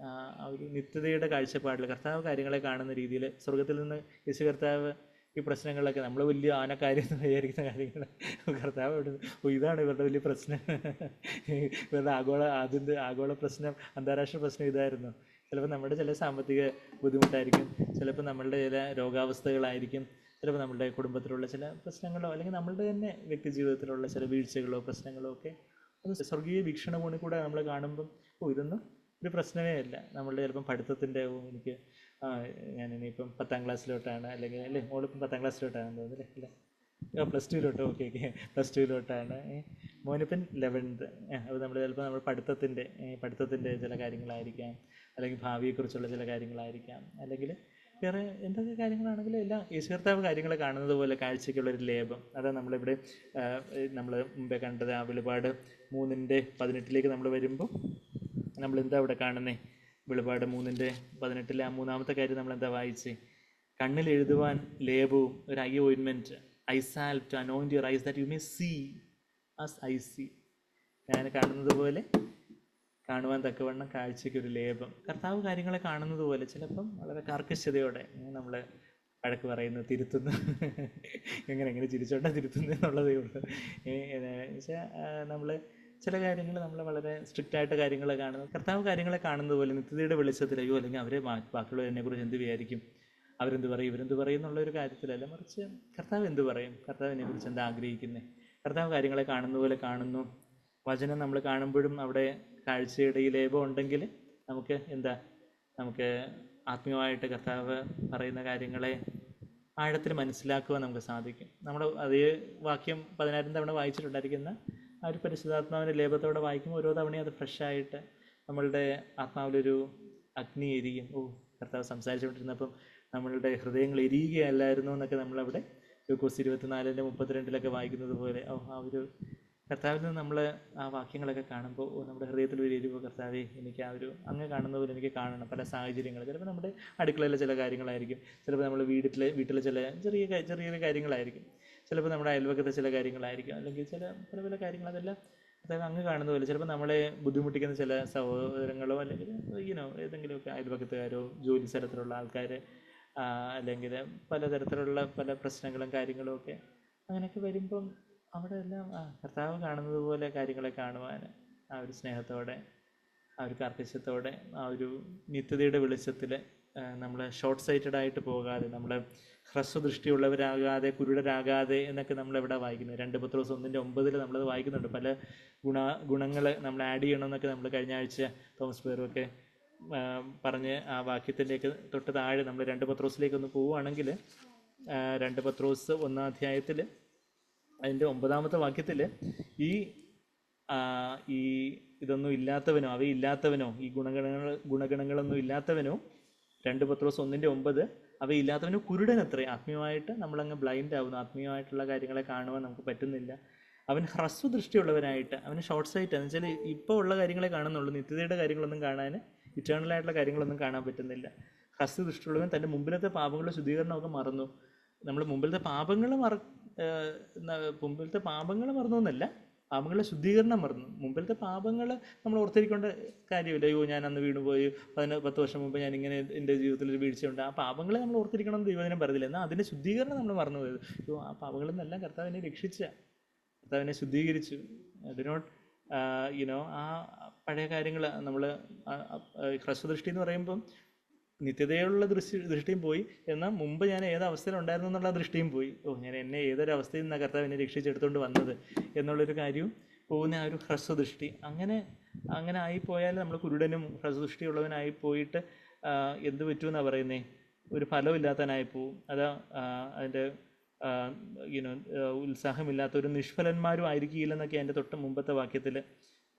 ആ ഒരു നിത്യതയുടെ കാഴ്ചപ്പാടിൽ കർത്താവ് കാര്യങ്ങളെ കാണുന്ന രീതിയിൽ സ്വർഗത്തിൽ നിന്ന് യേശു കർത്താവ് ഈ പ്രശ്നങ്ങളിലൊക്കെ നമ്മൾ വലിയ ആനക്കാര്യം എന്ന് വിചാരിക്കുന്ന കാര്യങ്ങൾ കർത്താവ് ഇവിടെ ഇതാണ് ഇവരുടെ വലിയ പ്രശ്നം, ഇവരുടെ ആഗോള പ്രശ്നം, അന്താരാഷ്ട്ര പ്രശ്നം ഇതായിരുന്നു. ചിലപ്പോൾ നമ്മുടെ ചില സാമ്പത്തിക ബുദ്ധിമുട്ടായിരിക്കും, ചിലപ്പോൾ നമ്മളുടെ ചില രോഗാവസ്ഥകളായിരിക്കും, ചിലപ്പോൾ നമ്മുടെ കുടുംബത്തിലുള്ള ചില പ്രശ്നങ്ങളോ അല്ലെങ്കിൽ നമ്മളുടെ തന്നെ വ്യക്തി ജീവിതത്തിലുള്ള ചില വീഴ്ചകളോ പ്രശ്നങ്ങളോ ഒക്കെ അത് സ്വർഗീയ വീക്ഷണകോണിൽ കൂടെ നമ്മൾ കാണുമ്പം ഇതൊന്നും ഒരു പ്രശ്നമേ അല്ല. നമ്മളുടെ ചിലപ്പം പഠിത്തത്തിൻ്റെ എനിക്ക് ഞാനിനിയിപ്പം 10ാം ക്ലാസ്സിലോട്ടാണ്, അല്ലെങ്കിൽ മോളിപ്പം 10ാം ക്ലാസ്സിലോട്ടാണെന്ന് തോന്നുന്നില്ലേ, ഇല്ല +2 ഓക്കെ +2 മോനിപ്പം 11th. അപ്പോൾ നമ്മൾ ചിലപ്പോൾ നമ്മൾ പഠിത്തത്തിൻ്റെ ചില കാര്യങ്ങളായിരിക്കാം, അല്ലെങ്കിൽ ഭാവിയെക്കുറിച്ചുള്ള ചില കാര്യങ്ങളായിരിക്കാം, അല്ലെങ്കിൽ വേറെ എന്തൊക്കെ കാര്യങ്ങളാണെങ്കിലും എല്ലാം യേശു കർത്താവ് കാര്യങ്ങൾ കാണുന്നത് പോലെ കാഴ്ചയ്ക്കുള്ളൊരു ലേപം. അതാണ് നമ്മളിവിടെ നമ്മൾ മുമ്പേ കണ്ടത്. ആ വെളിപാട് 3:18 നമ്മൾ വരുമ്പോൾ നമ്മളെന്താ ഇവിടെ കാണുന്നത്? വെളിപാട് 3:18 ആ 3-ാമത്തെ കാര്യം നമ്മളെന്താ വായിച്ചേ? കണ്ണിൽ എഴുതുവാൻ ലേപവും ഒരു eye ointment, eye salve to anoint your eyes that you may see as I see. ഞാൻ കാണുന്നത് പോലെ കാണുവാൻ തക്കവണ്ണം കാഴ്ചയ്ക്കൊരു ലേപം. കർത്താവ് കാര്യങ്ങളെ കാണുന്നത് പോലെ ചിലപ്പം വളരെ കാർക്കശ്യതയോടെ നമ്മൾ വഴക്ക് പറയുന്നു, തിരുത്തുന്നു, എങ്ങനെ ചിരിച്ചോണ്ടാ തിരുത്തുന്നു എന്നുള്ളതേ ഉള്ളൂ. വെച്ചാൽ നമ്മൾ ചില കാര്യങ്ങൾ നമ്മൾ വളരെ സ്ട്രിക്റ്റായിട്ട് കാര്യങ്ങൾ കാണുന്നു. കർത്താവ് കാര്യങ്ങളെ കാണുന്നത് പോലെ നിത്യതയുടെ വെളിച്ചത്തിലയോ അല്ലെങ്കിൽ അവരെ ബാക്കിയുള്ളവരെക്കുറിച്ച് എന്ത് വിചാരിക്കും, അവരെന്ത് പറയും, ഇവരെന്ത് പറയും എന്നുള്ളൊരു കാര്യത്തിലല്ല, മറിച്ച് കർത്താവ് എന്ത് പറയും, കർത്താവിനെക്കുറിച്ച് എന്താ ആഗ്രഹിക്കുന്നത്. കർത്താവ് കാര്യങ്ങളെ കാണുന്ന പോലെ കാണുന്നു. വചനം നമ്മൾ കാണുമ്പോഴും അവിടെ കാഴ്ചയുടെ ഈ ലേപം ഉണ്ടെങ്കിൽ നമുക്ക് ആത്മീയമായിട്ട് കർത്താവ് പറയുന്ന കാര്യങ്ങളെ ആഴത്തിൽ മനസ്സിലാക്കുവാൻ നമുക്ക് സാധിക്കും. നമ്മൾ അതേ വാക്യം 10,000 തവണ വായിച്ചിട്ടുണ്ടായിരിക്കുന്ന ആ ഒരു പരിശുദ്ധാത്മാവിൻ്റെ ലേപത്തോടെ വായിക്കുമ്പോൾ ഓരോ തവണയും അത് ഫ്രഷായിട്ട് നമ്മളുടെ ആത്മാവിലൊരു അഗ്നി എരിയും. കർത്താവ് സംസാരിച്ചുകൊണ്ടിരുന്നപ്പം നമ്മളുടെ ഹൃദയങ്ങൾ എരിയുകയല്ലായിരുന്നു എന്നൊക്കെ നമ്മളവിടെ ലൂക്കോസ് 24:32 വായിക്കുന്നത് പോലെ ആ ഒരു കർത്താവിൽ നിന്ന് നമ്മൾ ആ വാക്യങ്ങളൊക്കെ കാണുമ്പോൾ നമ്മുടെ ഹൃദയത്തിൽ ഒരു എരിവ്, കർത്താവേ എനിക്ക് ആ ഒരു അങ്ങ് കാണുന്ന പോലെ എനിക്ക് കാണണം. പല സാഹചര്യങ്ങൾ, ചിലപ്പോൾ നമ്മുടെ അടുക്കളയിലെ ചില കാര്യങ്ങളായിരിക്കും, ചിലപ്പോൾ നമ്മൾ വീട്ടിലെ ചില ചെറിയ കാര്യങ്ങളായിരിക്കും, ചിലപ്പോൾ നമ്മുടെ അയൽവക്കത്തെ ചില കാര്യങ്ങളായിരിക്കും, അല്ലെങ്കിൽ പല കാര്യങ്ങൾ. അതെല്ലാം അതായത് അങ്ങ് കാണുന്ന പോലെ ചിലപ്പോൾ നമ്മളെ ബുദ്ധിമുട്ടിക്കുന്ന ചില സഹോദരങ്ങളോ അല്ലെങ്കിൽ ഏതെങ്കിലുമൊക്കെ അയൽവക്കത്തുകാരോ ജോലി സ്ഥലത്തിലുള്ള ആൾക്കാർ, അല്ലെങ്കിൽ പലതരത്തിലുള്ള പല പ്രശ്നങ്ങളും കാര്യങ്ങളും ഒക്കെ അങ്ങനെയൊക്കെ വരുമ്പം അവിടെ എല്ലാം കർത്താവ് കാണുന്നത് പോലെ കാര്യങ്ങളെ കാണുവാൻ ആ ഒരു സ്നേഹത്തോടെ, ആ ഒരു കാർക്കശ്യത്തോടെ, ആ ഒരു നിത്യതയുടെ വെളിച്ചത്തിൽ നമ്മൾ ഷോർട്ട് സൈറ്റഡായിട്ട് പോകാതെ, നമ്മൾ ഹ്രസ്വദൃഷ്ടിയുള്ളവരാകാതെ, കുരുടരാകാതെ എന്നൊക്കെ നമ്മളെവിടെ വായിക്കുന്നത്? 2 പത്രോസ് 1:9 നമ്മളത് വായിക്കുന്നുണ്ട്. പല ഗുണങ്ങൾ നമ്മൾ ആഡ് ചെയ്യണമെന്നൊക്കെ നമ്മൾ കഴിഞ്ഞ ആഴ്ച തോമസ് പേറുമൊക്കെ പറഞ്ഞ് ആ വാക്യത്തിലേക്ക് തൊട്ട് താഴെ നമ്മൾ 2 പത്രോസിലേക്കൊന്ന് പോവുകയാണെങ്കിൽ 2 പത്രോസ് 1-ാം അധ്യായത്തിൽ അതിൻ്റെ 9-ാമത്തെ വാക്യത്തിൽ ഈ ഇതൊന്നും ഇല്ലാത്തവനോ, അവയില്ലാത്തവനോ, ഈ ഗുണഗണങ്ങളൊന്നും ഇല്ലാത്തവനോ, 2 പത്രോസ് 1:9 അവയില്ലാത്തവനോ കുരുടനത്രേ. ആത്മീയമായിട്ട് നമ്മളങ്ങ് ബ്ലൈൻഡ് ആവുന്നു, ആത്മീയമായിട്ടുള്ള കാര്യങ്ങളെ കാണുവാൻ നമുക്ക് പറ്റുന്നില്ല. അവൻ ഹ്രസ്വദൃഷ്ടിയുള്ളവനായിട്ട്, അവന് ഷോർട്ട് സൈറ്റ് എന്ന് വെച്ചാൽ ഇപ്പോൾ ഉള്ള കാര്യങ്ങളെ കാണുന്നുള്ളൂ, നിത്യതയുടെ കാര്യങ്ങളൊന്നും കാണാൻ, ഇറ്റേണലായിട്ടുള്ള കാര്യങ്ങളൊന്നും കാണാൻ പറ്റുന്നില്ല. ഹ്രസ്വദൃഷ്ടിയുള്ളവൻ തൻ്റെ മുമ്പിലത്തെ പാപങ്ങളുടെ ശുദ്ധീകരണമൊക്കെ മറന്നു. നമ്മൾ മുമ്പിലത്തെ പാപങ്ങൾ മറന്നു എന്നല്ല, പാപങ്ങളുടെ ശുദ്ധീകരണം മറന്നു. മുമ്പിലത്തെ പാപങ്ങൾ നമ്മൾ ഓർത്തിരിക്കേണ്ട കാര്യമില്ല. ഞാൻ അന്ന് വീണുപോയി, 10 വർഷം മുമ്പ് ഞാൻ ഇങ്ങനെ എൻ്റെ ജീവിതത്തിൽ ഒരു വീഴ്ചയുണ്ട്, ആ പാപങ്ങളെ നമ്മൾ ഓർത്തിരിക്കണമെന്ന് ദൈവജനം പറഞ്ഞില്ല. എന്നാൽ അതിൻ്റെ ശുദ്ധീകരണം നമ്മൾ മറന്നുപോയത്. ആ പാപങ്ങളിൽ നിന്നെല്ലാം കർത്താവിനെ കർത്താവിനെ ശുദ്ധീകരിച്ചു. ഡു നോട്ട് ആ പഴയ കാര്യങ്ങൾ നമ്മൾ ഹ്രസ്വദൃഷ്ടി എന്ന് പറയുമ്പം നിത്യതയുള്ള ദൃഷ്ടിയും പോയി, എന്നാൽ മുമ്പ് ഞാൻ ഏത് അവസ്ഥയിലുണ്ടായിരുന്നു എന്നുള്ള ദൃഷ്ടിയും പോയി. ഞാൻ എന്നെ ഏതൊരു അവസ്ഥയിൽ നിന്നാണ് കർത്താവ് എന്നെ രക്ഷിച്ചെടുത്തുകൊണ്ട് വന്നത് എന്നുള്ളൊരു കാര്യവും പോകുന്ന ആ ഒരു ഹ്രസ്വദൃഷ്ടി. അങ്ങനെ ആയിപ്പോയാൽ നമ്മൾ കുരുടനും ഹ്രസ്വദൃഷ്ടിയുള്ളവനായി പോയിട്ട് എന്ത് പറ്റുമെന്നാണ് പറയുന്നത്? ഒരു ഫലമില്ലാത്തവനായി പോവും. അതിൻ്റെ ഉത്സാഹമില്ലാത്ത ഒരു നിഷ്ഫലന്മാരും ആയിരിക്കില്ലെന്നൊക്കെ അതിൻ്റെ തൊട്ട് മുമ്പത്തെ വാക്യത്തിൽ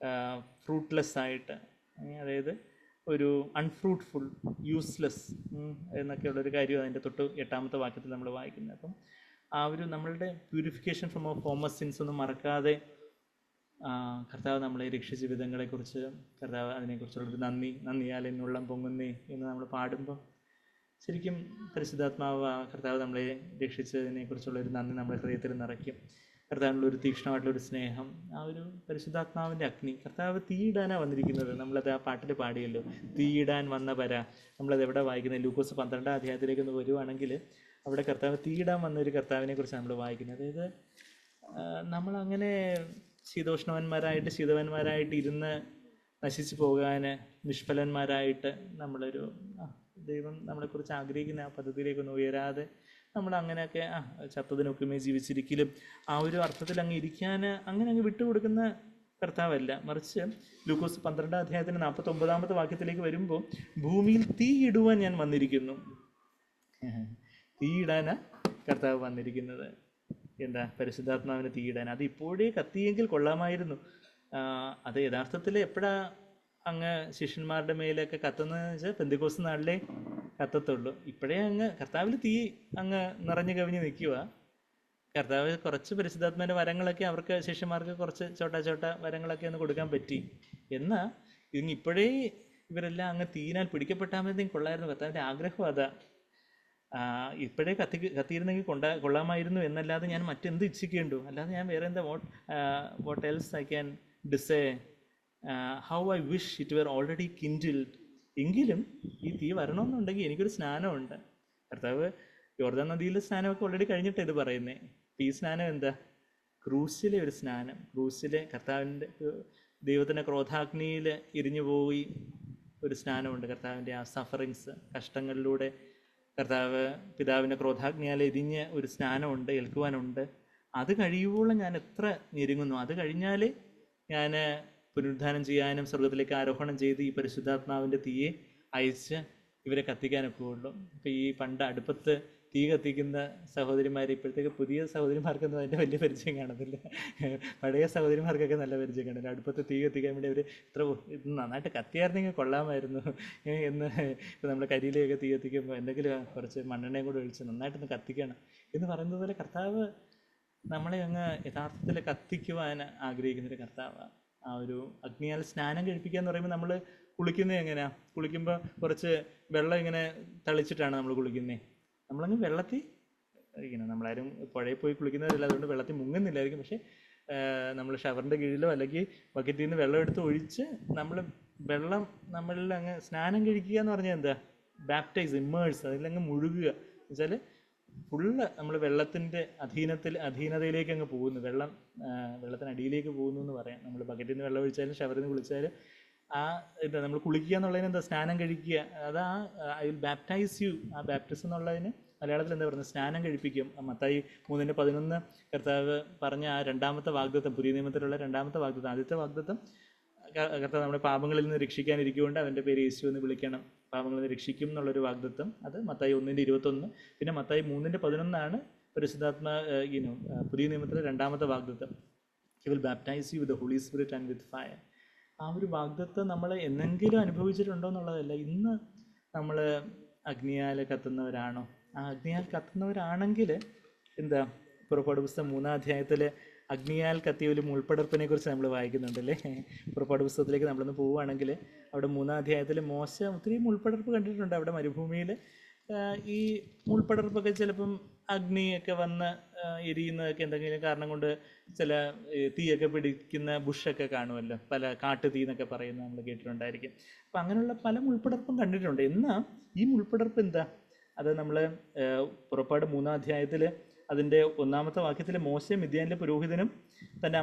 ഫ്രൂട്ട്ലെസ് ആയിട്ട് അതായത് ഒരു അൺഫ്രൂട്ട്ഫുൾ, യൂസ്ലെസ് എന്നൊക്കെയുള്ളൊരു കാര്യം അതിൻ്റെ തൊട്ട് 8ാമത്തെ വാക്യത്തിൽ നമ്മൾ വായിക്കുന്നത്. അപ്പം ആ ഒരു നമ്മളുടെ പ്യൂരിഫിക്കേഷൻ ഫ്രം ഓഫ് ഫോമസ് സിൻസ് ഒന്നും മറക്കാതെ കർത്താവ് നമ്മളെ രക്ഷിച്ച വിധങ്ങളെക്കുറിച്ച്, കർത്താവ് അതിനെക്കുറിച്ചുള്ളൊരു നന്ദിയാൽ എന്നുള്ളം പൊങ്ങുന്നേ എന്ന് നമ്മൾ പാടുമ്പം ശരിക്കും പരിശുദ്ധാത്മാവ് കർത്താവ് നമ്മളെ രക്ഷിച്ചതിനെക്കുറിച്ചുള്ളൊരു നന്ദി നമ്മുടെ ഹൃദയത്തിൽ നിറയ്ക്കും. കർത്താവിനുള്ളൊരു തീക്ഷ്ണമായിട്ടുള്ളൊരു സ്നേഹം, ആ ഒരു പരിശുദ്ധാത്മാവിൻ്റെ അഗ്നി. കർത്താവ് തീയിടാനാണ് വന്നിരിക്കുന്നത്. നമ്മളത് ആ പാട്ടിൽ പാടിയല്ലോ, തീയിടാൻ വന്ന പര. നമ്മളത് എവിടെ വായിക്കുന്നത്? ലൂക്കോസ് 12ാം അധ്യായത്തിലേക്ക് ഒന്ന് വരുവാണെങ്കിൽ അവിടെ കർത്താവ് തീയിടാൻ വന്നൊരു കർത്താവിനെ കുറിച്ച് നമ്മൾ വായിക്കുന്നത്. അതായത് നമ്മളങ്ങനെ ശീതവന്മാരായിട്ട് ഇരുന്ന് നശിച്ചു പോകാൻ, നിഷ്ഫലന്മാരായിട്ട് നമ്മളൊരു ദൈവം നമ്മളെക്കുറിച്ച് ആഗ്രഹിക്കുന്ന ആ പദ്ധതിയിലേക്കൊന്നും ഉയരാതെ നമ്മൾ അങ്ങനെയൊക്കെ ചത്തതിനൊക്കുമേ ജീവിച്ചിരിക്കലും ആ ഒരു അർത്ഥത്തിൽ അങ്ങ് ഇരിക്കാൻ അങ്ങനെ അങ്ങ് വിട്ടുകൊടുക്കുന്ന കർത്താവല്ല. മറിച്ച് ലൂക്കോസ് 12ാം അധ്യായത്തിന് 49ാമത്തെ വാക്യത്തിലേക്ക് വരുമ്പോൾ ഭൂമിയിൽ തീ ഇടുവാൻ ഞാൻ വന്നിരിക്കുന്നു. തീയിടാനാണ് കർത്താവ് വന്നിരിക്കുന്നത്. എന്താ? പരിശുദ്ധാത്മാവിന് തീയിടാൻ. അത് ഇപ്പോഴേ കത്തിയെങ്കിൽ കൊള്ളാമായിരുന്നു. അത് യഥാർത്ഥത്തിൽ എപ്പോഴാണ് അങ്ങ് ശിഷ്യന്മാരുടെ മേലൊക്കെ കത്തുന്നതെന്ന് വെച്ചാൽ പെന്തക്കോസ്ത് നാളിലേ കത്തത്തുള്ളൂ. ഇപ്പോഴേ അങ്ങ് കർത്താവിൽ തീ അങ്ങ് നിറഞ്ഞു കവിഞ്ഞ് നിൽക്കുക. കർത്താവ് കുറച്ച് പരിശുദ്ധാത്മാവിൻ്റെ വരങ്ങളൊക്കെ അവർക്ക് ശിഷ്യന്മാർക്ക് കുറച്ച് ചോട്ട വരങ്ങളൊക്കെ ഒന്ന് കൊടുക്കാൻ പറ്റി. എന്നാൽ ഇപ്പോഴേ ഇവരെല്ലാം അങ്ങ് തീയിനാൽ പിടിക്കപ്പെട്ടാൽ കൊള്ളായിരുന്നു. കർത്താവിൻ്റെ ആഗ്രഹം അതാ. ഇപ്പോഴേ കത്തിയിരുന്നെങ്കിൽ കൊള്ളാമായിരുന്നു എന്നല്ലാതെ ഞാൻ മറ്റെന്ത് ഇച്ഛിക്കേണ്ടു? അല്ലാതെ ഞാൻ വേറെ എന്താ what else I can desire? How I wish it were already kindled. എങ്കിലും ഈ തീ വരണമെന്നുണ്ടെങ്കിൽ എനിക്കൊരു സ്നാനമുണ്ട്. കർത്താവ് യോർദാൻ നദിയിലെ സ്നാനമൊക്കെ ഓൾറെഡി കഴിഞ്ഞിട്ട് ഇത് പറയുന്നത്. ഈ സ്നാനം എന്താ? ക്രൂസിലെ ഒരു സ്നാനം. ക്രൂസിലെ കർത്താവിൻ്റെ ദൈവത്തിൻ്റെ ക്രോധാഗ്നിയിൽ എരിഞ്ഞു പോയി ഒരു സ്നാനമുണ്ട്. കർത്താവിൻ്റെ ആ സഫറിങ്സ്, കഷ്ടങ്ങളിലൂടെ കർത്താവ് പിതാവിൻ്റെ ക്രോധാഗ്നിയാൽ എരിഞ്ഞ ഒരു സ്നാനമുണ്ട്, ഏൽക്കുവാനുണ്ട്. അത് കഴിയുമ്പോഴും ഞാൻ എത്ര ഞെരുങ്ങുന്നു. അത് കഴിഞ്ഞാൽ ഞാൻ പുനരുദ്ധാനം ചെയ്യാനും സ്വർഗത്തിലേക്ക് ആരോഹണം ചെയ്ത് ഈ പരിശുദ്ധാത്മാവിൻ്റെ തീയെ അയച്ച് ഇവരെ കത്തിക്കാനൊക്കെ ഉള്ളൂ. ഇപ്പോൾ ഈ പണ്ട് അടുപ്പത്ത് തീ കത്തിക്കുന്ന സഹോദരിമാർ, ഇപ്പോഴത്തേക്ക് പുതിയ സഹോദരിമാർക്കൊന്നും അതിൻ്റെ വലിയ പരിചയം കാണത്തില്ല. പഴയ സഹോദരിമാർക്കൊക്കെ നല്ല പരിചയം കാണില്ല. അടുപ്പത്ത് തീ കത്തിക്കാൻ വേണ്ടി അവർ ഇത് നന്നായിട്ട് കത്തിയായിരുന്നെങ്കിൽ കൊള്ളാമായിരുന്നു എന്ന്. ഇപ്പോൾ നമ്മൾ കരിയിലേക്ക് തീ കത്തിക്കുമ്പോൾ എന്തെങ്കിലും കുറച്ച് മണ്ണെണ്ണയും കൂടെ ഒഴിച്ച് നന്നായിട്ടൊന്ന് കത്തിക്കണം എന്ന് പറയുന്നത് പോലെ കർത്താവ് നമ്മളെ അങ്ങ് യഥാർത്ഥത്തിൽ കത്തിക്കുവാൻ ആഗ്രഹിക്കുന്നൊരു കർത്താവാണ്. ആ ഒരു അഗ്നിയാൽ സ്നാനം കഴിപ്പിക്കുക എന്ന് പറയുമ്പോൾ നമ്മൾ കുളിക്കുന്നത് എങ്ങനെയാണ്? കുളിക്കുമ്പോൾ കുറച്ച് വെള്ളം ഇങ്ങനെ തളിച്ചിട്ടാണ് നമ്മൾ കുളിക്കുന്നത്. നമ്മളങ്ങ് വെള്ളത്തിൽ ഇങ്ങനെ, നമ്മളാരും പുഴയിൽ പോയി കുളിക്കുന്നവരല്ല, അതുകൊണ്ട് വെള്ളത്തിൽ മുങ്ങുന്നില്ലായിരിക്കും. പക്ഷേ നമ്മൾ ഷവറിൻ്റെ കീഴിലോ അല്ലെങ്കിൽ ബക്കറ്റിൽ നിന്ന് വെള്ളം എടുത്ത് ഒഴിച്ച് നമ്മൾ വെള്ളം നമ്മളിൽ അങ്ങ് സ്നാനം കഴിക്കുക എന്ന് പറഞ്ഞാൽ എന്താ? ബാപ്റ്റൈസ്, ഇമ്മേഴ്സ്, അതിലങ്ങ് മുഴുകുക എന്ന് വെച്ചാൽ ഫുള്ള് നമ്മൾ വെള്ളത്തിൻ്റെ അധീനതയിലേക്ക് അങ്ങ് പോകുന്നു. വെള്ളത്തിനടിയിലേക്ക് പോകുന്നു എന്ന് പറയാം. നമ്മൾ ബക്കറ്റിൽ നിന്ന് വെള്ളം ഒഴിച്ചാലും ഷവറിൽ നിന്ന് കുളിച്ചാലും എന്താ നമ്മൾ കുളിക്കുക എന്നുള്ളതിന് എന്താ? സ്നാനം കഴിക്കുക. അതാ ഐ വിൽ ബാപ്റ്റൈസ് യു. ആ ബാപ്റ്റിസം എന്നുള്ളതിന് മലയാളത്തിൽ എന്താ പറയുന്നത്? സ്നാനം കഴിപ്പിക്കും. മത്തായി 3:11 കർത്താവ് പറഞ്ഞ ആ 2ാമത്തെ വാഗ്ദത്തം, പുതിയ നിയമത്തിലുള്ള 2ാമത്തെ വാഗ്ദത്തം. ആദ്യത്തെ വാഗ്ദത്തം കർത്താവ് നമ്മുടെ പാപങ്ങളിൽ നിന്ന് രക്ഷിക്കാനിരിക്കുകൊണ്ട് അവൻ്റെ പേര് യേശു എന്ന് വിളിക്കണം, പാപങ്ങളിൽ നിന്ന് രക്ഷിക്കും എന്നുള്ളൊരു വാഗ്ദത്തം. അത് മത്തായി 1:21. പിന്നെ മത്തായി 3:11 പരിശുദ്ധാത്മാ പുതിയ നിയമത്തിലെ 2ാമത്തെ വാഗ്ദത്തം. He will baptise you with the holy spirit and with fire. ആ ഒരു വാഗ്ദത്തം നമ്മൾ എന്നെങ്കിലും അനുഭവിച്ചിട്ടുണ്ടോ എന്നുള്ളതല്ല. ഇന്ന് നമ്മൾ അഗ്നിയാൽ കത്തുന്നവരാണോ? ആ അഗ്നിയാൽ കത്തുന്നവരാണെങ്കിൽ എന്താ? പുറപ്പാട് പുസ്തകം 3ാം അധ്യായത്തിൽ അഗ്നിയാൽ കത്തിയ ഒരു മുൾപ്പടർപ്പിനെ കുറിച്ച് നമ്മൾ വായിക്കുന്നുണ്ടല്ലേ. പുറപ്പാട് പുസ്തകത്തിലേക്ക് നമ്മളൊന്ന് പോവുകയാണെങ്കിൽ അവിടെ 3ാം അധ്യായത്തിൽ മോശ ഒത്തിരി മുൾപ്പടർപ്പ് കണ്ടിട്ടുണ്ട്. അവിടെ മരുഭൂമിയിൽ ഈ മുൾപ്പടർപ്പൊക്കെ ചിലപ്പം അഗ്നിയൊക്കെ വന്ന് എരിയുന്നതൊക്കെ എന്തെങ്കിലും കാരണം കൊണ്ട് ചില തീയൊക്കെ പിടിക്കുന്ന ബുഷൊക്കെ കാണുമല്ലോ, പല കാട്ടുതീ എന്നൊക്കെ പറയുന്നത് നമ്മൾ കേട്ടിട്ടുണ്ടായിരിക്കും. അപ്പം അങ്ങനെയുള്ള പല മുൾപ്പടർപ്പും കണ്ടിട്ടുണ്ട്. എന്നാൽ ഈ മുൾപ്പടർപ്പ് എന്താ? അത് നമ്മൾ പുറപ്പാട് 3ാം അധ്യായത്തിൽ അതിൻ്റെ 1ാമത്തെ വാക്യത്തിൽ മോശ മിദ്യാനിലെ പുരോഹിതനും തൻ്റെ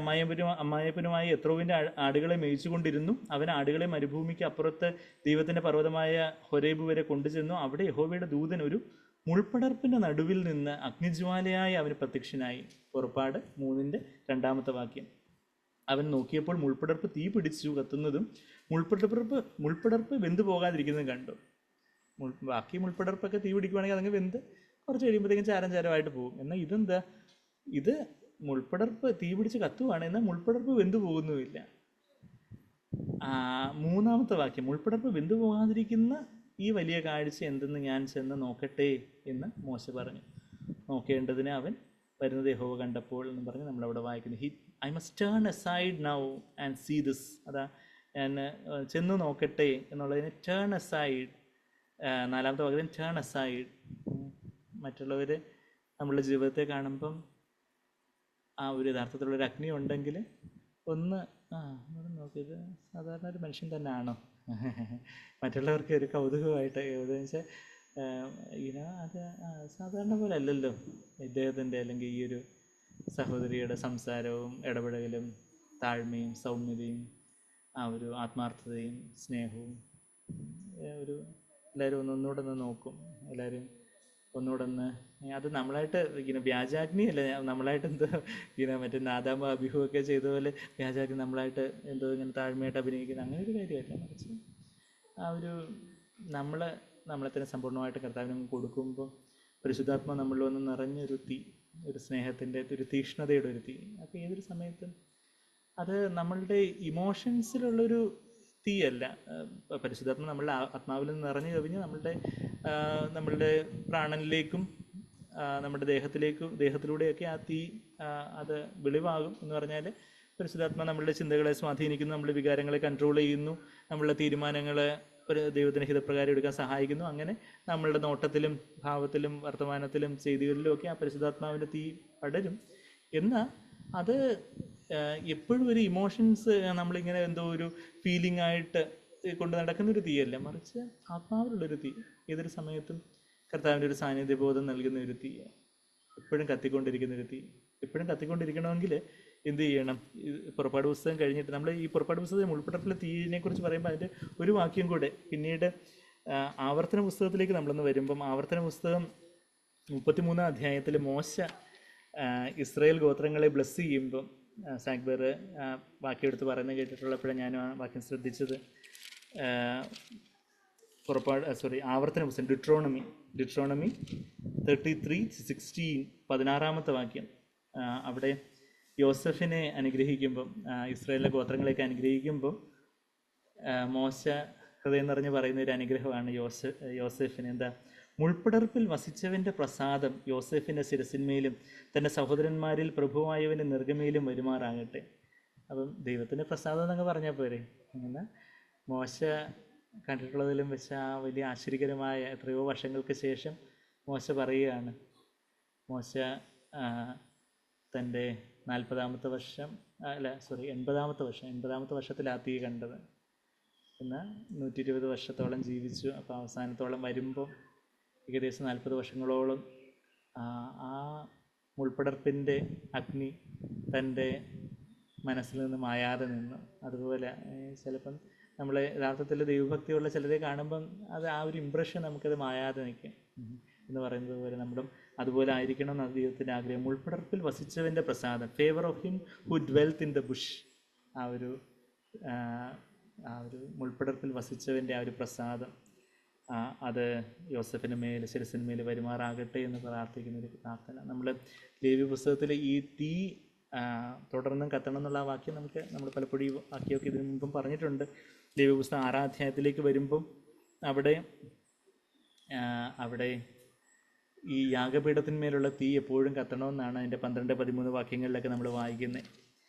അമ്മായപ്പനുമായി യത്രോവിൻ്റെ ആടുകളെ മേയിച്ചുകൊണ്ടിരുന്നു. അവൻ ആടുകളെ മരുഭൂമിക്ക് അപ്പുറത്ത് ദൈവത്തിൻ്റെ പർവ്വതമായ ഹൊരേബ് വരെ കൊണ്ടുചെന്നു. അവിടെ യഹോവയുടെ ദൂതൻ ഒരു മുൾപ്പടർപ്പിൻ്റെ നടുവിൽ നിന്ന് അഗ്നിജ്വാലയായി അവന് പ്രത്യക്ഷനായി. പുറപ്പാട് 3:2 വാക്യം. അവൻ നോക്കിയപ്പോൾ മുൾപ്പടർപ്പ് തീ പിടിച്ചു കത്തുന്നതും മുൾപ്പടർപ്പ് വെന്തു പോകാതിരിക്കുന്നതും കണ്ടു. ബാക്കി മുൾപ്പടർപ്പൊക്കെ തീ പിടിക്കുവാണെങ്കിൽ അതങ്ങ് വെന്ത് കുറച്ച് കഴിയുമ്പോഴത്തേക്കും ചാരമായിട്ട് പോകും. എന്നാൽ ഇതെന്താ? ഇത് മുൾപ്പടർപ്പ് തീ പിടിച്ച് കത്തുവാണ്, എന്നാൽ മുൾപ്പടർപ്പ് വെന്തു പോകുന്നുമില്ല. മൂന്നാമത്തെ വാക്യം, മുൾപ്പടർപ്പ് വെന്തു പോകാതിരിക്കുന്ന ഈ വലിയ കാഴ്ച എന്തെന്ന് ഞാൻ ചെന്ന് നോക്കട്ടെ എന്ന് മോശ പറഞ്ഞു. നോക്കേണ്ടതിന് അവൻ വരുന്നത് യഹോവ കണ്ടപ്പോൾ എന്ന് പറഞ്ഞ് നമ്മളവിടെ വായിക്കുന്നു. I must turn aside now and see this. അതാ ഞാൻ ചെന്ന് നോക്കട്ടെ എന്നുള്ളതിന് ടേൺ അസൈഡ്. നാലാമത്തെ വാക്യം ടേൺ അസൈഡ്. മറ്റുള്ളവർ നമ്മളുടെ ജീവിതത്തെ കാണുമ്പം ആ ഒരു യഥാർത്ഥത്തിലുള്ളൊരു അഗ്നി ഉണ്ടെങ്കിൽ ഒന്ന് നോക്കിയത് സാധാരണ ഒരു മനുഷ്യൻ തന്നെ ആണോ, മറ്റുള്ളവർക്ക് ഒരു കൗതുകമായിട്ട് വെച്ചാൽ അത് സാധാരണ പോലെ അല്ലല്ലോ ഇദ്ദേഹത്തിൻ്റെ അല്ലെങ്കിൽ ഈ ഒരു സഹോദരിയുടെ സംസാരവും ഇടപെടലും താഴ്മയും സൗമ്യതയും ആ ഒരു ആത്മാർത്ഥതയും സ്നേഹവും. ഒരു എല്ലാവരും ഒന്നുകൂടെ ഒന്ന് നോക്കും, എല്ലാവരും ഒന്നുകൂടെ ഒന്ന്. അത് നമ്മളായിട്ട് ഇങ്ങനെ വ്യാജാഗ്നിയല്ല, നമ്മളായിട്ട് എന്തോ ഇങ്ങനെ മറ്റേ നാദാമ അഭിഹുവൊക്കെ ചെയ്ത പോലെ വ്യാജാഗ്നി നമ്മളായിട്ട് എന്തോ ഇങ്ങനെ താഴ്മയായിട്ട് അഭിനയിക്കുന്ന അങ്ങനെ ഒരു കാര്യമല്ല. മറിച്ച് ആ ഒരു നമ്മളെ തന്നെ സമ്പൂർണ്ണമായിട്ട് കർത്താവിന് കൊടുക്കുമ്പോൾ പരിശുദ്ധാത്മ നമ്മളിൽ വന്ന് നിറഞ്ഞൊരു തീ, ഒരു സ്നേഹത്തിൻ്റെ ഒരു തീക്ഷ്ണതയുടെ ഒരു തീ. അപ്പോൾ ഏതൊരു സമയത്തും അത് നമ്മളുടെ ഇമോഷൻസിലുള്ളൊരു തീയല്ല. പരിശുദ്ധാത്മ നമ്മളുടെ ആത്മാവിൽ നിന്ന് നിറഞ്ഞു കവിഞ്ഞ് നമ്മളുടെ പ്രാണനിലേക്കും നമ്മുടെ ദേഹത്തിലൂടെയൊക്കെ ആ തീ അത് വെളിവാകും. എന്ന് പറഞ്ഞാൽ പരിശുദ്ധാത്മ നമ്മളുടെ ചിന്തകളെ സ്വാധീനിക്കുന്നു, നമ്മുടെ വികാരങ്ങളെ കൺട്രോൾ ചെയ്യുന്നു, നമ്മളുടെ തീരുമാനങ്ങളെ ഒരു ദൈവത്തിൻ്റെ ഹിതപ്രകാരം എടുക്കാൻ സഹായിക്കുന്നു. അങ്ങനെ നമ്മളുടെ നോട്ടത്തിലും ഭാവത്തിലും വർത്തമാനത്തിലും ചെയ്തികളിലും ഒക്കെ ആ പരിശുദ്ധാത്മാവിൻ്റെ തീ പടരും. എന്നാൽ അത് എപ്പോഴും ഒരു ഇമോഷൻസ് നമ്മളിങ്ങനെ എന്തോ ഒരു ഫീലിംഗ് ആയിട്ട് കൊണ്ട് നടക്കുന്നൊരു തീയല്ല, മറിച്ച് ആത്മാവിലുള്ളൊരു തീ. ഏതൊരു സമയത്തും കർത്താവിൻ്റെ ഒരു സാന്നിധ്യബോധം നൽകുന്ന ഒരു തീ, എപ്പോഴും കത്തിക്കൊണ്ടിരിക്കുന്നൊരു തീ. എപ്പോഴും കത്തിക്കൊണ്ടിരിക്കണമെങ്കിൽ എന്ത് ചെയ്യണം? പുറപ്പാട് പുസ്തകം കഴിഞ്ഞിട്ട് നമ്മൾ ഈ പുറപ്പാട് പുസ്തകത്തിൽ ഉൾപ്പെട്ടിട്ടുള്ള തീയിനെ കുറിച്ച് പറയുമ്പോൾ അതിൻ്റെ ഒരു വാക്യം കൂടെ പിന്നീട് ആവർത്തന പുസ്തകത്തിലേക്ക് നമ്മളൊന്ന് വരുമ്പം, ആവർത്തന പുസ്തകം 33-ാം അധ്യായത്തിൽ മോശ ഇസ്രായേൽ ഗോത്രങ്ങളെ ബ്ലെസ് ചെയ്യുമ്പം സാക്ബർ വാക്യം എടുത്ത് പറയുന്നത് കേട്ടിട്ടുള്ളപ്പോഴാണ് ഞാൻ ആ വാക്യം ശ്രദ്ധിച്ചത്. ആവർത്തന പുസ്തകം ഡിട്രോണമി 33:16, 16-ാമത്തെ വാക്യം. അവിടെ യോസഫിനെ അനുഗ്രഹിക്കുമ്പം, ഇസ്രായേലിലെ ഗോത്രങ്ങളെയൊക്കെ അനുഗ്രഹിക്കുമ്പം മോശ ഹൃദയം നിറഞ്ഞ് പറയുന്ന ഒരു അനുഗ്രഹമാണ് യോസെഫിന്. എന്താ? മുൾപ്പടർപ്പിൽ വസിച്ചവൻ്റെ പ്രസാദം യോസെഫിൻ്റെ ശിരസിന്മേലും തൻ്റെ സഹോദരന്മാരിൽ പ്രഭുവായവൻ്റെ നെറുകമേലും വരുമാറാകട്ടെ. അപ്പം ദൈവത്തിൻ്റെ പ്രസാദം എന്നൊക്കെ പറഞ്ഞാൽ പോരെ. അങ്ങനെ മോശ കണ്ടിട്ടുള്ളതിലും വെച്ച് ആ വലിയ ആശ്ചര്യകരമായ എത്രയോ വർഷങ്ങൾക്ക് ശേഷം മോശ പറയുകയാണ്. മോശ തൻ്റെ 80-ാമത്തെ വർഷത്തിൽ ആ തീ കണ്ടത്. എന്നാൽ 120 വർഷത്തോളം ജീവിച്ചു. അപ്പോൾ അവസാനത്തോളം വരുമ്പോൾ ഏകദേശം 40 വർഷങ്ങളോളം ആ മുൾപ്പടർപ്പിൻ്റെ അഗ്നി തൻ്റെ മനസ്സിൽ നിന്ന് മായാതെ നിന്നു. അതുപോലെ ചിലപ്പം നമ്മൾ യഥാർത്ഥത്തിൽ ദൈവഭക്തിയുള്ള ചിലരെ കാണുമ്പം അത് ആ ഒരു ഇമ്പ്രഷൻ നമുക്കത് മായാതെ നിൽക്കും എന്ന് പറയുന്നത് പോലെ നമ്മളും അതുപോലെ ആയിരിക്കണം എന്ന് ദൈവത്തിൻ്റെ ആഗ്രഹം. മുൾപ്പടർപ്പിൽ വസിച്ചവൻ്റെ പ്രസാദം, favour of him who dwelleth in the bush. ആ ഒരു മുൾപ്പടർപ്പിൽ വസിച്ചവൻ്റെ ആ ഒരു പ്രസാദം അത് യോസഫിന് മേൽ ശിരസിന്മേൽ വരുമാറാകട്ടെ എന്ന് പ്രാർത്ഥിക്കുന്നൊരു പ്രാർത്ഥന. നമ്മൾ ലേവ്യ പുസ്തകത്തിൽ ഈ തീ തുടർന്നും കത്തണം എന്നുള്ള വാക്യം നമ്മൾ പലപ്പോഴും ഈ വാക്യമൊക്കെ ഇതിനു മുമ്പും പറഞ്ഞിട്ടുണ്ട്. ലേവ്യ പുസ്തകം 6-ാം അധ്യായത്തിലേക്ക് വരുമ്പം അവിടെ ഈ യാഗപീഠത്തിന്മേലുള്ള തീ എപ്പോഴും കത്തണമെന്നാണ് അതിൻ്റെ 12-13 വാക്യങ്ങളിലൊക്കെ നമ്മൾ വായിക്കുന്നത്.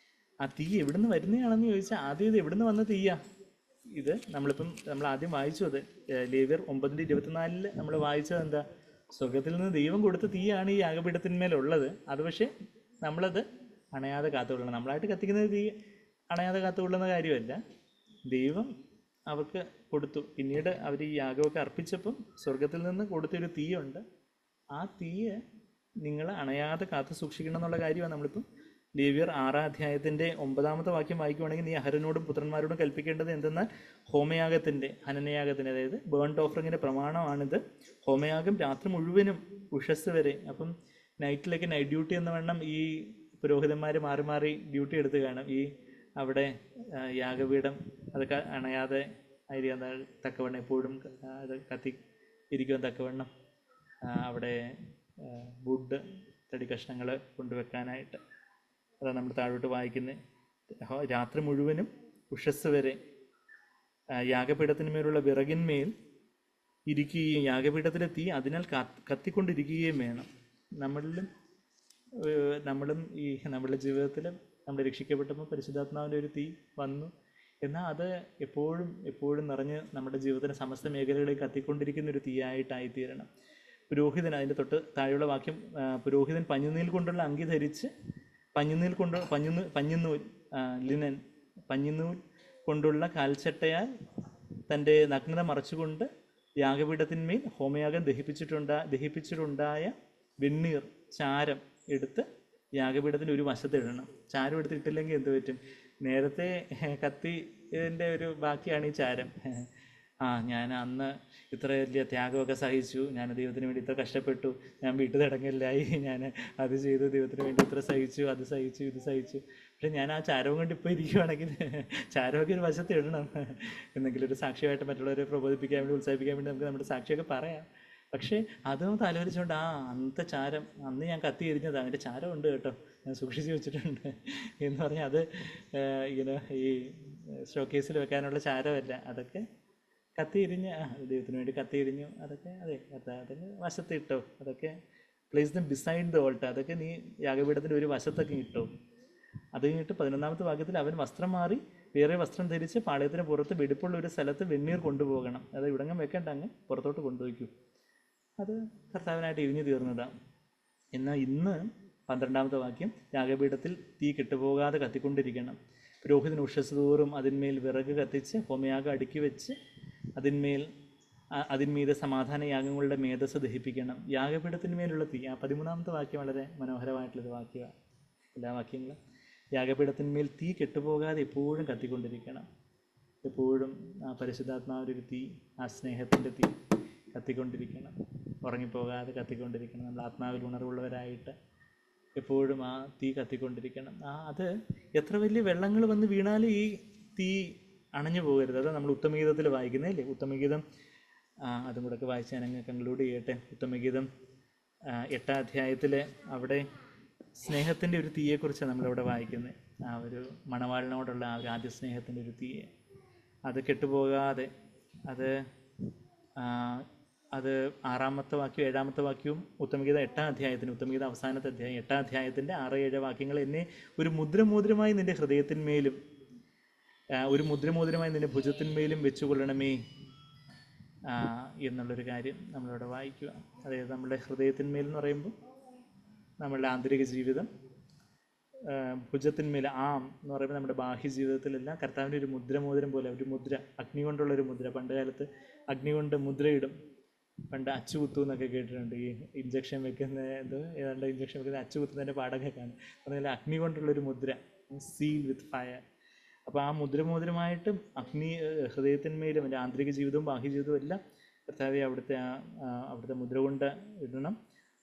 ആ തീ എവിടെ നിന്ന് വരുന്നതാണെന്ന് ചോദിച്ചാൽ ആദ്യം ഇത് എവിടെ നിന്ന് വന്ന തീയാ? ഇത് നമ്മൾ ആദ്യം വായിച്ചു, അത് ലേവ്യർ 9:24 നമ്മൾ വായിച്ചത് എന്താ? സ്വർഗത്തിൽ നിന്ന് ദൈവം കൊടുത്ത തീയാണ് ഈ യാഗപീഠത്തിന്മേലുള്ളത്. അത് പക്ഷേ നമ്മളത് അണയാതെ കാത്തുകൊള്ളണം. നമ്മളായിട്ട് കത്തിക്കുന്ന തീ അണയാതെ കാത്തുകൊള്ളുന്ന കാര്യമല്ല, ദൈവം അവർക്ക് കൊടുത്തു. പിന്നീട് അവർ ഈ യാഗമൊക്കെ അർപ്പിച്ചപ്പം സ്വർഗത്തിൽ നിന്ന് കൊടുത്തൊരു തീയുണ്ട്. ആ തീയെ നിങ്ങൾ അണയാതെ കാത്തു സൂക്ഷിക്കണം എന്നുള്ള കാര്യമാണ് നമ്മളിപ്പം ലേവ്യർ 6-ാം അധ്യായത്തിൻ്റെ 9-ാമത്തെ വാക്യം വായിക്കുവാണെങ്കിൽ, നീ അഹരോനോടും പുത്രന്മാരോടും കൽപ്പിക്കേണ്ടത് എന്തെന്നാൽ ഹനനയാഗത്തിൻ്റെ അതായത് ബേൺഡ് ഓഫറിങ്ങിൻ്റെ പ്രമാണമാണിത്. ഹോമയാഗം രാത്രി മുഴുവനും ഉഷസ് വരെ. അപ്പം നൈറ്റിലേക്ക് നൈറ്റ് ഡ്യൂട്ടി എന്ന വണ്ണം ഈ പുരോഹിതന്മാർ മാറി മാറി ഡ്യൂട്ടി എടുത്ത് കാണും. ഈ അവിടെ യാഗപീഠം അതൊക്കെ അണയാതെ ആയിരിക്കാൻ തക്കവണ്ണം എപ്പോഴും അത് കത്തി ഇരിക്കുവാൻ തക്കവണ്ണം അവിടെ വുഡ് തടി കഷ്ണങ്ങൾ കൊണ്ടുവെക്കാനായിട്ട്. അതാണ് നമ്മൾ താഴോട്ട് വായിക്കുന്നത്. രാത്രി മുഴുവനും ഉഷസ് വരെ യാഗപീഠത്തിന്മേലുള്ള വിറകിന്മേൽ ഇരിക്കുകയും യാഗപീഠത്തിലെ തീ അതിനാൽ കത്തിക്കൊണ്ടിരിക്കുകയും വേണം. നമ്മളും ഈ നമ്മളുടെ ജീവിതത്തിൽ നമ്മൾ രക്ഷിക്കപ്പെട്ടപ്പോൾ പരിശുദ്ധാത്മാവിൻ്റെ ഒരു തീ വന്നു. എന്നാൽ അത് എപ്പോഴും എപ്പോഴും നിറഞ്ഞ് നമ്മുടെ ജീവിതത്തിൻ്റെ സമസ്ത മേഖലകളിൽ കത്തിക്കൊണ്ടിരിക്കുന്ന ഒരു തീയായിട്ടായിത്തീരണം. പുരോഹിതൻ, അതിൻ്റെ തൊട്ട് താഴെയുള്ള വാക്യം, പുരോഹിതൻ പഞ്ഞുനീൽ കൊണ്ടുള്ള അങ്കി ധരിച്ച് പഞ്ഞുനൂൽ ലിനൻ പഞ്ഞുനൂൽ കൊണ്ടുള്ള കാൽച്ചട്ടയാൽ തൻ്റെ നഗ്നത മറച്ചുകൊണ്ട് യാഗപീഠത്തിന്മേൽ ഹോമയാഗം ദഹിപ്പിച്ചിട്ടുണ്ടായ വെണ്ണീർ ചാരം എടുത്ത് യാഗപീഠത്തിൻ്റെ ഒരു വശത്ത് ഇടണം. ചാരം എടുത്തിട്ടില്ലെങ്കിൽ എന്ത് പറ്റും? നേരത്തെ കത്തിൻ്റെ ഒരു ബാക്കിയാണ് ഈ ചാരം. ഞാൻ അന്ന് ഇത്ര വലിയ ത്യാഗമൊക്കെ സഹിച്ചു, ഞാൻ ദൈവത്തിന് വേണ്ടി ഇത്ര കഷ്ടപ്പെട്ടു, ഞാൻ വീട്ടിൽ തടങ്കലിലായി, ഞാൻ അത് ചെയ്തു, ദൈവത്തിന് വേണ്ടി ഇത്ര സഹിച്ചു, അത് സഹിച്ചു, ഇത് സഹിച്ചു. പക്ഷെ ഞാൻ ആ ചാരവും കൊണ്ട് ഇപ്പോൾ ഇരിക്കുകയാണെങ്കിൽ ചാരമൊക്കെ ഒരു വശത്ത് ഇടണം. എന്തെങ്കിലും ഒരു സാക്ഷ്യമായിട്ട് മറ്റുള്ളവരെ പ്രബോധിപ്പിക്കാൻ വേണ്ടി, ഉത്സാഹിപ്പിക്കാൻ വേണ്ടി നമുക്ക് നമ്മുടെ സാക്ഷിയൊക്കെ പറയാം. പക്ഷേ അതും തലോലിച്ചുകൊണ്ട് അന്നത്തെ ചാരം, അന്ന് ഞാൻ കത്തി എരിഞ്ഞത്, അതിൻ്റെ ചാരം ഉണ്ട് കേട്ടോ, ഞാൻ സൂക്ഷിച്ച് വെച്ചിട്ടുണ്ട് എന്ന് പറഞ്ഞാൽ അത് ഇങ്ങനെ ഈ ഷോക്കേസിൽ വെക്കാനുള്ള ചാരമല്ല. അതൊക്കെ കത്തിയിരിഞ്ഞ് ദൈവത്തിന് വേണ്ടി കത്തിയിരിഞ്ഞു, അതൊക്കെ അതെ അതൊക്കെ വശത്ത് ഇട്ടോ, അതൊക്കെ place dum beside the alter, അതൊക്കെ നീ യാഗപീഠത്തിൻ്റെ ഒരു വശത്തൊക്കെ ഇട്ടോ. അത് കഴിഞ്ഞിട്ട് 11-ാമത്തെ വാക്യത്തിൽ അവൻ വസ്ത്രം മാറി വേറെ വസ്ത്രം ധരിച്ച് പാളയത്തിന് പുറത്ത് വെടിപ്പുള്ള ഒരു സ്ഥലത്ത് വെണ്ണീർ കൊണ്ടുപോകണം. അത് ഇവിടങ്ങും വെക്കേണ്ട, അങ്ങ് പുറത്തോട്ട് കൊണ്ടുപോയിക്കൂ. അത് കർത്താവിനായിട്ട് ഇരിഞ്ഞു തീർന്നതാണ്. എന്നാൽ ഇന്ന് 12-ാമത്തെ വാക്യം, യാഗപീഠത്തിൽ തീ കെട്ടുപോകാതെ കത്തിക്കൊണ്ടിരിക്കണം. പുരോഹിതൻ ഉഷസ്തോറും അതിന്മേൽ വിറക് കത്തിച്ച് ഹോമയാഗം അടുക്കി വെച്ച് അതിന്മീതെ സമാധാന യാഗങ്ങളുടെ മേധസ് ദഹിപ്പിക്കണം. യാഗപീഠത്തിന്മേലുള്ള തീ, ആ 13-ാമത്തെ വാക്യം വളരെ മനോഹരമായിട്ടുള്ളൊരു വാക്യമാണ്. എല്ലാ വാക്യങ്ങളും യാഗപീഠത്തിന്മേൽ തീ കെട്ടുപോകാതെ എപ്പോഴും കത്തിക്കൊണ്ടിരിക്കണം. എപ്പോഴും ആ പരിശുദ്ധാത്മാവിൻ്റെ ഒരു തീ, ആ സ്നേഹത്തിൻ്റെ തീ കത്തിക്കൊണ്ടിരിക്കണം, ഉറങ്ങിപ്പോകാതെ കത്തിക്കൊണ്ടിരിക്കണം. നമ്മൾ ആത്മാവിൽ ഉണർവുള്ളവരായിട്ട് എപ്പോഴും ആ തീ കത്തിക്കൊണ്ടിരിക്കണം. അത് എത്ര വലിയ വെള്ളങ്ങൾ വന്ന് വീണാലും ഈ തീ അണഞ്ഞു പോകരുത്. അത് നമ്മൾ ഉത്തമഗീതത്തിൽ വായിക്കുന്നതല്ലേ. ഉത്തമഗീതം അതും കൂടെ ഒക്കെ വായിച്ച് ഞാനങ്ങ് കൺക്ലൂഡ് ചെയ്യട്ടെ. ഉത്തമഗീതം 8-ാം അധ്യായത്തിൽ അവിടെ സ്നേഹത്തിൻ്റെ ഒരു തീയെക്കുറിച്ചാണ് നമ്മളവിടെ വായിക്കുന്നത്. ആ ഒരു മണവാളിനോടുള്ള ആ ഒരു ആദ്യ സ്നേഹത്തിൻ്റെ ഒരു തീയെ, അത് കെട്ടുപോകാതെ, അത് 6-ാമത്തെ വാക്യവും 7-ാമത്തെ വാക്യവും ഉത്തമഗീത 8-ാം അധ്യായത്തിന്, ഉത്തമഗീത അവസാനത്തെ അധ്യായം 8-ാം അധ്യായത്തിൻ്റെ 6-7 വാക്യങ്ങൾ, എന്നെ ഒരു മുദ്രമോതിരമായി നിൻ്റെ ഹൃദയത്തിന്മേലും ഒരു മുദ്രമോതിരമായി നിൻ്റെ ഭുജത്തിന്മേലും വെച്ചുകൊള്ളണമേ എന്നുള്ളൊരു കാര്യം നമ്മളിവിടെ വായിക്കുക. അതായത് നമ്മുടെ ഹൃദയത്തിന്മേൽ എന്ന് പറയുമ്പോൾ നമ്മളുടെ ആന്തരിക ജീവിതം, ഭുജത്തിന്മേൽ എന്ന് പറയുമ്പോൾ നമ്മുടെ ബാഹ്യ ജീവിതത്തിലെല്ലാം കർത്താവിൻ്റെ ഒരു മുദ്രമോതിരം പോലെ, ഒരു മുദ്ര, അഗ്നി കൊണ്ടുള്ളൊരു മുദ്ര. പണ്ട് കാലത്ത് അഗ്നി കൊണ്ട് മുദ്രയിടും. പണ്ട് അച്ചുകുത്തു എന്നൊക്കെ കേട്ടിട്ടുണ്ട്. ഈ ഇഞ്ചക്ഷൻ വെക്കുന്ന ഏതാണ്ട് ഇഞ്ചക്ഷൻ വെക്കുന്ന അച്ചുകുത്തുന്നതിൻ്റെ പാടൊക്കെ കാണും. അതുപോലെ അഗ്നി കൊണ്ടുള്ളൊരു മുദ്ര, സീൽ വിത്ത് ഫയർ. അപ്പോൾ ആ മുദ്രമോതിരമായിട്ടും ഹൃദയത്തിന്മേലും എൻ്റെ ആന്തരിക ജീവിതവും ബാഹ്യ ജീവിതവും എല്ലാം കർത്താവെ അവിടുത്തെ മുദ്ര കൊണ്ട് ഇടണം.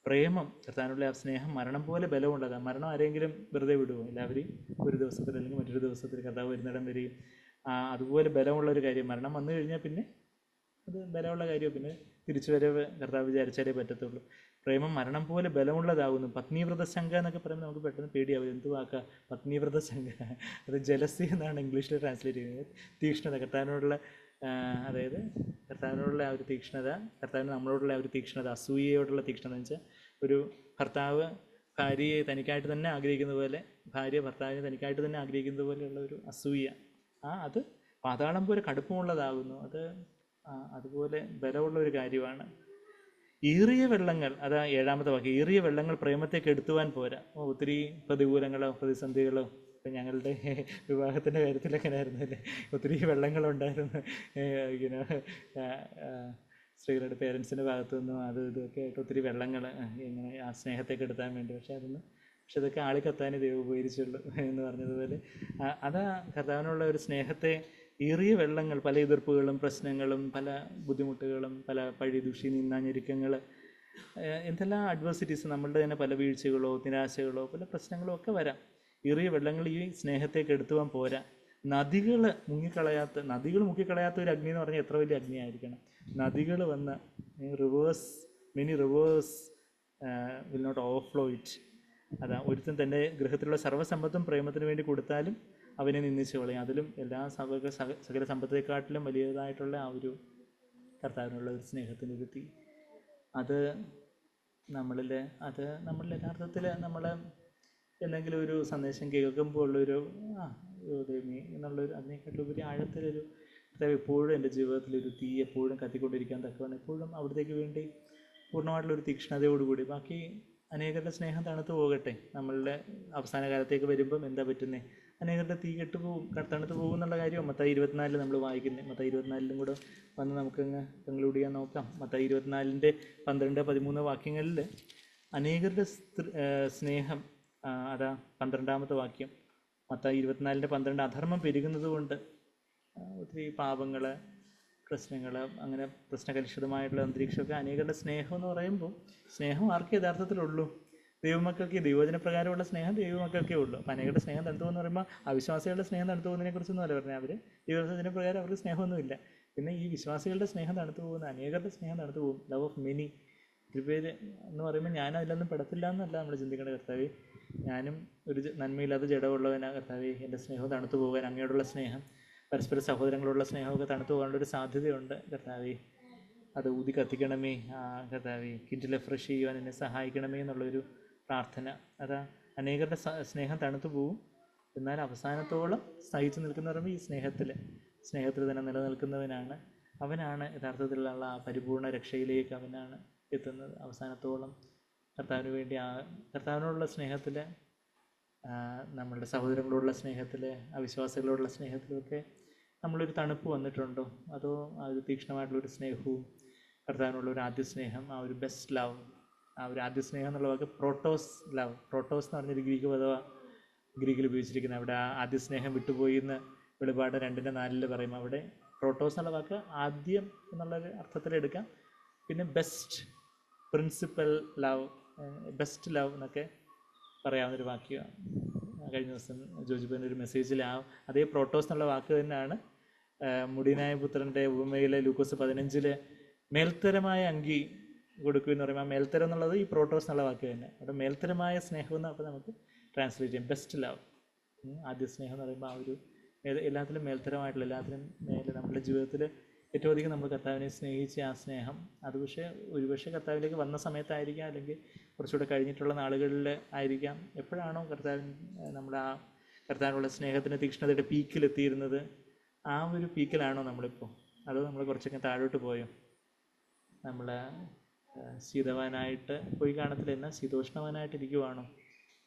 പ്രേമം, കർത്താവിനുള്ള ആ സ്നേഹം മരണം പോലെ ബലമുള്ളതാണ്. മരണം ആരെങ്കിലും വെറുതെ വിടുമോ? എല്ലാവരെയും ഒരു ദിവസത്തിൽ അല്ലെങ്കിൽ മറ്റൊരു ദിവസത്തിൽ കർത്താവ് വരുന്നിടം വരെയും അതുപോലെ ബലമുള്ളൊരു കാര്യം. മരണം വന്നു കഴിഞ്ഞാൽ പിന്നെ അത് ബലമുള്ള കാര്യമോ, പിന്നെ തിരിച്ചു വരവ് കർത്താവ് വിചാരിച്ചാലേ പറ്റത്തുള്ളൂ. പ്രേമം മരണം പോലെ ബലമുള്ളതാകുന്നു. പത്നീവ്രത ശങ്ക എന്നൊക്കെ പറയുമ്പോൾ നമുക്ക് പെട്ടെന്ന് പേടിയാവും. എന്ത് വാക്കാ പത്നീവ്രത ശങ്ക? അത് ജലസി എന്നാണ് ഇംഗ്ലീഷിൽ ട്രാൻസ്ലേറ്റ് ചെയ്യുന്നത്. തീക്ഷ്ണത, കർത്താവിനോടുള്ള അതായത് കർത്താവിനോടുള്ള ആ ഒരു തീക്ഷ്ണത, കർത്താവിന് നമ്മളോടുള്ള ആ ഒരു തീക്ഷ്ണത, അസൂയയോടുള്ള തീക്ഷ്ണത എന്ന് വെച്ചാൽ ഒരു ഭർത്താവ് ഭാര്യയെ തനിക്കായിട്ട് തന്നെ ആഗ്രഹിക്കുന്ന പോലെ, ഭാര്യ ഭർത്താവിനെ തനിക്കായിട്ട് തന്നെ ആഗ്രഹിക്കുന്നത് പോലെയുള്ള ഒരു അസൂയ. അത് പാതാളം പോലെ കടുപ്പമുള്ളതാകുന്നു. അതുപോലെ ബലമുള്ള ഒരു കാര്യമാണ്. ഏറിയ വെള്ളങ്ങൾ, അതാ 7-ാമത്തെ വാക്യം, ഏറിയ വെള്ളങ്ങൾ പ്രേമത്തെ കെടുത്തുവാൻ പോരാ. ഒത്തിരി പ്രതികൂലങ്ങളോ പ്രതിസന്ധികളോ, ഇപ്പം ഞങ്ങളുടെ വിവാഹത്തിൻ്റെ കാര്യത്തിലൊക്കെ ആയിരുന്നു അല്ലേ, ഒത്തിരി വെള്ളങ്ങളുണ്ടായിരുന്നു. ഇങ്ങനെ സ്ത്രീകളുടെ പേരൻസിൻ്റെ ഭാഗത്തു നിന്നും ഇതൊക്കെ ആയിട്ട് ഒത്തിരി വെള്ളങ്ങൾ ഇങ്ങനെ ആ സ്നേഹത്തെ കെടുത്താൻ വേണ്ടി. പക്ഷെ ഇതൊക്കെ ആളി കത്താനേ ദൈവം ഉപകരിച്ചുള്ളൂ എന്ന് പറഞ്ഞതുപോലെ അതാ കർത്താവിനുള്ള ഒരു സ്നേഹത്തെ ഏറിയ വെള്ളങ്ങൾ, പല എതിർപ്പുകളും പ്രശ്നങ്ങളും പല ബുദ്ധിമുട്ടുകളും പല പഴി ദുഷി നിന്നാഞ്ഞിരിക്കങ്ങൾ, എന്തെല്ലാം അഡ്വേഴ്സിറ്റീസ്, നമ്മളുടെ തന്നെ പല വീഴ്ചകളോ നിരാശകളോ പല പ്രശ്നങ്ങളോ ഒക്കെ വരാം. ഏറിയ വെള്ളങ്ങൾ ഈ സ്നേഹത്തേക്ക് എടുത്തുവാൻ പോരാ. നദികൾ മുക്കിക്കളയാത്ത ഒരു അഗ്നി എന്ന് പറഞ്ഞാൽ എത്ര വലിയ അഗ്നിയായിരിക്കണം. നദികൾ many rivers will not overflow it. അതാ ഒരുത്തൻ തൻ്റെ ഗൃഹത്തിലുള്ള സർവ്വസമ്പത്തും പ്രേമത്തിന് വേണ്ടി കൊടുത്താലും അവനെ നിന്ദിച്ചു കളയും. അതിലും എല്ലാ സകല സമ്പത്തേക്കാട്ടിലും വലിയതായിട്ടുള്ള ആ ഒരു കർത്താവിനുള്ള ഒരു സ്നേഹത്തിൻ്റെ ഒരു തീ, അത് നമ്മളിൽ യഥാർത്ഥത്തിൽ നമ്മൾ എന്തെങ്കിലും ഒരു സന്ദേശം കേൾക്കുമ്പോൾ ഉള്ളൊരു ദൈവമേ എന്നുള്ളൊരു അതിനേക്കാട്ടിലുപരി ആഴത്തിലൊരു കർത്താവ് എപ്പോഴും എൻ്റെ ജീവിതത്തിലൊരു തീ എപ്പോഴും കത്തിക്കൊണ്ടിരിക്കാൻ തക്കവണ്ണം എപ്പോഴും അവിടത്തേക്ക് വേണ്ടി പൂർണ്ണമായിട്ടുള്ളൊരു തീക്ഷ്ണതയോടുകൂടി. ബാക്കി അനേകരുടെ സ്നേഹം തണുത്തു പോകട്ടെ. നമ്മളുടെ അവസാന കാലത്തേക്ക് വരുമ്പം എന്താ പറ്റുന്നത്? അനേകരുടെ തീ കെട്ടുപോകും, തണുത്ത് പോകും എന്നുള്ള കാര്യം മത്തായി 24 നമ്മൾ വായിക്കുന്നത്. മത്തായി 24 കൂടെ വന്ന് നമുക്കങ്ങ് കൺക്ലൂഡ് ചെയ്യാൻ നോക്കാം. മത്തായി 24 12-13 വാക്യങ്ങളിൽ അനേകരുടെ സ്നേഹം, അതാ 12ാമത്തെ വാക്യം, മത്തായി 24:12 അധർമ്മം പെരുകുന്നത് കൊണ്ട് ഒത്തിരി പാപങ്ങൾ, പ്രശ്നങ്ങൾ, അങ്ങനെ പ്രശ്നകലുഷിതമായിട്ടുള്ള അന്തരീക്ഷമൊക്കെ അനേകരുടെ സ്നേഹം എന്ന് പറയുമ്പോൾ സ്നേഹം ആർക്കും യഥാർത്ഥത്തിലുള്ളൂ? ദൈവമക്കൾക്ക്, ദൈവവചനപ്രകാരമുള്ള സ്നേഹം ദൈവമക്കൾക്കേ ഉള്ളൂ. അപ്പോൾ അനേകരുടെ സ്നേഹം തണുത്തു പോകുമെന്ന് പറയുമ്പോൾ അവിശ്വാസികളുടെ സ്നേഹം തണുത്തു പോകുന്നതിനെ കുറിച്ചൊന്നും അല്ല പറഞ്ഞാൽ. അവർ ദൈവവചനപ്രകാരം അവർക്ക് സ്നേഹമൊന്നുമില്ല. പിന്നെ ഈ വിശ്വാസികളുടെ സ്നേഹം തണുത്തു പോകുന്ന, അനേകരുടെ സ്നേഹം തണുത്തു പോകും. Love of many. ഒരു പേര് എന്ന് പറയുമ്പോൾ ഞാൻ അതിലൊന്നും പെടത്തില്ല എന്നല്ല നമ്മൾ ചിന്തിക്കേണ്ട. കർത്താവേ, ഞാനും ഒരു നന്മയില്ലാത്ത ജഡമുള്ളവനാ കർത്താവേ, എൻ്റെ സ്നേഹം തണുത്തു പോകാൻ, അങ്ങയോടുള്ള സ്നേഹം, പരസ്പര സഹോദരങ്ങളോടുള്ള സ്നേഹമൊക്കെ തണുത്തു പോകാനുള്ളൊരു സാധ്യതയുണ്ട്. കർത്താവേ, അത് ഊതി കത്തിക്കണമേ. കർത്താവേ, കിൻഡിൽ ഫ്രഷ് ചെയ്യുവാൻ എന്നെ സഹായിക്കണമേ എന്നുള്ളൊരു പ്രാർത്ഥന. അതാ അനേകരുടെ സ്നേഹം തണുത്തു പോവും, എന്നാൽ അവസാനത്തോളം സഹിച്ചു നിൽക്കുന്ന പറയുമ്പോൾ ഈ സ്നേഹത്തിൽ തന്നെ നിലനിൽക്കുന്നവനാണ്, അവനാണ് യഥാർത്ഥത്തിലുള്ള ആ പരിപൂർണ രക്ഷയിലേക്ക് അവനാണ് എത്തുന്നത്. അവസാനത്തോളം കർത്താവിന് വേണ്ടി, കർത്താവിനോടുള്ള സ്നേഹത്തിൽ, നമ്മളുടെ സഹോദരങ്ങളോടുള്ള സ്നേഹത്തിൽ, അവിശ്വാസികളോടുള്ള സ്നേഹത്തിലൊക്കെ നമ്മളൊരു തണുപ്പ് വന്നിട്ടുണ്ടോ? അതോ ആ ഒരു തീക്ഷ്ണമായിട്ടുള്ളൊരു സ്നേഹവും കർത്താവിനുള്ളൊരു ആദ്യ സ്നേഹം, ആ ഒരു ബെസ്റ്റ് ലവ്, ആ ഒരു ആദ്യ സ്നേഹം എന്നുള്ള വാക്ക് പ്രോട്ടോസ് ലവ്, പ്രോട്ടോസ് എന്ന് പറഞ്ഞൊരു ഗ്രീക്ക് പദമാണ് ഗ്രീക്കിൽ ഉപയോഗിച്ചിരിക്കുന്നത്. അവിടെ ആ ആദ്യ സ്നേഹം വിട്ടുപോയി എന്ന് വെളിപാട് 2:4 പറയും. അവിടെ പ്രോട്ടോസ് എന്നുള്ള വാക്ക് ആദ്യം എന്നുള്ളൊരു അർത്ഥത്തിലെടുക്കാം. പിന്നെ best, principal love, best love എന്നൊക്കെ പറയാവുന്നൊരു വാക്യമാണ്. കഴിഞ്ഞ ദിവസം ജോജിബിൻ്റെ ഒരു മെസ്സേജിൽ അതേ പ്രോട്ടോസ് എന്നുള്ള വാക്ക് തന്നെയാണ് മുടിയനായ പുത്രൻ്റെ ഉപമയിലെ ലൂക്കോസ് 15 മേൽത്തരമായ അങ്കി കൊടുക്കുമെന്ന് പറയുമ്പോൾ ആ മേൽത്തരം എന്നുള്ളത് ഈ പ്രോട്ടോസ് എന്നുള്ള വാക്ക് തന്നെ. അവിടെ മേൽത്തരമായ സ്നേഹം എന്ന് അപ്പോൾ നമുക്ക് ട്രാൻസ്ലേറ്റ് ചെയ്യാം. ബെസ്റ്റ് ലവ്, ആദ്യ സ്നേഹം എന്ന് പറയുമ്പോൾ ആ ഒരു എല്ലാത്തിലും മേൽത്തരമായിട്ടുള്ള, എല്ലാത്തിനും മേലെ നമ്മുടെ ജീവിതത്തിൽ ഏറ്റവും അധികം നമ്മൾ കർത്താവിനെ സ്നേഹിച്ച ആ സ്നേഹം, അത് ഒരുപക്ഷെ കർത്താവിലേക്ക് വന്ന സമയത്തായിരിക്കാം, അല്ലെങ്കിൽ കുറച്ചുകൂടെ കഴിഞ്ഞിട്ടുള്ള നാളുകളിൽ ആയിരിക്കാം. എപ്പോഴാണോ നമ്മൾ ആ കർത്താവിനുള്ള സ്നേഹത്തിൻ്റെ തീക്ഷ്ണതയുടെ പീക്കിലെത്തിയിരുന്നത്, ആ ഒരു പീക്കിലാണോ നമ്മളിപ്പോൾ? അതോ നമ്മൾ കുറച്ചൊക്കെ താഴോട്ട് പോയോ? നമ്മൾ ശീതവാനായിട്ട് പോയി കാണത്തില്ല, എന്നാൽ ശീതോഷ്ണവാനായിട്ടിരിക്കുവാണോ?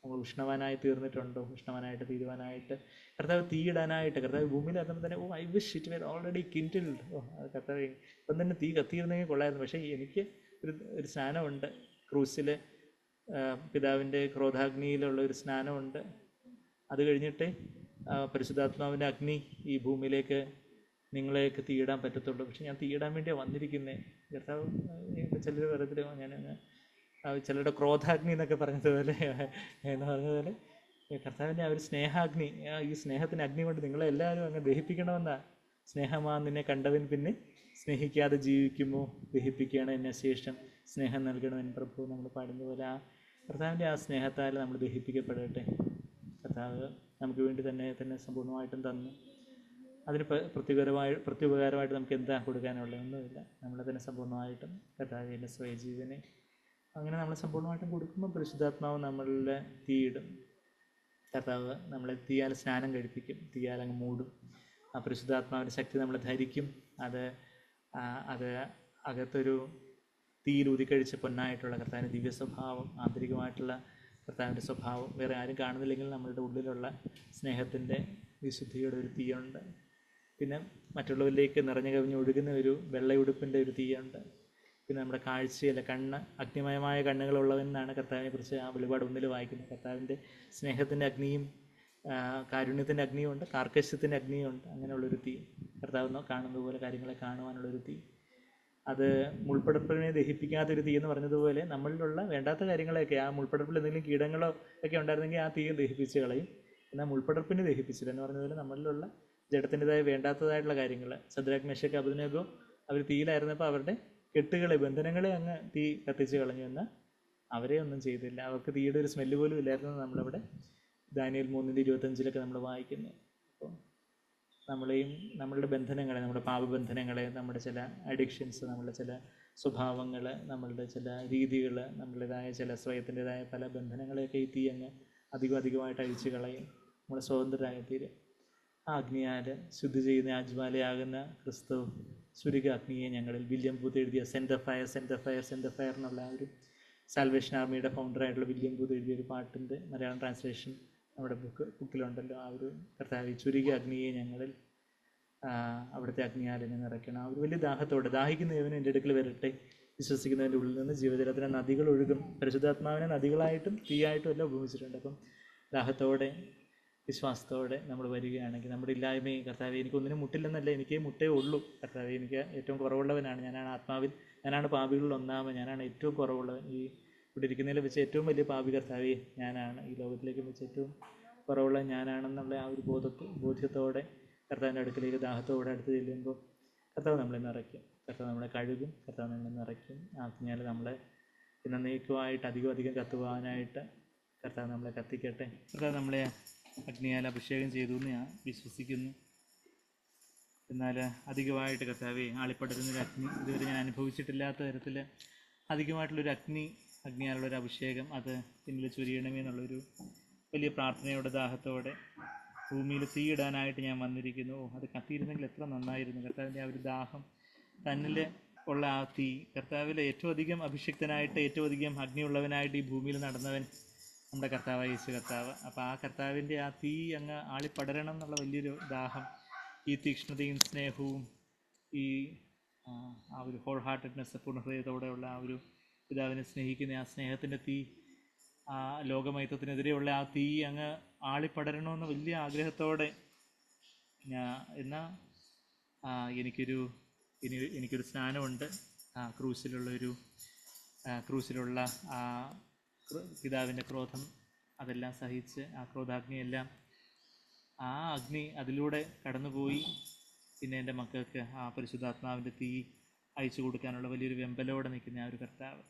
നമ്മൾ ഉഷ്ണവാനായി തീർന്നിട്ടുണ്ടോ? ഉഷ്ണവാനായിട്ട് തീരുവാനായിട്ട് കർത്താവ് തീയിടാനായിട്ട്, കർത്താവ് ഭൂമിയിലാകുമ്പോൾ തന്നെ I wish it were already kindled. കർത്താവ് ഇപ്പം തന്നെ തീ കത്തിയിരുന്നെങ്കിൽ കൊള്ളായിരുന്നു. പക്ഷേ എനിക്ക് ഒരു സ്നാനമുണ്ട്, ക്രൂസിൽ പിതാവിൻ്റെ ക്രോധാഗ്നിയിലുള്ള ഒരു സ്നാനമുണ്ട്. അത് കഴിഞ്ഞിട്ട് പരിശുദ്ധാത്മാവിൻ്റെ അഗ്നി ഈ ഭൂമിയിലേക്ക് നിങ്ങളെയൊക്കെ തീയിടാൻ പറ്റത്തുള്ളൂ. പക്ഷെ ഞാൻ തീയിടാൻ വേണ്ടിയാണ് വന്നിരിക്കുന്നത്. കർത്താവ് ചിലർ പറയത്തില്ല, ഞാൻ ചിലരുടെ ക്രോധാഗ്നി എന്നൊക്കെ പറഞ്ഞതുപോലെ കർത്താവിൻ്റെ ആ ഒരു സ്നേഹാഗ്നി, ഈ സ്നേഹത്തിൻ്റെ അഗ്നി കൊണ്ട് നിങ്ങളെല്ലാവരും അങ്ങ് ദഹിപ്പിക്കണമെന്നാണ്. സ്നേഹമാ നിന്നെ കണ്ടവൻ പിന്നെ സ്നേഹിക്കാതെ ജീവിക്കുമോ, ദഹിപ്പിക്കണം എന്നെ ശേഷം സ്നേഹം നൽകണം എൻ പ്രഭു നമ്മൾ പാടുന്ന പോലെ ആ കർത്താവിൻ്റെ ആ സ്നേഹത്താൽ നമ്മൾ ദഹിപ്പിക്കപ്പെടട്ടെ. കർത്താവ് നമുക്ക് വേണ്ടി തന്നെ സമ്പൂർണ്ണമായിട്ടും തന്നു. അതിന് പ്രത്യുപകാരമായിട്ട് നമുക്ക് എന്താ കൊടുക്കാനുള്ളത്? ഒന്നുമില്ല. നമ്മളെ തന്നെ സമ്പൂർണ്ണമായിട്ടും കർത്താവിൻ്റെ സ്വയജീവനെ അങ്ങനെ നമ്മൾ സമ്പൂർണ്ണമായിട്ടും കൊടുക്കുമ്പോൾ പരിശുദ്ധാത്മാവ് നമ്മളിലെ തീയിടും. കർത്താവ് നമ്മളെ തീയാൽ സ്നാനം കഴിപ്പിക്കും, തീയാൽ അങ്ങ് മൂടും. ആ പരിശുദ്ധാത്മാവിൻ്റെ ശക്തി നമ്മളെ ധരിക്കും. അത് അകത്തൊരു തീയിൽ ഊതിക്കഴിച്ച പൊന്നായിട്ടുള്ള കർത്താവിൻ്റെ ദിവ്യ സ്വഭാവം, ആന്തരികമായിട്ടുള്ള കർത്താവിൻ്റെ സ്വഭാവം വേറെ ആരും കാണുന്നില്ലെങ്കിൽ നമ്മളുടെ ഉള്ളിലുള്ള സ്നേഹത്തിൻ്റെ വിശുദ്ധിയുടെ ഒരു തീയുണ്ട്. പിന്നെ മറ്റുള്ളവരിലേക്ക് നിറഞ്ഞു കവിഞ്ഞ് ഒഴുകുന്ന ഒരു വെള്ളയുടുപ്പിൻ്റെ ഒരു തീയുണ്ട്. പിന്നെ നമ്മുടെ കാഴ്ചയില്ല, അഗ്നിമയമായ കണ്ണുകളുള്ളവനാണ് കർത്താവിനെ കുറിച്ച് ആ വെളിപാട് 1 വായിക്കുന്നത്. കർത്താവിൻ്റെ സ്നേഹത്തിൻ്റെ അഗ്നിയും കാരുണ്യത്തിൻ്റെ അഗ്നിയുമുണ്ട്, കാർക്കശ്യത്തിൻ്റെ അഗ്നിയുമുണ്ട്. അങ്ങനെയുള്ളൊരു തീ, കർത്താവ് കാണുന്നത് പോലെ കാര്യങ്ങളെ കാണുവാനുള്ളൊരു തീ. അത് മുൾപ്പടർപ്പിനെ ദഹിപ്പിക്കാത്തൊരു തീ എന്ന് പറഞ്ഞതുപോലെ നമ്മളിലുള്ള വേണ്ടാത്ത കാര്യങ്ങളെയൊക്കെ, ആ മുൾപ്പടർപ്പിൽ എന്തെങ്കിലും കീടങ്ങളോ ഒക്കെ ഉണ്ടായിരുന്നെങ്കിൽ ആ തീയും ദഹിപ്പിച്ച് കളയും. എന്നാൽ മുൾപ്പടർപ്പിനെ ദഹിപ്പിച്ചില്ല എന്ന് പറഞ്ഞതുപോലെ നമ്മളിലുള്ള ജഡത്തിൻ്റെതായ വേണ്ടാത്തതായിട്ടുള്ള കാര്യങ്ങൾ, ശദ്രക് മേശക് അബേദ്നെഗോ അവർ തീയിലായിരുന്നപ്പോൾ അവരുടെ കെട്ടുകളെ, ബന്ധനങ്ങളെ അങ്ങ് തീ കത്തിച്ച് കളഞ്ഞു. എന്നാൽ അവരെ ഒന്നും ചെയ്തില്ല. അവർക്ക് തീയുടെ ഒരു സ്മെല്ല് പോലും ഇല്ലായിരുന്നു. നമ്മളവിടെ ദാനിയേൽ 3:25 നമ്മൾ വായിക്കുന്നു. അപ്പോൾ നമ്മളെയും നമ്മളുടെ ബന്ധനങ്ങളെ, നമ്മുടെ പാപബന്ധനങ്ങളെ, നമ്മുടെ ചില അഡിക്ഷൻസ്, നമ്മുടെ ചില സ്വഭാവങ്ങൾ, നമ്മളുടെ ചില രീതികൾ, നമ്മളുടേതായ ചില സ്വയത്തിൻ്റെതായ പല ബന്ധനങ്ങളെയൊക്കെ ഈ തീ അങ്ങ് അധികമായിട്ട് അഴിച്ചു കളയും. നമ്മൾ സ്വതന്ത്രരായിത്തീരും. ആ അഗ്നിയാൽ ശുദ്ധി ചെയ്യുന്ന ആ ജ്വാലയാകുന്ന ക്രിസ്തു ചുരുക അഗ്നിയെ ഞങ്ങളിൽ. വില്യം ബൂത്ത് എഴുതിയ സെൻഡ് ദ ഫയർ എന്നുള്ള ആ ഒരു സാൽവേഷൻ ആർമിയുടെ ഫൗണ്ടറായിട്ടുള്ള വില്യം ബൂത്ത് എഴുതിയൊരു പാട്ടിൻ്റെ മലയാളം ട്രാൻസ്ലേഷൻ നമ്മുടെ ബുക്കിലുണ്ടല്ലോ. ആ ഒരു കർത്താവ് ചുരുക അഗ്നിയെ ഞങ്ങളിൽ, അവിടുത്തെ അഗ്നിയാലിനെ നിറയ്ക്കണം. ആ ഒരു വലിയ ദാഹത്തോടെ, ദാഹിക്കുന്നവനും എൻ്റെ അടുക്കൽ വരട്ടെ, വിശ്വസിക്കുന്നതിൻ്റെ ഉള്ളിൽ നിന്ന് ജീവജലത്തിന് നദികൾ ഒഴുകും. പരിശുദ്ധാത്മാവിനെ നദികളായിട്ടും തീയായിട്ടും എല്ലാം ഉപയോഗിച്ചിട്ടുണ്ട്. അപ്പം ദാഹത്തോടെ വിശ്വാസത്തോടെ നമ്മൾ വരികയാണെങ്കിൽ നമ്മുടെ ഇല്ലായ്മയും, കർത്താവെ എനിക്കൊന്നിനും മുട്ടില്ലെന്നല്ല, എനിക്കേ മുട്ടേ ഉള്ളൂ കർത്താവെ, എനിക്ക് ഏറ്റവും കുറവുള്ളവനാണ്, ഞാനാണ് ആത്മാവിൽ, ഞാനാണ് പാപികളിൽ ഒന്നാമൻ, ഞാനാണ് ഏറ്റവും കുറവുള്ളവൻ, ഈ ഇവിടെ ഇരിക്കുന്നതിൽ വെച്ച് ഏറ്റവും വലിയ പാപി കർത്താവെ ഞാനാണ്, ഈ ലോകത്തിലേക്ക് വെച്ച് ഏറ്റവും കുറവുള്ള ഞാനാണെന്നുള്ള ആ ഒരു ബോധ്യത്തോടെ കർത്താവിൻ്റെ അടുക്കിലേക്ക് ദാഹത്തോടെ അടുത്ത് ചെല്ലുമ്പോൾ കർത്താവ് നമ്മളെ നിറയ്ക്കും, കർത്താവ് നമ്മളെ കഴുകും, കർത്താവ് നമ്മളെ നിറയ്ക്കും. ആജ്ഞാൽ നമ്മളെ എന്നേക്കുമായിട്ട് അധികം കത്തുവാനായിട്ട് കർത്താവ് നമ്മളെ കത്തിക്കട്ടെ. കർത്താവ് നമ്മളെ അഗ്നിയാൽ അഭിഷേകം ചെയ്തു എന്ന് ഞാൻ വിശ്വസിക്കുന്നു. എന്നാൽ അധികമായിട്ട് കർത്താവെ ആളിപ്പടരുന്നൊരു അഗ്നി ഇതുവരെ ഞാൻ അനുഭവിച്ചിട്ടില്ലാത്ത തരത്തിൽ അധികമായിട്ടുള്ളൊരു അഗ്നിയാലുള്ളൊരു അഭിഷേകം അത് പിന്നിൽ ചൊരിയണമേ എന്നുള്ളൊരു വലിയ പ്രാർത്ഥനയോടെ ദാഹത്തോടെ ഭൂമിയിൽ തീയിടാനായിട്ട് ഞാൻ വന്നിരിക്കുന്നു. അത് കത്തിയിരുന്നെങ്കിൽ എത്ര നന്നായിരുന്നു. കർത്താവിൻ്റെ ആ ഒരു ദാഹം, തന്നിൽ ഉള്ള ആ തീ, കർത്താവിൽ ഏറ്റവും അധികം അഭിഷിക്തനായിട്ട്, ഏറ്റവും അധികം അഗ്നിയുള്ളവനായിട്ട് ഈ ഭൂമിയിൽ നടന്നവൻ നമ്മുടെ കർത്താവായ യേശു കർത്താവ്. അപ്പോൾ ആ കർത്താവിൻ്റെ ആ തീ അങ്ങ് ആളിപ്പടരണം എന്നുള്ള വലിയൊരു ദാഹം, ഈ തീക്ഷ്ണതയും സ്നേഹവും, ഈ ആ ഒരു ഹോൾ ഹാർട്ടഡ്നെസ്, പൂർണ്ണഹൃദയത്തോടെയുള്ള ആ ഒരു പിതാവിനെ സ്നേഹിക്കുന്ന ആ സ്നേഹത്തിൻ്റെ തീ, ആ ലോകമൈത്വത്തിനെതിരെയുള്ള ആ തീ അങ്ങ് ആളിപ്പടരണമെന്ന് വലിയ ആഗ്രഹത്തോടെ എന്നാൽ എനിക്കൊരു സ്നാനമുണ്ട്. ക്രൂശിലുള്ള ആ പിതാവിൻ്റെ ക്രോധം അതെല്ലാം സഹിച്ച് ആ ക്രോധാഗ്നിയെല്ലാം, ആ അഗ്നി അതിലൂടെ കടന്നുപോയി പിന്നെ എൻ്റെ മക്കൾക്ക് ആ പരിശുദ്ധാത്മാവിൻ്റെ തീ അയച്ചു കൊടുക്കാനുള്ള വലിയൊരു വെമ്പലോടെ നിൽക്കുന്ന ആ ഒരു കർത്താവ്,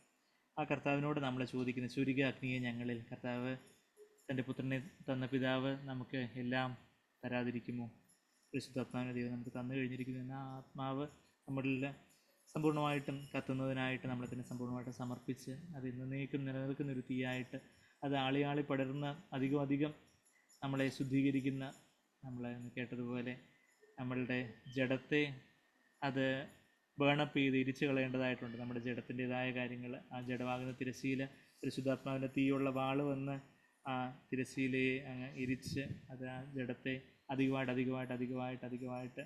ആ കർത്താവിനോട് നമ്മളെ ചോദിക്കുന്ന ചുരുക അഗ്നിയെ ഞങ്ങളിൽ. കർത്താവ് തൻ്റെ പുത്രനെ തന്ന പിതാവ് നമുക്ക് എല്ലാം തരാതിരിക്കുമോ? പരിശുദ്ധാത്മാവിനെ ദൈവം നമുക്ക് തന്നു കഴിഞ്ഞിരിക്കുന്നു. എന്നാൽ ആ ആത്മാവ് നമ്മളിൽ സമ്പൂർണ്ണമായിട്ടും കത്തുന്നതിനായിട്ട് നമ്മളെ തന്നെ സമ്പൂർണ്ണമായിട്ടും സമർപ്പിച്ച് അത് എന്നേക്കും നിലനിൽക്കുന്നൊരു തീയായിട്ട് അത് ആളി പടരുന്ന അധികം നമ്മളെ ശുദ്ധീകരിക്കുന്ന, നമ്മളെ കേട്ടതുപോലെ നമ്മളുടെ ജഡത്തെ അത് ബേണപ്പ് ചെയ്ത് ഇരിച്ചു കളയേണ്ടതായിട്ടുണ്ട്. നമ്മുടെ ജഡത്തിൻ്റെതായ കാര്യങ്ങൾ, ആ ജഡമാകുന്ന തിരശ്ശീല പരിശുദ്ധാത്മാവിൻ്റെ തീയുള്ള വാള് വന്ന് ആ തിരശ്ശീലയെ അങ്ങ് ഇരിച്ച് അത് ആ ജഡത്തെ അധികമായിട്ട്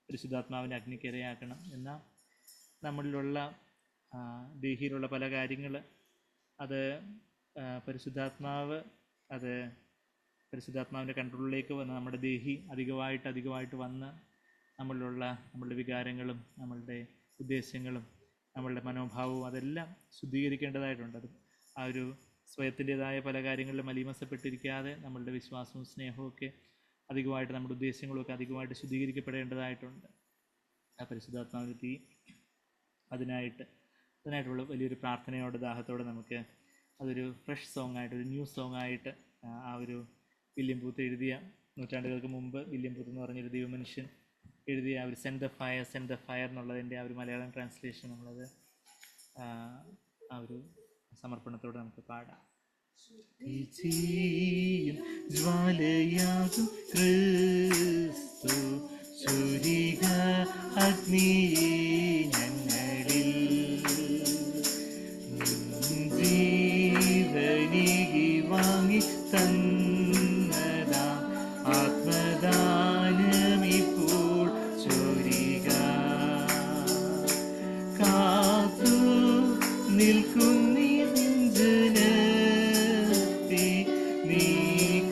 പരിശുദ്ധാത്മാവിൻ്റെ അഗ്നിക്കിരയാക്കണം. എന്നാൽ നമ്മളിലുള്ള ദേഹിയിലുള്ള പല കാര്യങ്ങൾ അത് പരിശുദ്ധാത്മാവിൻ്റെ കൺട്രോളിലേക്ക് വന്ന് നമ്മുടെ ദേഹി അധികമായിട്ട് വന്ന് നമ്മളുടെ വികാരങ്ങളും നമ്മളുടെ ഉദ്ദേശങ്ങളും നമ്മളുടെ മനോഭാവവും അതെല്ലാം ശുദ്ധീകരിക്കേണ്ടതായിട്ടുണ്ട്. അത് ആ ഒരു സ്വയത്തിൻ്റെതായ പല കാര്യങ്ങളിലും മലീമസപ്പെട്ടിരിക്കാതെ നമ്മളുടെ വിശ്വാസവും സ്നേഹവും ഒക്കെ അധികമായിട്ട്, നമ്മുടെ ഉദ്ദേശങ്ങളൊക്കെ അധികമായിട്ട് ശുദ്ധീകരിക്കപ്പെടേണ്ടതായിട്ടുണ്ട്. ആ പരിശുദ്ധാത്മാവിൻ്റെ തീ അതിനായിട്ടുള്ള വലിയൊരു പ്രാർത്ഥനയോടെ ദാഹത്തോടെ നമുക്ക് അതൊരു ഫ്രഷ് സോങ്ങായിട്ട്, ഒരു ന്യൂ സോങ്ങായിട്ട് ആ ഒരു വില്യം ബൂത്ത് എഴുതിയ, നൂറ്റാണ്ടുകൾക്ക് മുമ്പ് വില്യം ബൂത്ത് എന്ന് പറഞ്ഞൊരു ദൈവമനുഷ്യൻ എഴുതിയ ആ ഒരു സെൻഡ് ദ ഫയർ എന്നുള്ളതിൻ്റെ ആ ഒരു മലയാളം ട്രാൻസ്ലേഷൻ നമ്മളത് ആ ഒരു സമർപ്പണത്തോടെ നമുക്ക് പാടാം. ജ്വാലയാകും ക്രിസ്തു ചുരിക അഗ്നിയെ ഞങ്ങളിൽ, ജീവനികി വാങ്ങി തന്നതാം ആത്മദാനമിപ്പോൾ ചൊരിക. കാത്തു നിൽക്കുന്നീ ജനത്തെ നീ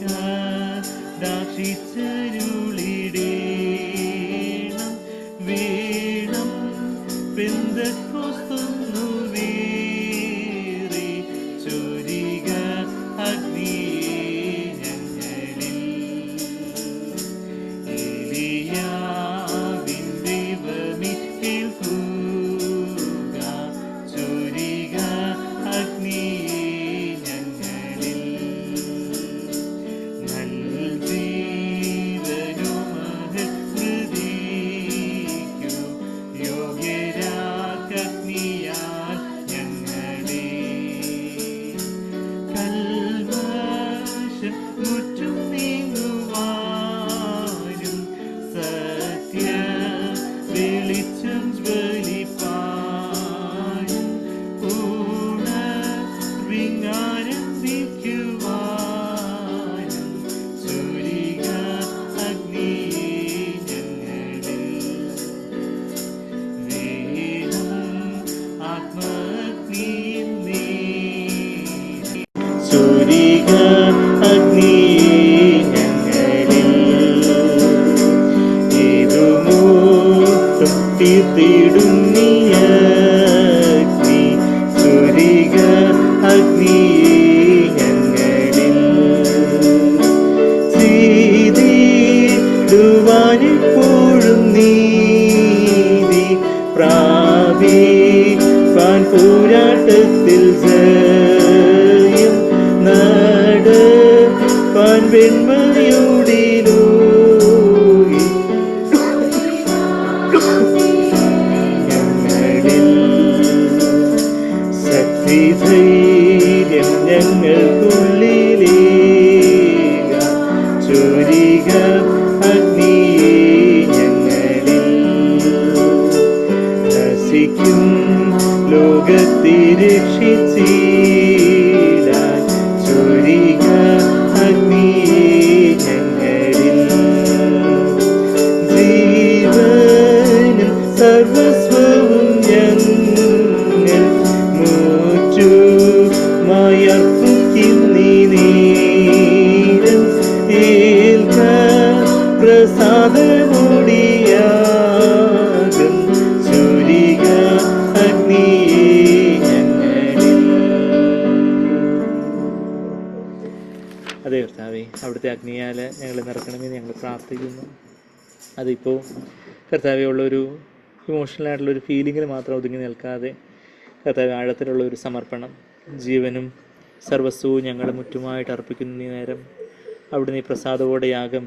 കടാക്ഷിച്ചരുളിടേണം വേണം. പെന്തക്കോസ്തൊന്നു വേറെ ചൊരിക അഗ്നിയെ ഞങ്ങളിൽ. ഏലിയാവിൻ ദൈവമേ കേൾക്കുക, ചൊരിക അഗ്നി തീർത്തിടുന്നിയഗ്നി സുരിക അഗ്നിയെ ഞങ്ങളിൽ ചെയ്തിടുവാനെപ്പോഴും നീതി പ്രാപിപ്പാൻ പോരാട്ടത്തിൽ ജയം നടപ്പാൻ വെണ്മയോടിലൂകി ഞങ്ങളിൽ ശക്തിധൈര്യം ഞങ്ങൾക്കുള്ളിലേക ചൊരിക അഗ്നിയെ ഞങ്ങളിൽ നശിക്കും ലോകത്തെ രക്ഷിച്ചിടാൻ ചൊരിക അഗ്നിയെ ഞങ്ങളിൽ ജീവനും സർവസ്വവും ഞങ്ങൾ മുറ്റുമായർപ്പിക്കുന്നീ നേരം ഏൽക്ക പ്രസാദമുടിയാകും ചൊരിക അഗ്നിയെ ഞങ്ങളിൽ. അതെ കർത്താവേ, അവിടുത്തെ അഗ്നിയാൽ ഞങ്ങൾ നിറക്കണമെന്ന് ഞങ്ങൾ പ്രാർത്ഥിക്കുന്നു. അതിപ്പോൾ കർത്താവെ ഉള്ളൊരു ഇമോഷണലായിട്ടുള്ളൊരു ഫീലിങ്ങിൽ മാത്രം ഒതുങ്ങി നിൽക്കാതെ കർത്താവെ ആഴത്തിലുള്ള ഒരു സമർപ്പണം, ജീവനും സർവസ്വവും ഞങ്ങൾ മുറ്റുമായിട്ട് അർപ്പിക്കുന്ന ഈ നേരം അവിടുന്ന് ഈ പ്രസാദത്തോടെ യാഗം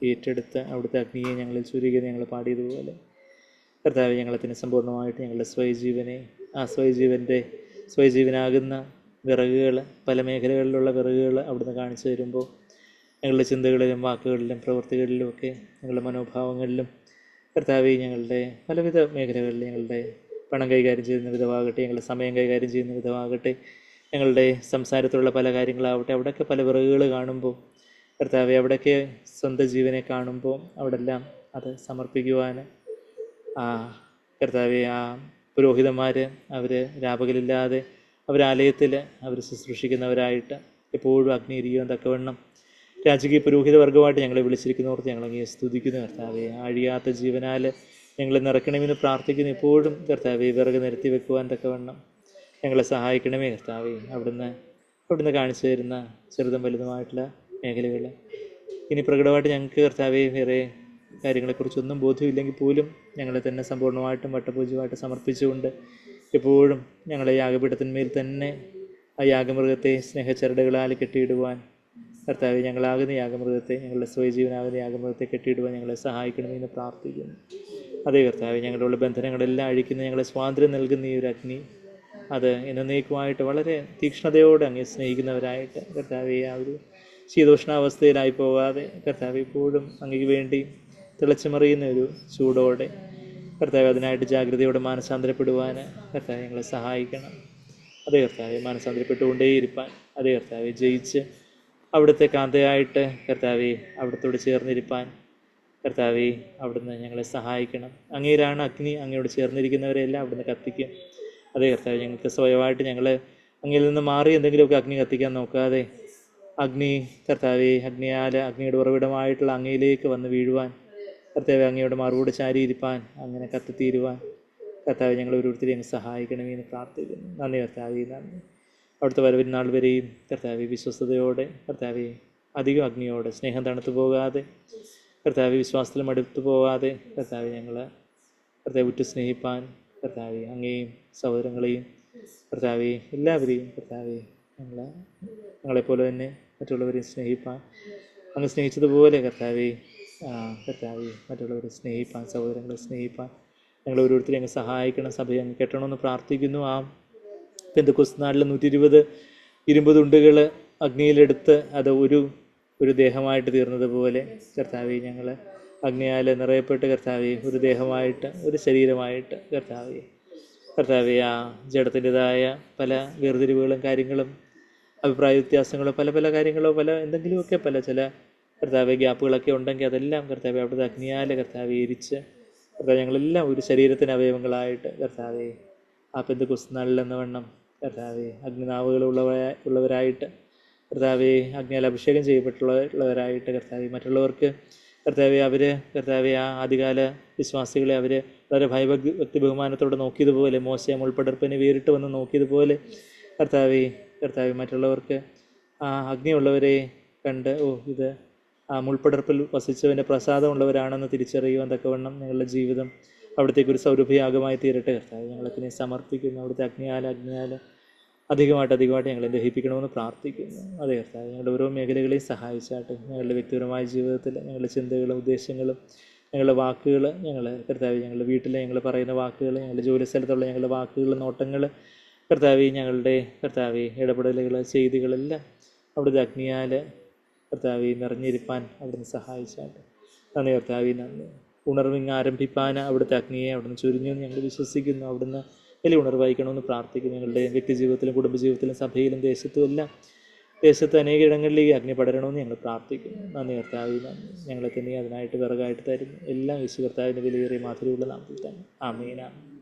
ഏറ്റെടുത്ത് അവിടുത്തെ അഗ്നിയെ ഞങ്ങളിൽ ചുരുക്കി ഞങ്ങൾ പാടിയതുപോലെ കർത്താവെ ഞങ്ങളത്തിന് സമ്പൂർണ്ണമായിട്ട് ഞങ്ങളുടെ സ്വയജീവനെ ആ സ്വയജീവനാകുന്ന വിറകുകൾ, പല മേഖലകളിലുള്ള വിറകുകൾ അവിടുന്ന് കാണിച്ചു തരുമ്പോൾ ഞങ്ങളുടെ ചിന്തകളിലും വാക്കുകളിലും പ്രവൃത്തികളിലുമൊക്കെ ഞങ്ങളുടെ മനോഭാവങ്ങളിലും കർത്താവെ ഞങ്ങളുടെ പലവിധ മേഖലകളിൽ ഞങ്ങളുടെ പണം കൈകാര്യം ചെയ്യുന്ന വിധമാകട്ടെ, ഞങ്ങളുടെ സമയം കൈകാര്യം ചെയ്യുന്ന വിധമാകട്ടെ, ഞങ്ങളുടെ സംസാരത്തിലുള്ള പല കാര്യങ്ങളാവട്ടെ, അവിടെയൊക്കെ പല വിറകുകൾ കാണുമ്പോൾ കർത്താവെ അവിടെയൊക്കെ സ്വന്തം ജീവനെ കാണുമ്പോൾ അവിടെല്ലാം അത് സമർപ്പിക്കുവാൻ കർത്താവെ ആ പുരോഹിതന്മാർ അവർ രാപകലില്ലാതെ അവരാലയത്തിൽ അവർ ശുശ്രൂഷിക്കുന്നവരായിട്ട് എപ്പോഴും അഗ്നി എരിയുവാൻ തക്കവണ്ണം രാജകീയ പുരോഹിത വർഗമായിട്ട് ഞങ്ങളെ വിളിച്ചിരിക്കുന്നവർക്ക് ഞങ്ങളങ്ങനെ സ്തുതിക്കുന്നു കർത്താവെ. അഴിയാത്ത ജീവനാൽ ഞങ്ങളെ നിറയ്ക്കണമെന്ന് പ്രാർത്ഥിക്കുന്നു. എപ്പോഴും കർത്താവെ വിറക് നിരത്തി വെക്കുവാൻ തക്കവണ്ണം ഞങ്ങളെ സഹായിക്കണമേ കർത്താവെ. അവിടുന്ന് കാണിച്ചു തരുന്ന ചെറുതും വലുതുമായിട്ടുള്ള മേഖലകൾ ഇനി പ്രകടമായിട്ട് ഞങ്ങൾക്ക് കർത്താവെ വേറെ കാര്യങ്ങളെക്കുറിച്ചൊന്നും ബോധ്യമില്ലെങ്കിൽ പോലും ഞങ്ങളെ തന്നെ സമ്പൂർണ്ണമായിട്ടും വട്ടപൂജ്യമായിട്ട് സമർപ്പിച്ചുകൊണ്ട് എപ്പോഴും ഞങ്ങളെ യാഗപീഠത്തിന്മേൽ തന്നെ ആ യാഗമൃഗത്തെ സ്നേഹച്ചരടുകളാൽ കെട്ടിയിടുവാൻ കർത്താവെ ഞങ്ങളാകുന്ന യാഗമൃഗത്തെ, ഞങ്ങളുടെ സ്വയജീവനാകുന്ന യാഗമൃഗത്തെ കെട്ടിയിടുവാൻ ഞങ്ങളെ സഹായിക്കണമെന്ന് പ്രാർത്ഥിക്കുന്നു. അതേ കർത്താവെ, ഞങ്ങളുടെ ബന്ധനങ്ങളെല്ലാം അഴിക്കുന്ന ഞങ്ങളെ സ്വാതന്ത്ര്യം നൽകുന്ന ഈ ഒരു അഗ്നി അത് എന്നേക്കുമായിട്ട് വളരെ തീക്ഷ്ണതയോടെ അങ്ങ് സ്നേഹിക്കുന്നവരായിട്ട് കർത്താവെ ആ ഒരു ശീതോഷ്ണാവസ്ഥയിലായി പോകാതെ കർത്താവെ എപ്പോഴും അങ്ങേക്ക് വേണ്ടി തിളച്ചുമറിയുന്ന ഒരു ചൂടോടെ കർത്താവെ അതിനായിട്ട് ജാഗ്രതയോടെ മാനസാന്തരപ്പെടുവാൻ കർത്താവെ ഞങ്ങളെ സഹായിക്കണം. അതേ കർത്താവെ മാനസാന്തരപ്പെട്ടുകൊണ്ടേയിരിക്കാൻ, അതേ കർത്താവെ ജയിച്ച് അവിടുത്തെ കാന്തയായിട്ട് കർത്താവെ അവിടുത്തോട് ചേർന്നിരിപ്പാൻ കർത്താവെ അവിടുന്ന് ഞങ്ങളെ സഹായിക്കണം. അങ്ങേരാണ് അഗ്നി, അങ്ങയോട് ചേർന്നിരിക്കുന്നവരെല്ലാം അവിടുന്ന് കത്തിക്കും. അതേ കർത്താവെ ഞങ്ങൾക്ക് സ്വയമായിട്ട് ഞങ്ങൾ അങ്ങയിൽ നിന്ന് മാറി എന്തെങ്കിലുമൊക്കെ അഗ്നി കത്തിക്കാൻ നോക്കാതെ അഗ്നി കർത്താവെ അഗ്നിയുടെ ഉറവിടമായിട്ടുള്ള അങ്ങയിലേക്ക് വന്ന് വീഴുവാൻ കർത്താവെ അങ്ങയുടെ മറുപടി ചാരിയിരിപ്പാൻ അങ്ങനെ കത്തിത്തീരുവാൻ കർത്താവെ ഞങ്ങൾ ഓരോരുത്തരെയും അങ്ങ് സഹായിക്കണമേ എന്ന് പ്രാർത്ഥിക്കുന്നു. നന്ദി കർത്താവെ, നന്ദി. അവിടുത്തെ വരവിനാൾ വരെയും കർത്താവെ വിശ്വസ്തയോടെ കർത്താവെ അധികം അഗ്നിയോടെ സ്നേഹം തണുത്തു പോകാതെ കർത്താവെ വിശ്വാസത്തിൽ മടുത്തു പോകാതെ കർത്താവെ കർത്താവെ ഉറ്റു സ്നേഹിപ്പാൻ കർത്താവെ അങ്ങയെയും സഹോദരങ്ങളെയും കർത്താവെ എല്ലാവരെയും കർത്താവെ ഞങ്ങളെപ്പോലെ തന്നെ മറ്റുള്ളവരെയും സ്നേഹിപ്പാൻ അങ്ങ് സ്നേഹിച്ചതുപോലെ കർത്താവെ മറ്റുള്ളവരെ സ്നേഹിപ്പാൻ, സഹോദരങ്ങളെ സ്നേഹിപ്പാൻ ഞങ്ങൾ ഓരോരുത്തരെയും അങ്ങ് സഹായിക്കണം. സഭയെ അങ്ങ് കെട്ടണമെന്ന് പ്രാർത്ഥിക്കുന്നു. ആ പെന്തക്കോസ്ത് നാളിൽ 120 ഇരുമ്പ് തുണ്ടുകൾ അഗ്നിയിലെടുത്ത് അത് ഒരു ദേഹമായിട്ട് തീർന്നതുപോലെ കർത്താവെ ഞങ്ങൾ അഗ്നിയാൽ നിറയപ്പെട്ട് കർത്താവെ ഒരു ദേഹമായിട്ട്, ഒരു ശരീരമായിട്ട് കർത്താവെ ആ ജഡത്തിൻ്റെതായ പല വേർതിരിവുകളും കാര്യങ്ങളും അഭിപ്രായ വ്യത്യാസങ്ങളോ പല പല കാര്യങ്ങളോ എന്തെങ്കിലുമൊക്കെ ചില കർത്താവെ ഗ്യാപ്പുകളൊക്കെ ഉണ്ടെങ്കിൽ അതെല്ലാം കർത്താവെ അവിടുത്തെ അഗ്നിയാൽ കർത്താവെ എരിച്ച് കർത്താവെ ഞങ്ങളെല്ലാം ഒരു ശരീരത്തിന് അവയവങ്ങളായിട്ട് കർത്താവെ ആ പെന്തക്കോസ്ത് നാളിൽ എന്ന വണ്ണം കർത്താവെ അഗ്നിനാവുകളുള്ളവരായിട്ട് കർത്താവെ അഗ്നിയാൽ അഭിഷേകം ചെയ്യപ്പെട്ടുള്ളവരായിട്ട് കർത്താവെ മറ്റുള്ളവർക്ക് കർത്താവെ അവർ കർത്താവെ ആ ആദ്യകാല വിശ്വാസികളെ അവർ വളരെ ഭക്തി ബഹുമാനത്തോടെ നോക്കിയതുപോലെ, മോശെ മുൾപ്പടർപ്പിനെ വേറിട്ട് വന്ന് നോക്കിയതുപോലെ കർത്താവെ മറ്റുള്ളവർക്ക് ആ അഗ്നിയുള്ളവരെ കണ്ട് ഇത് ആ മുൾപ്പടർപ്പിൽ വസിച്ചവൻ്റെ പ്രസാദമുള്ളവരാണെന്ന് തിരിച്ചറിയുവാൻ തക്കവണ്ണം ഞങ്ങളുടെ ജീവിതം അവിടത്തേക്ക് ഒരു സൗരഭ്യയാഗമായി തീരട്ടെ. കർത്താവ് ഞങ്ങളതിനെ സമർപ്പിക്കുന്നു. അവിടുത്തെ അഗ്നിയാൽ അധികമായിട്ട് ഞങ്ങളെ ദഹിപ്പിക്കണമെന്ന് പ്രാർത്ഥിക്കുന്നു. അതെ കർത്താവ്, ഞങ്ങളുടെ ഓരോ മേഖലകളെയും സഹായിച്ചാട്ടെ. ഞങ്ങളുടെ വ്യക്തിപരമായ ജീവിതത്തിൽ ഞങ്ങളുടെ ചിന്തകളും ഉദ്ദേശങ്ങളും ഞങ്ങളുടെ വാക്കുകൾ, ഞങ്ങളുടെ വീട്ടിൽ ഞങ്ങൾ പറയുന്ന വാക്കുകൾ, ഞങ്ങളുടെ ജോലി സ്ഥലത്തുള്ള ഞങ്ങളുടെ വാക്കുകൾ, നോട്ടങ്ങൾ, ഞങ്ങളുടെ ഇടപെടലുകൾ, ചെയ്തികളെല്ലാം അവിടുത്തെ അഗ്നിയാൽ നിറഞ്ഞിരിപ്പാൻ അവിടുന്ന് സഹായിച്ചാട്ടെ. നന്ദി കർത്താവേ, നന്ദി. ഉണർവിങ് ആരംഭിപ്പാൻ അവിടുത്തെ അഗ്നിയെ അവിടുന്ന് ചൊരിഞ്ഞു ഞങ്ങൾ വിശ്വസിക്കുന്നു. അവിടുന്ന് വലിയ ഉണർവായിക്കണമെന്ന് പ്രാർത്ഥിക്കുന്നു. ഞങ്ങളുടെ വ്യക്തിജീവിതത്തിലും കുടുംബജീവിതത്തിലും സഭയിലും ദേശത്ത് അനേക ഇടങ്ങളിൽ ഈ അഗ്നി പടരണമെന്ന് ഞങ്ങൾ പ്രാർത്ഥിക്കുന്നു. നന്ദി കർത്താവേ, നന്ദി. ഞങ്ങളെ തന്നെ അതിനായിട്ട് വിറകായിട്ട് തരുന്നു. എല്ലാം യേശു കർത്താവിൻ്റെ വിലയേറിയ മാധുര്യമുള്ള നാമത്തിൽ തന്നെ. ആമേൻ.